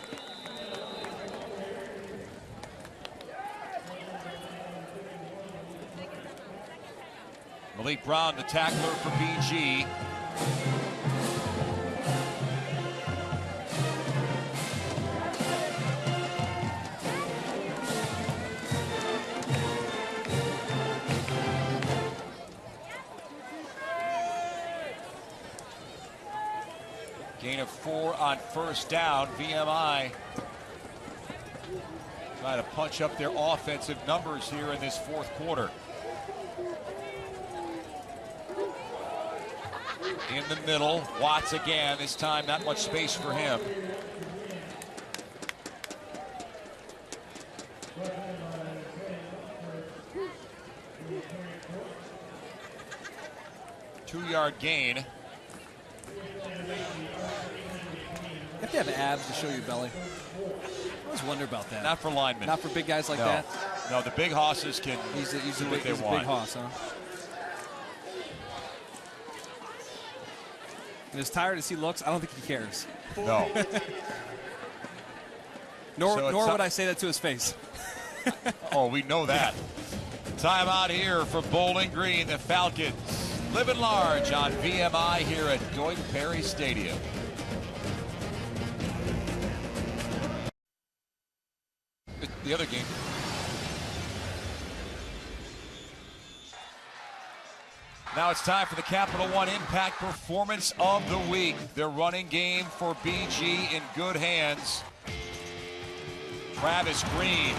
Malik Brown, the tackler for BG. Gain of 4 on first down. VMI trying to punch up their offensive numbers here in this fourth quarter. In the middle, Watts again. This time not much space for him. Two-yard gain. You have to have abs to show your belly. I always wonder about that. Not for linemen. Not for big guys like that. No, the big hosses can he's do a what big, they he's want. A big hoss, huh? And as tired as he looks, I don't think he cares. No. nor would I say that to his face. Oh, we know that. Timeout here for Bowling Green. The Falcons living large on VMI here at Deutsch Perry Stadium. The other game. Now it's time for the Capital One Impact Performance of the Week. Their running game for BG in good hands. Travis Green,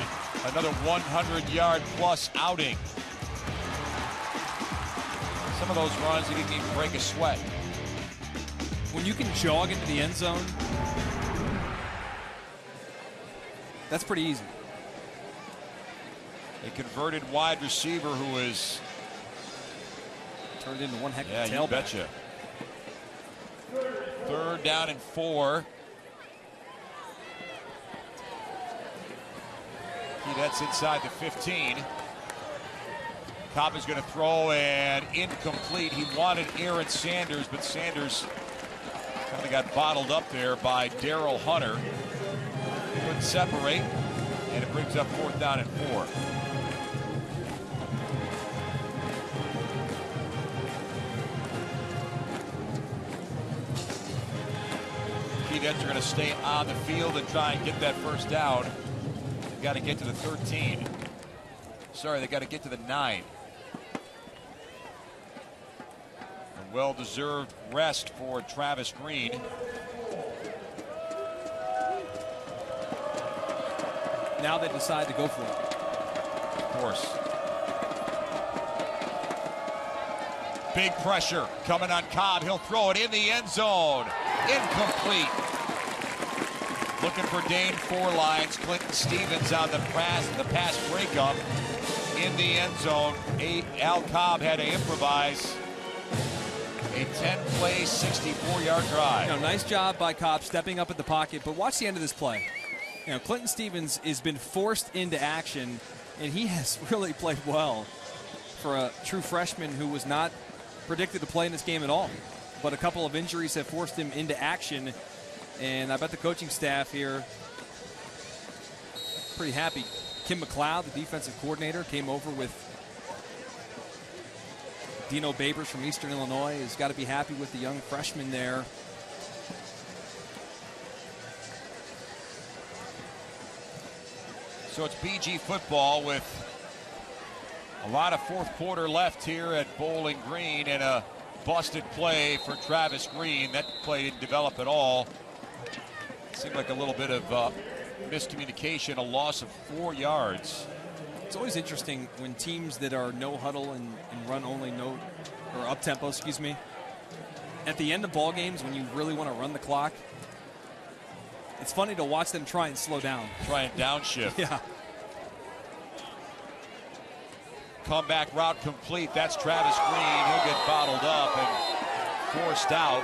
another 100-yard plus outing. Some of those runs, he didn't even break a sweat. When you can jog into the end zone, that's pretty easy. A converted wide receiver who is turned into one heck of a tailback. Yeah, you betcha. 3rd down and 4. That's inside the 15. Cobb is going to throw and incomplete. He wanted Aaron Sanders, but Sanders kind of got bottled up there by Darrell Hunter. Couldn't separate, and it brings up 4th down and 4. Keydets are going to stay on the field and try and get that 1st down. They've got to get to the 13. Sorry, they got to get to the 9. A well-deserved rest for Travis Green. Now they decide to go for it. Of course. Big pressure coming on Cobb. He'll throw it in the end zone. Incomplete. Looking for Dane Forlines. Clinton Stevens on the pass breakup in the end zone. Al Cobb had to improvise a 10-play, 64-yard drive. Nice job by Cobb stepping up at the pocket, but watch the end of this play. Clinton Stevens has been forced into action, and he has really played well for a true freshman who was not predicted to play in this game at all. But a couple of injuries have forced him into action, and I bet the coaching staff here pretty happy. Kim McLeod, the defensive coordinator, came over with Dino Babers from Eastern Illinois. Has got to be happy with the young freshman there. So it's BG football with a lot of 4th quarter left here at Bowling Green, and a busted play for Travis Green. That play didn't develop at all. Seemed like a little bit of miscommunication, a loss of 4 yards. It's always interesting when teams that are no huddle and run only or up tempo, excuse me. At the end of ball games, when you really want to run the clock, it's funny to watch them try and slow down. Try and downshift. Yeah. Comeback route complete. That's Travis Green. He'll get bottled up and forced out.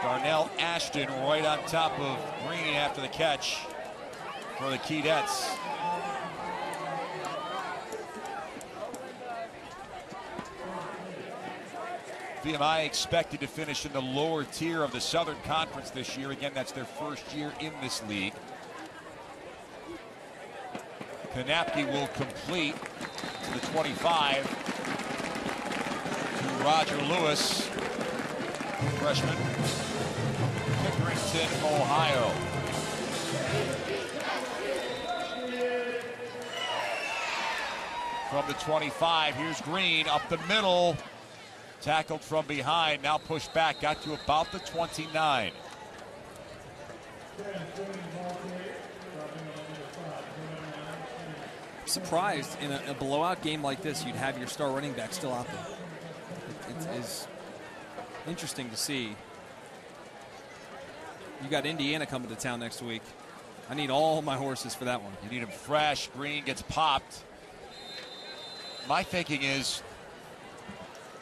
Darnell Ashton right on top of Green after the catch for the Keydets. VMI expected to finish in the lower tier of the Southern Conference this year. Again, that's their 1st year in this league. Kanapke will complete to the 25 to Roger Lewis, freshman, Pickerington, Ohio. From the 25, here's Green up the middle, tackled from behind, now pushed back, got to about the 29. Surprised in a blowout game like this, you'd have your star running back still out there. It is interesting to see. You got Indiana coming to town next week. I need all my horses for that one. You need them fresh. Green gets popped. My thinking is,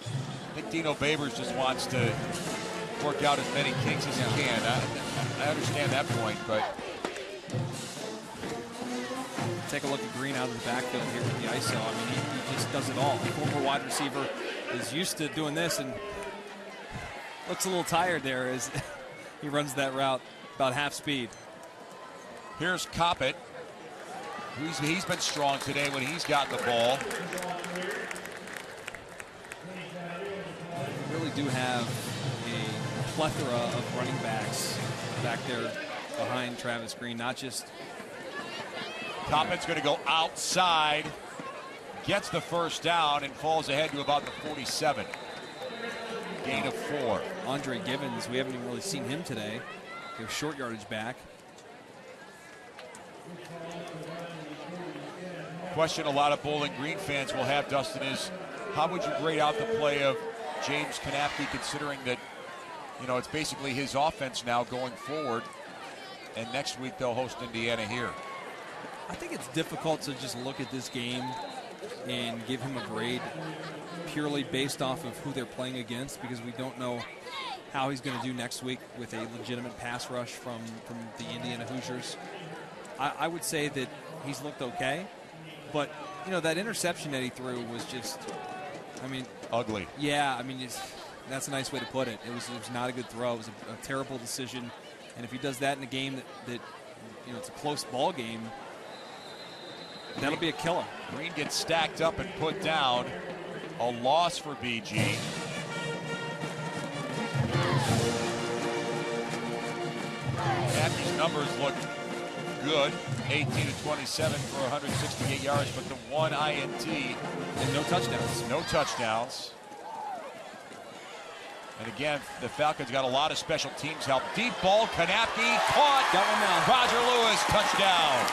I think Dino Babers just wants to work out as many kinks as he can. I understand that point, but take a look at Green out of the backfield here with the ISO. I mean, he just does it all. The former wide receiver is used to doing this and looks a little tired there as he runs that route about half speed. Here's Coppett. He's been strong today when he's gotten the ball. We really do have a plethora of running backs back there behind Travis Green, not just. Coppett's going to go outside, gets the 1st down, and falls ahead to about the 47. Gain of 4. Andre Givens, we haven't even really seen him today. Their short yardage back. Question a lot of Bowling Green fans will have, Dustin, is how would you grade out the play of James Kanapke, considering that, it's basically his offense now going forward, and next week they'll host Indiana here? I think it's difficult to just look at this game and give him a grade purely based off of who they're playing against, because we don't know how he's going to do next week with a legitimate pass rush from the Indiana Hoosiers. I would say that he's looked okay, but that interception that he threw was just, ugly. Yeah, that's a nice way to put it. It was not a good throw. It was a terrible decision, and if he does that in a game that it's a close ball game, that'll be a killer. Green gets stacked up and put down. A loss for BG. Happy's numbers look good. 18 to 27 for 168 yards, but the one INT and no touchdowns. No touchdowns. And again, the Falcons got a lot of special teams help. Deep ball, Kanapke caught. Got one now. Roger Lewis, touchdown.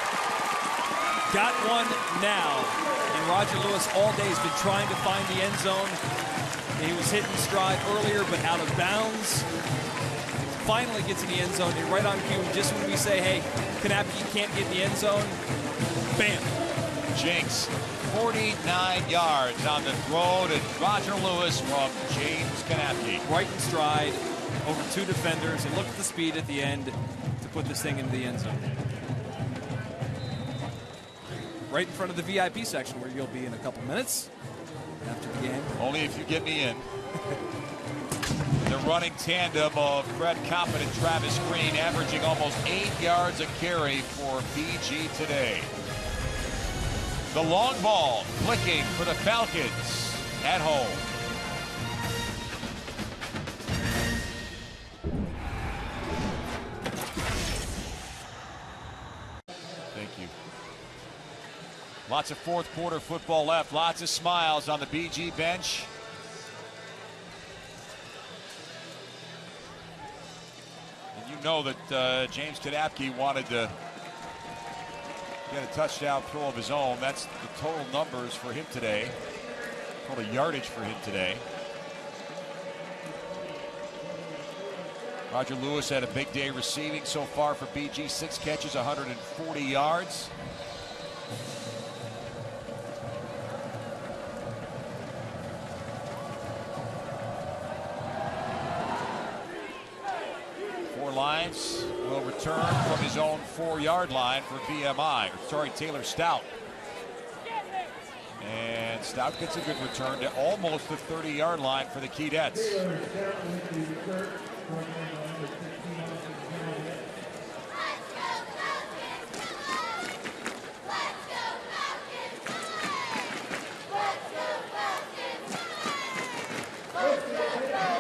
Got one now. And Roger Lewis all day has been trying to find the end zone. He was hitting stride earlier, but out of bounds. Finally gets in the end zone, and right on cue, just when we say, hey, Kanapke can't get in the end zone, bam. Jinx, 49 yards on the throw to Roger Lewis from James Kanapke. Right in stride, over two defenders, and look at the speed at the end to put this thing into the end zone. Right in front of the VIP section, where you'll be in a couple minutes after the game. Only if you get me in. The running tandem of Fred Coppin and Travis Green, averaging almost 8 yards a carry for BG today. The long ball flicking for the Falcons at home. Thank you. Lots of fourth quarter football left. Lots of smiles on the BG bench. You know that James Kanapke wanted to get a touchdown throw of his own. That's the total numbers for him today. Total yardage for him today. Roger Lewis had a big day receiving so far for BG. 6 catches, 140 yards. Lines will return from his own 4-yard line for VMI. Sorry, Taylor Stout. And Stout gets a good return to almost the 30-yard line for the Keydets.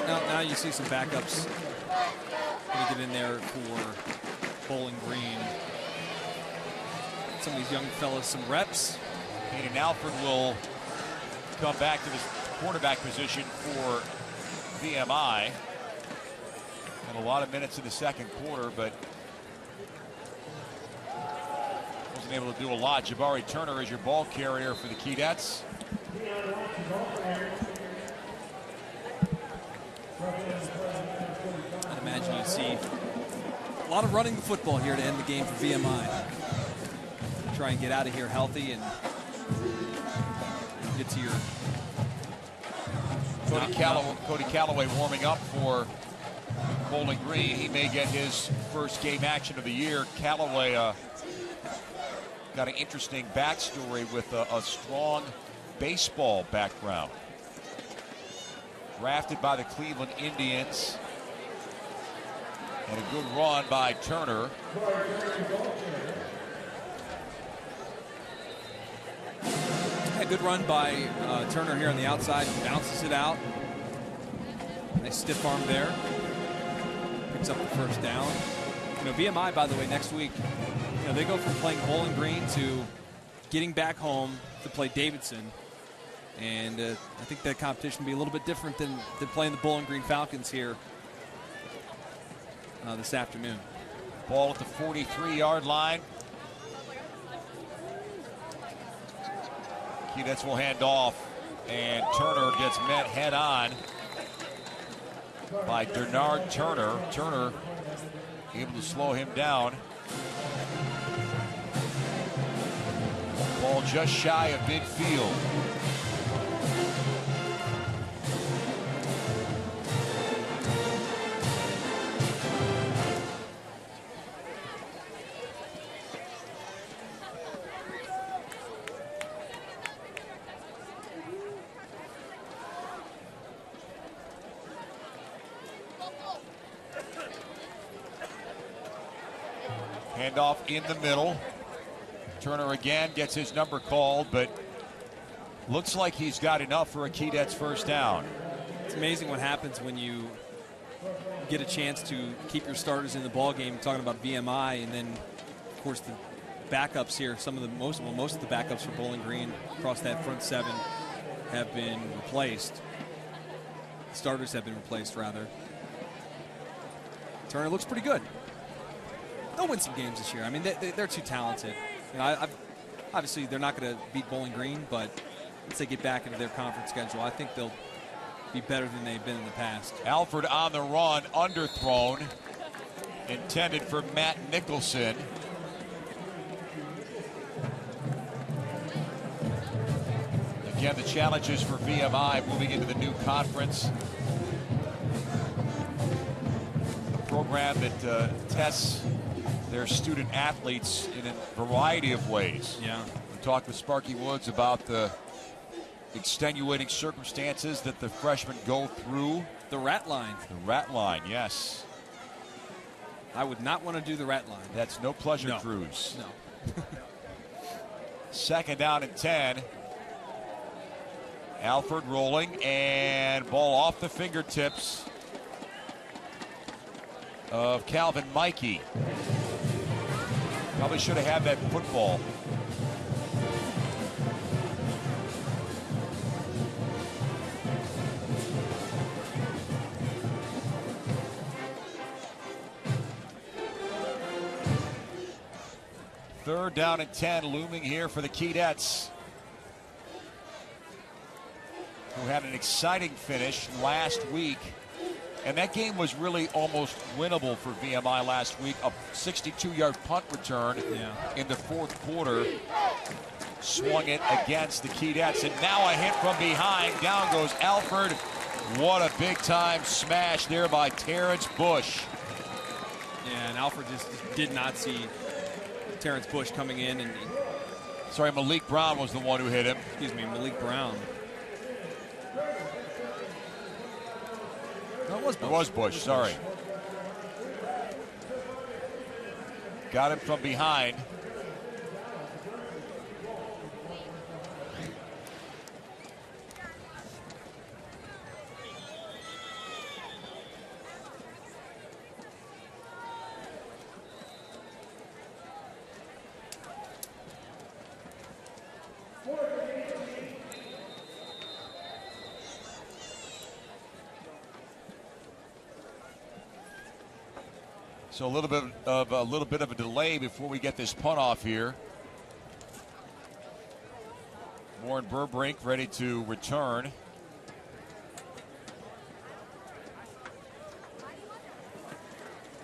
Now you see some backups. Going to get in there for Bowling Green. Some of these young fellas some reps. Hayden Alford will come back to the quarterback position for VMI. And a lot of minutes in the second quarter, but wasn't able to do a lot. Jabari Turner is your ball carrier for the Keydets. I'd imagine you see a lot of running the football here to end the game for VMI. Try and get out of here healthy and get to your... Cody Callaway warming up for Bowling Green. He may get his first game action of the year. Callaway got an interesting backstory with a strong baseball background. Drafted by the Cleveland Indians. And a good run by Turner. A good run by Turner here on the outside. Bounces it out. Nice stiff arm there. Picks up the first down. VMI, by the way, next week, they go from playing Bowling Green to getting back home to play Davidson. And I think that competition will be a little bit different than playing the Bowling Green Falcons here this afternoon. Ball at the 43-yard line. Keydets will hand off, and Turner gets met head-on by Bernard Turner. Turner able to slow him down. Ball ball just shy of midfield. Handoff in the middle. Turner again gets his number called, but looks like he's got enough for a Keydets first down. It's amazing what happens when you get a chance to keep your starters in the ball game. Talking about VMI, and then of course the backups here. Most of the backups for Bowling Green across that front seven have been replaced. Starters have been replaced, rather. Turner looks pretty good. They'll win some games this year. I mean, they're too talented. You know, obviously, they're not going to beat Bowling Green, but once they get back into their conference schedule, I think they'll be better than they've been in the past. Alford on the run, underthrown, intended for Matt Nicholson. Again, the challenges for VMI moving into the new conference. A program that tests their student athletes in a variety of ways. Yeah. We talked with Sparky Woods about the extenuating circumstances that the freshmen go through. The rat line. The rat line, yes. I would not want to do the rat line. That's no pleasure cruise. No. Second down and 10. Alford rolling, and ball off the fingertips of Calvin Mikey. Probably should have had that football. Third down and 10 looming here for the Keydets, who had an exciting finish last week. And that game was really almost winnable for VMI last week. A 62-yard punt return in the fourth quarter swung it against the Keydets. And now a hit from behind. Down goes Alford. What a big-time smash there by Terrence Bush. Yeah, and Alford just did not see Terrence Bush coming in. And sorry, Malik Brown was the one who hit him. Excuse me, Malik Brown. No, it was Bush. Sorry. Got him from behind. So a little bit of a delay before we get this punt off here. Warren Burbrink ready to return.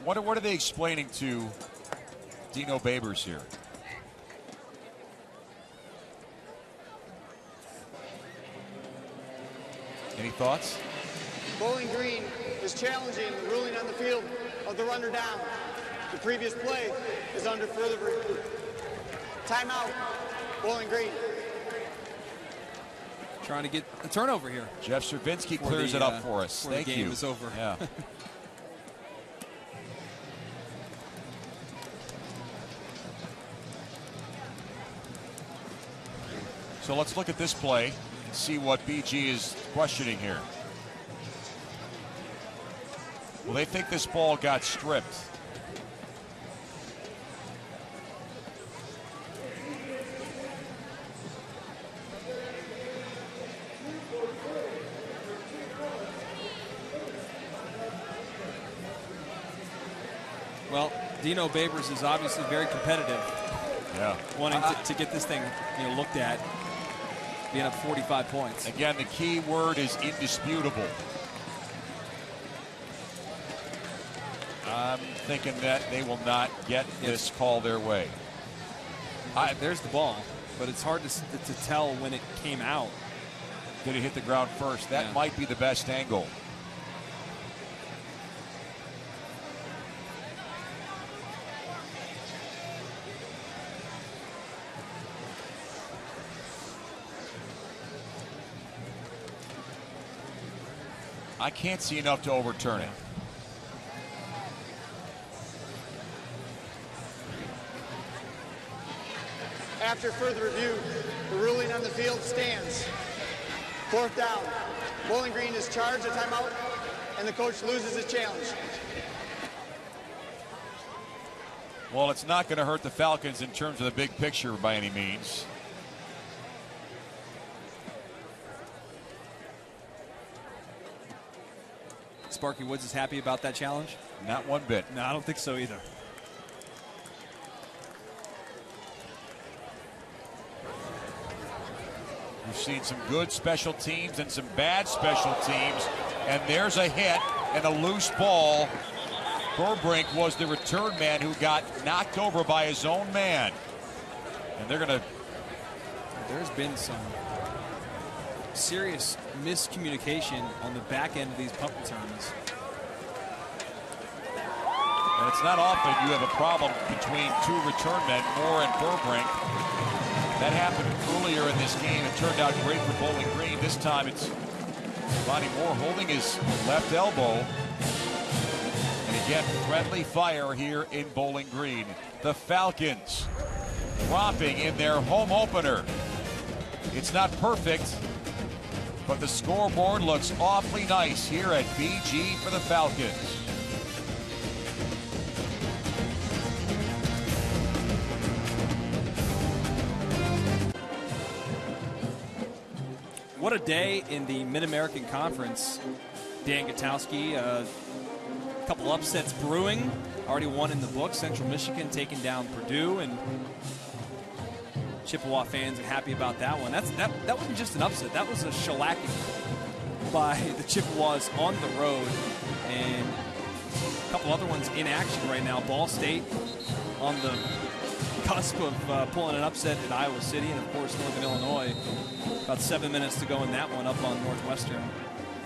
What are they explaining to Dino Babers here? Any thoughts? Bowling Green is challenging the ruling on the field of the runner down. The previous play is under further review. Timeout, Bowling Green. Trying to get a turnover here. Jeff Cervinski clears it up for us. Thank you. The game is over. Yeah. So let's look at this play and see what BG is questioning here. Well, they think this ball got stripped. Well, Dino Babers is obviously very competitive. Yeah. Wanting to get this thing looked at, being up 45 points. Again, the key word is indisputable. I'm thinking that they will not get this call their way. There's the ball. but it's hard to tell when it came out. Did it hit the ground first? That might be the best angle. I can't see enough to overturn it. After further review, the ruling on the field stands. 4th down. Bowling Green is charged a timeout, and the coach loses his challenge. Well, it's not going to hurt the Falcons in terms of the big picture by any means. Sparky Woods is happy about that challenge? Not one bit. No, I don't think so either. We've seen some good special teams and some bad special teams. And there's a hit and a loose ball. Burbrink was the return man who got knocked over by his own man. And they're going to... There's been some serious miscommunication on the back end of these punt returns. And it's not often you have a problem between two return men, Moore and Burbrink. That happened earlier in this game. It turned out great for Bowling Green. This time it's Bonnie Moore holding his left elbow. And again, friendly fire here in Bowling Green. The Falcons dropping in their home opener. It's not perfect, but the scoreboard looks awfully nice here at BG for the Falcons. What a day in the Mid-American Conference, Dan Gutowski. A couple upsets brewing. Already one in the book. Central Michigan taking down Purdue, and Chippewa fans are happy about that one. That wasn't just an upset. That was a shellacking by the Chippewas on the road. And a couple other ones in action right now. Ball State on the cusp of pulling an upset at Iowa City, and of course Northern Illinois. About 7 minutes to go in that one up on Northwestern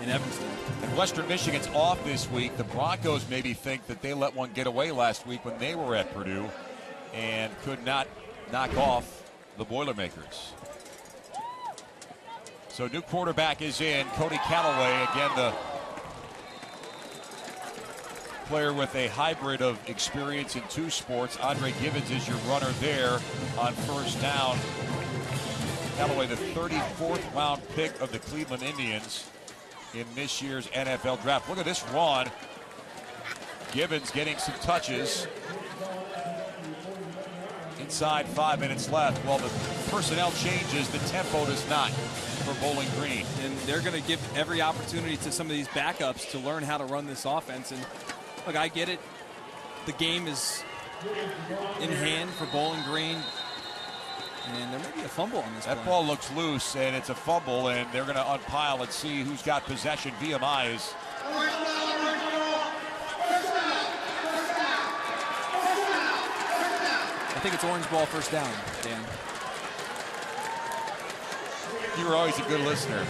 in Evanston. And Western Michigan's off this week. The Broncos maybe think that they let one get away last week when they were at Purdue and could not knock off the Boilermakers. So new quarterback is in, Cody Callaway. Again, the player with a hybrid of experience in two sports. Andre Gibbons is your runner there on first down. Callaway, the 34th round pick of the Cleveland Indians in this year's NFL draft. Look at this run. Gibbons getting some touches. Inside 5 minutes left. Well, the personnel changes, the tempo does not for Bowling Green. And they're going to give every opportunity to some of these backups to learn how to run this offense. And look, I get it. The game is in hand for Bowling Green. And there may be a fumble on this. That ball looks loose, and it's a fumble, and they're going to unpile and see who's got possession. VMI is. I think it's orange ball, first down, Dan. You were always a good listener.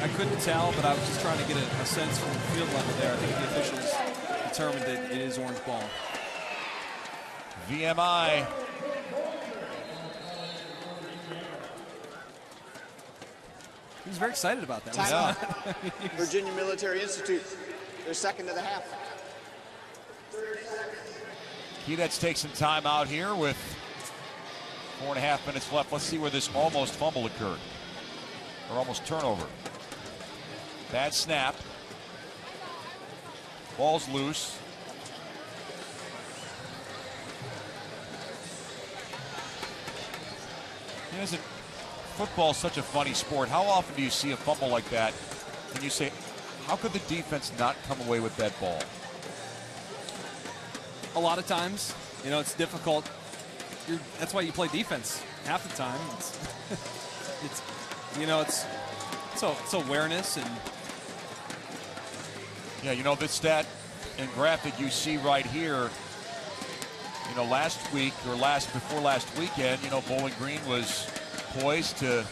I couldn't tell, but I was just trying to get a sense from the field level there. I think the officials determined that it is orange ball. VMI. He was very excited about that. Timeout. Virginia Military Institute. They're second to the half. Keydets takes some time out here with 4.5 minutes left. Let's see where this almost fumble occurred. Or almost turnover. Bad snap. Ball's loose. Isn't football such a funny sport? How often do you see a fumble like that and you say, how could the defense not come away with that ball? A lot of times, you know, it's difficult. That's why you play defense half the time. It's you know, it's awareness. And yeah, you know, this stat and graphic you see right here, You know, last week or before last weekend, you know, Bowling Green was poised to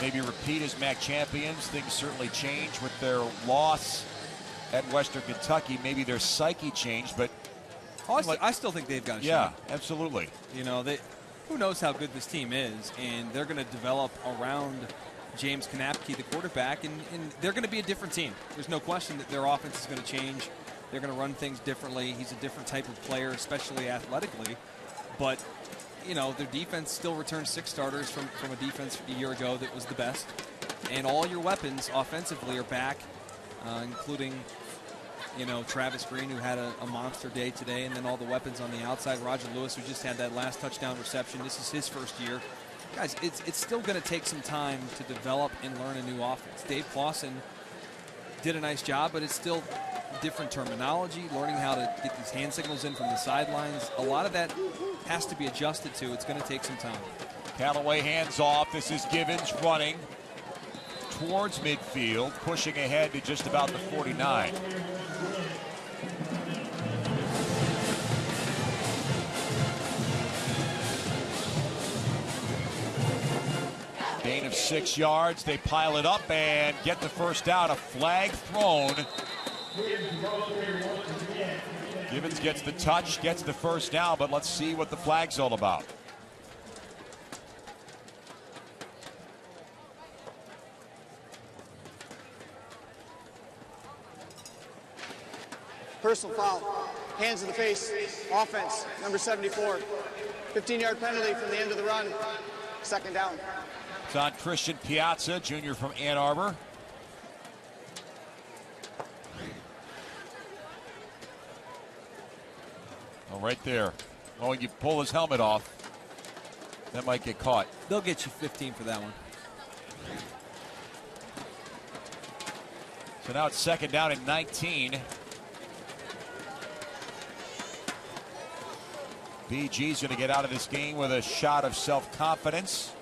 maybe repeat as MAC champions. Things certainly changed with their loss at Western Kentucky. Maybe their psyche changed, but I still think they've got a yeah, shot. absolutely. You know, who knows how good this team is, and they're going to develop around James Kanapke, the quarterback, and they're going to be a different team. There's no question that their offense is going to change. They're going to run things differently. He's a different type of player, especially athletically. But, you know, their defense still returns 6 starters from a defense a year ago that was the best. And all your weapons offensively are back, including, you know, Travis Green, who had a monster day today, and then all the weapons on the outside. Roger Lewis, who just had that last touchdown reception. This is his first year. Guys, it's still going to take some time to develop and learn a new offense. Dave Clawson did a nice job, but it's still different terminology, learning how to get these hand signals in from the sidelines. A lot of that has to be adjusted to. It's going to take some time. Callaway hands off. This is Givens running towards midfield, pushing ahead to just about the 49. Gain of 6 yards. They pile it up and get the first down. A flag thrown. Givens gets the touch, gets the first down, but let's see what the flag's all about. Personal foul. Hands in the face. Offense. Number 74. 15-yard penalty from the end of the run. Second down. It's on Christian Piazza, junior from Ann Arbor. Oh, right there. Oh, you pull his helmet off. That might get caught. They'll get you 15 for that one. So now it's second down and 19. BG's going to get out of this game with a shot of self-confidence.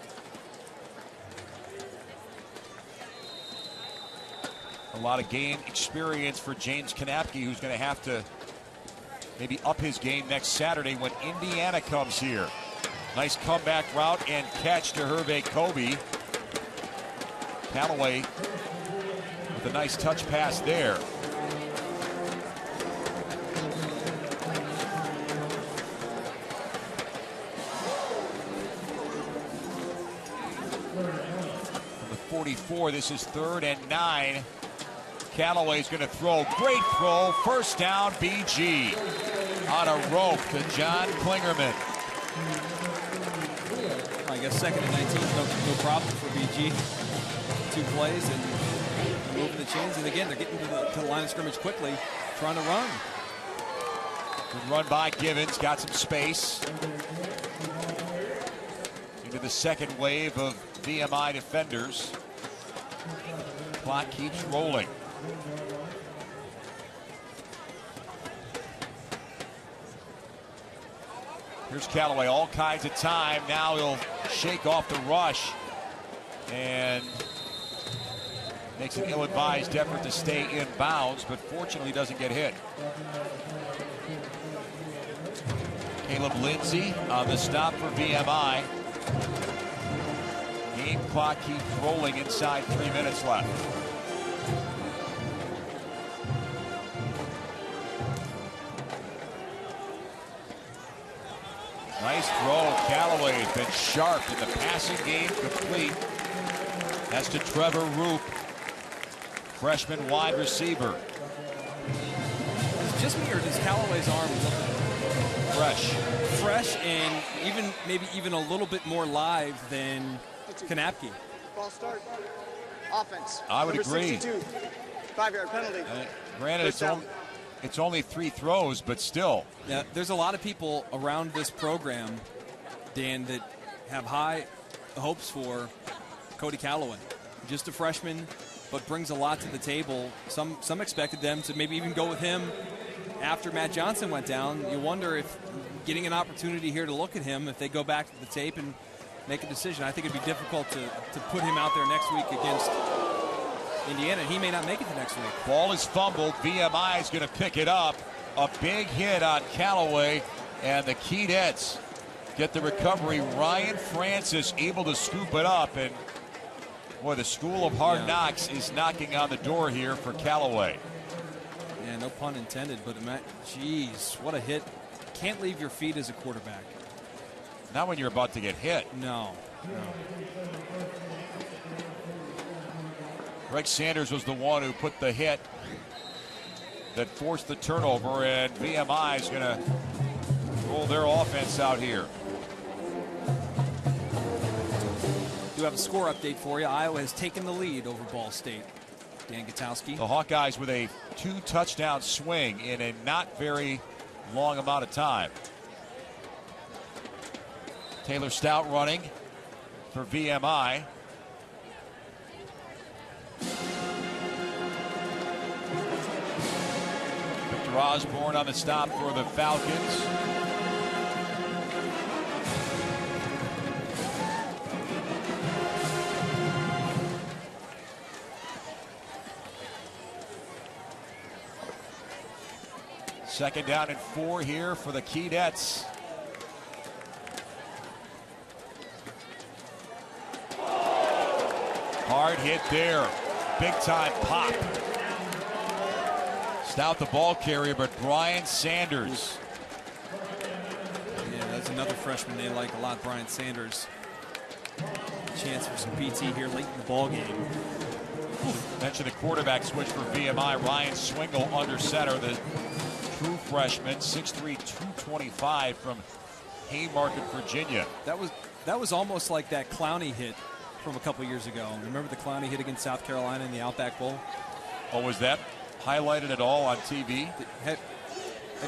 A lot of game experience for James Kanapke, who's going to have to maybe up his game next Saturday when Indiana comes here. Nice comeback route and catch to Hervé Kobe. Callaway with a nice touch pass there. From the 44, this is 3rd and 9. Callaway's going to throw. Great throw. First down, BG. On a rope to John Klingerman. I guess 2nd and 19 is no problem for BG. 2 plays and moving the chains. And again, they're getting to the line of scrimmage quickly, trying to run. Good run by Givens. Got some space. Into the second wave of VMI defenders. Clock keeps rolling. Here's Callaway, all kinds of time. Now he'll shake off the rush and makes an ill-advised effort to stay in bounds, but fortunately doesn't get hit. Caleb Lindsay on the stop for VMI. Game clock keeps rolling inside 3 minutes left. Nice throw. Callaway has been sharp in the passing game, complete. That's to Trevor Roop, freshman wide receiver. Is it just me, or does Callaway's arm look fresh and maybe even a little bit more live than Kanapke? Ball start. Offense. I would Number agree. 62. 5-yard penalty. Granted, it's only 3 throws, but still. Yeah, there's a lot of people around this program, Dan, that have high hopes for Cody Callaway. Just a freshman, but brings a lot to the table. Some expected them to maybe even go with him after Matt Johnson went down. You wonder if getting an opportunity here to look at him, if they go back to the tape and make a decision. I think it'd be difficult to put him out there next week against Indiana. He may not make it the next week. Ball is fumbled. VMI is going to pick it up. A big hit on Callaway. And the Keydets get the recovery. Ryan Francis able to scoop it up. And boy, the School of Hard Knocks is knocking on the door here for Callaway. Yeah, no pun intended, but geez, what a hit. Can't leave your feet as a quarterback. Not when you're about to get hit. No. Greg Sanders was the one who put the hit that forced the turnover, and VMI is going to roll their offense out here. Do have a score update for you. Iowa has taken the lead over Ball State. Dan Gutowski. The Hawkeyes with a 2-touchdown swing in a not very long amount of time. Taylor Stout running for VMI. Victor Osborne on the stop for the Falcons. Second down and 4 here for the Keydets. Hard hit there. Big time pop. Stout the ball carrier, but Brian Sanders. Yeah, that's another freshman they like a lot, Brian Sanders. Chance for some PT here late in the ball game. Mention the quarterback switch for VMI. Ryan Swingle under center, the true freshman, 6'3", 225 from Haymarket, Virginia. That was almost like that Clowney hit from a couple years ago. Remember the Clowney hit against South Carolina in the Outback Bowl? Oh, was that highlighted at all on TV? Have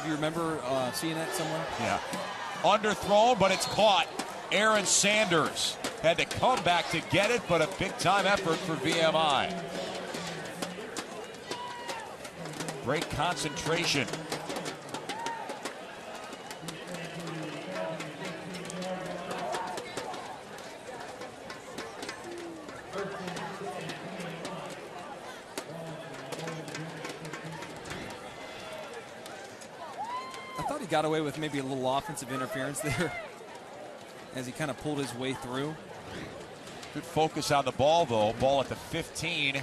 you remember seeing that somewhere? Yeah. Underthrown, but it's caught. Aaron Sanders had to come back to get it, but a big-time effort for VMI. Great concentration. I thought he got away with maybe a little offensive interference there as he kind of pulled his way through. Good focus on the ball, though. Ball at the 15.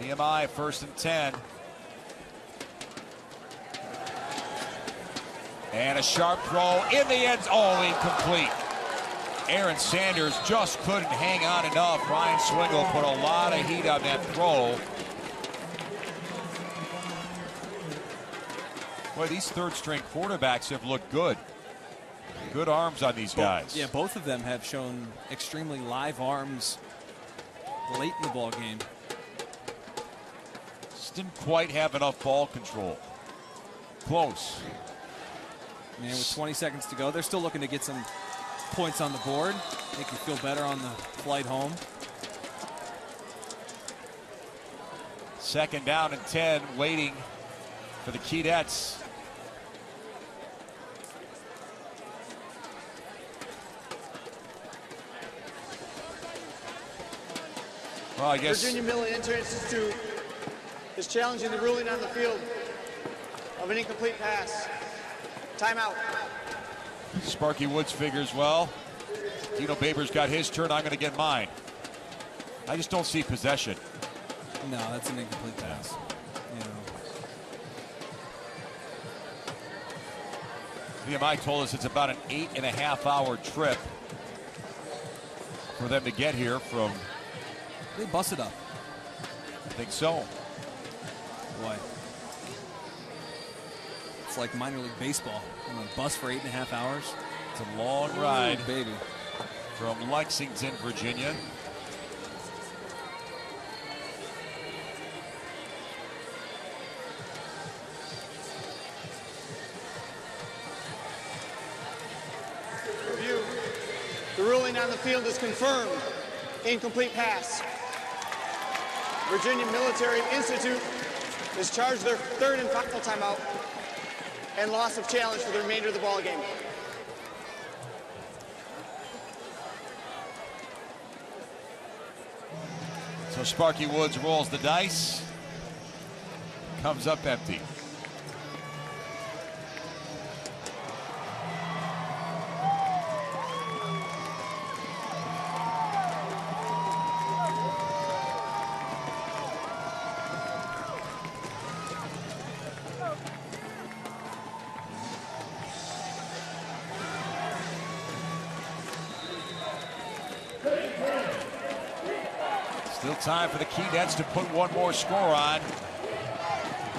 VMI 1st and 10. And a sharp throw in the end. Oh, incomplete. Aaron Sanders just couldn't hang on enough. Ryan Swingle put a lot of heat on that throw. Boy, these third-string quarterbacks have looked good. Good arms on these guys. Yeah, both of them have shown extremely live arms late in the ball game. Just didn't quite have enough ball control. Close. Man, with 20 seconds to go, they're still looking to get some points on the board. Make you feel better on the flight home. Second down and 10, waiting for the Keydets. Well, I guess Virginia Military Institute is challenging the ruling on the field of an incomplete pass. Timeout. Sparky Woods figures, well, Dino Babers got his turn, I'm going to get mine. I just don't see possession. No, that's an incomplete pass. VMI told us it's about an 8.5-hour trip for them to get here from. They busted up. I think so. Boy. It's like minor league baseball. On a bus for 8.5 hours. It's a long ride. Ooh, baby. From Lexington, Virginia. Review. The ruling on the field is confirmed. Incomplete pass. Virginia Military Institute is charged their third and final timeout and loss of challenge for the remainder of the ball game. So Sparky Woods rolls the dice. Comes up empty. Still time for the Keydets to put one more score on.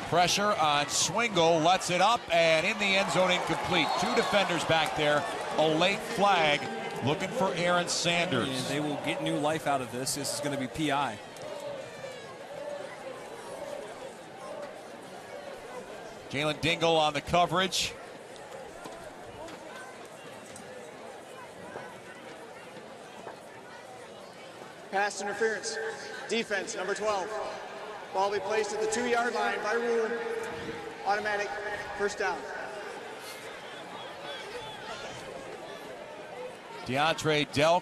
Pressure on Swingle, lets it up, and in the end zone, incomplete. Two defenders back there, a late flag, looking for Aaron Sanders. And they will get new life out of this. This is going to be PI. Jalen Dingle on the coverage. Pass interference. Defense, number 12. Ball will be placed at the 2-yard line by rule. Automatic first down. DeAndre Delk.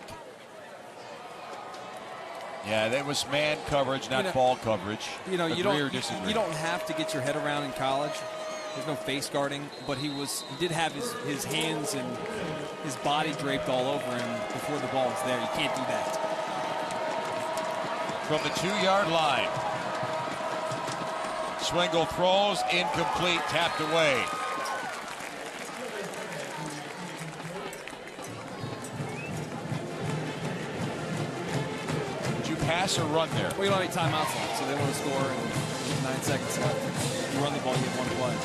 Yeah, that was man coverage, not ball coverage. You know, you don't have to get your head around in college. There's no face guarding, but he did have his hands and his body draped all over him before the ball was there. You can't do that. From the 2-yard line. Swingle throws, incomplete, tapped away. Did you pass or run there? Well, you don't have any timeouts left, so they want to score and 9 seconds left. You run the ball, you have one play.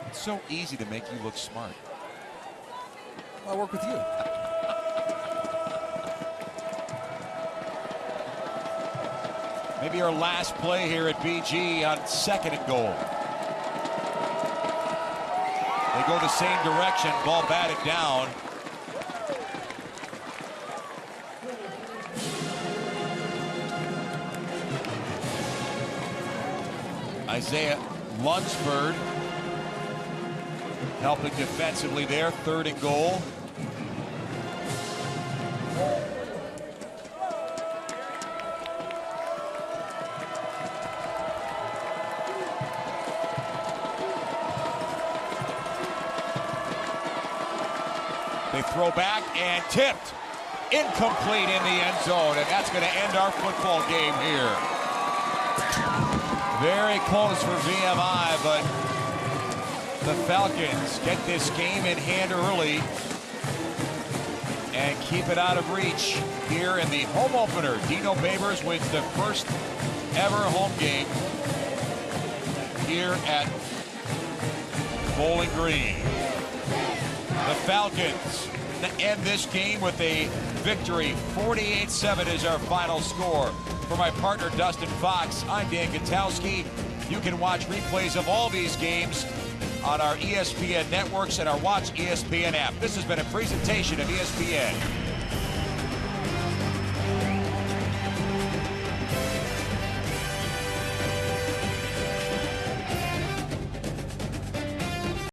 It's so easy to make you look smart. I work with you. Maybe our last play here at BG on 2nd and goal. They go the same direction, ball batted down. Isaiah Lunsford helping defensively there, 3rd and goal. They throw back and tipped. Incomplete in the end zone, and that's going to end our football game here. Very close for VMI, but the Falcons get this game in hand early and keep it out of reach here in the home opener. Dino Babers wins the first ever home game here at Bowling Green. The Falcons end this game with a victory. 48-7 is our final score. For my partner Dustin Fox, I'm Dan Gutowski. You can watch replays of all these games on our ESPN networks and our Watch ESPN app. This has been a presentation of ESPN.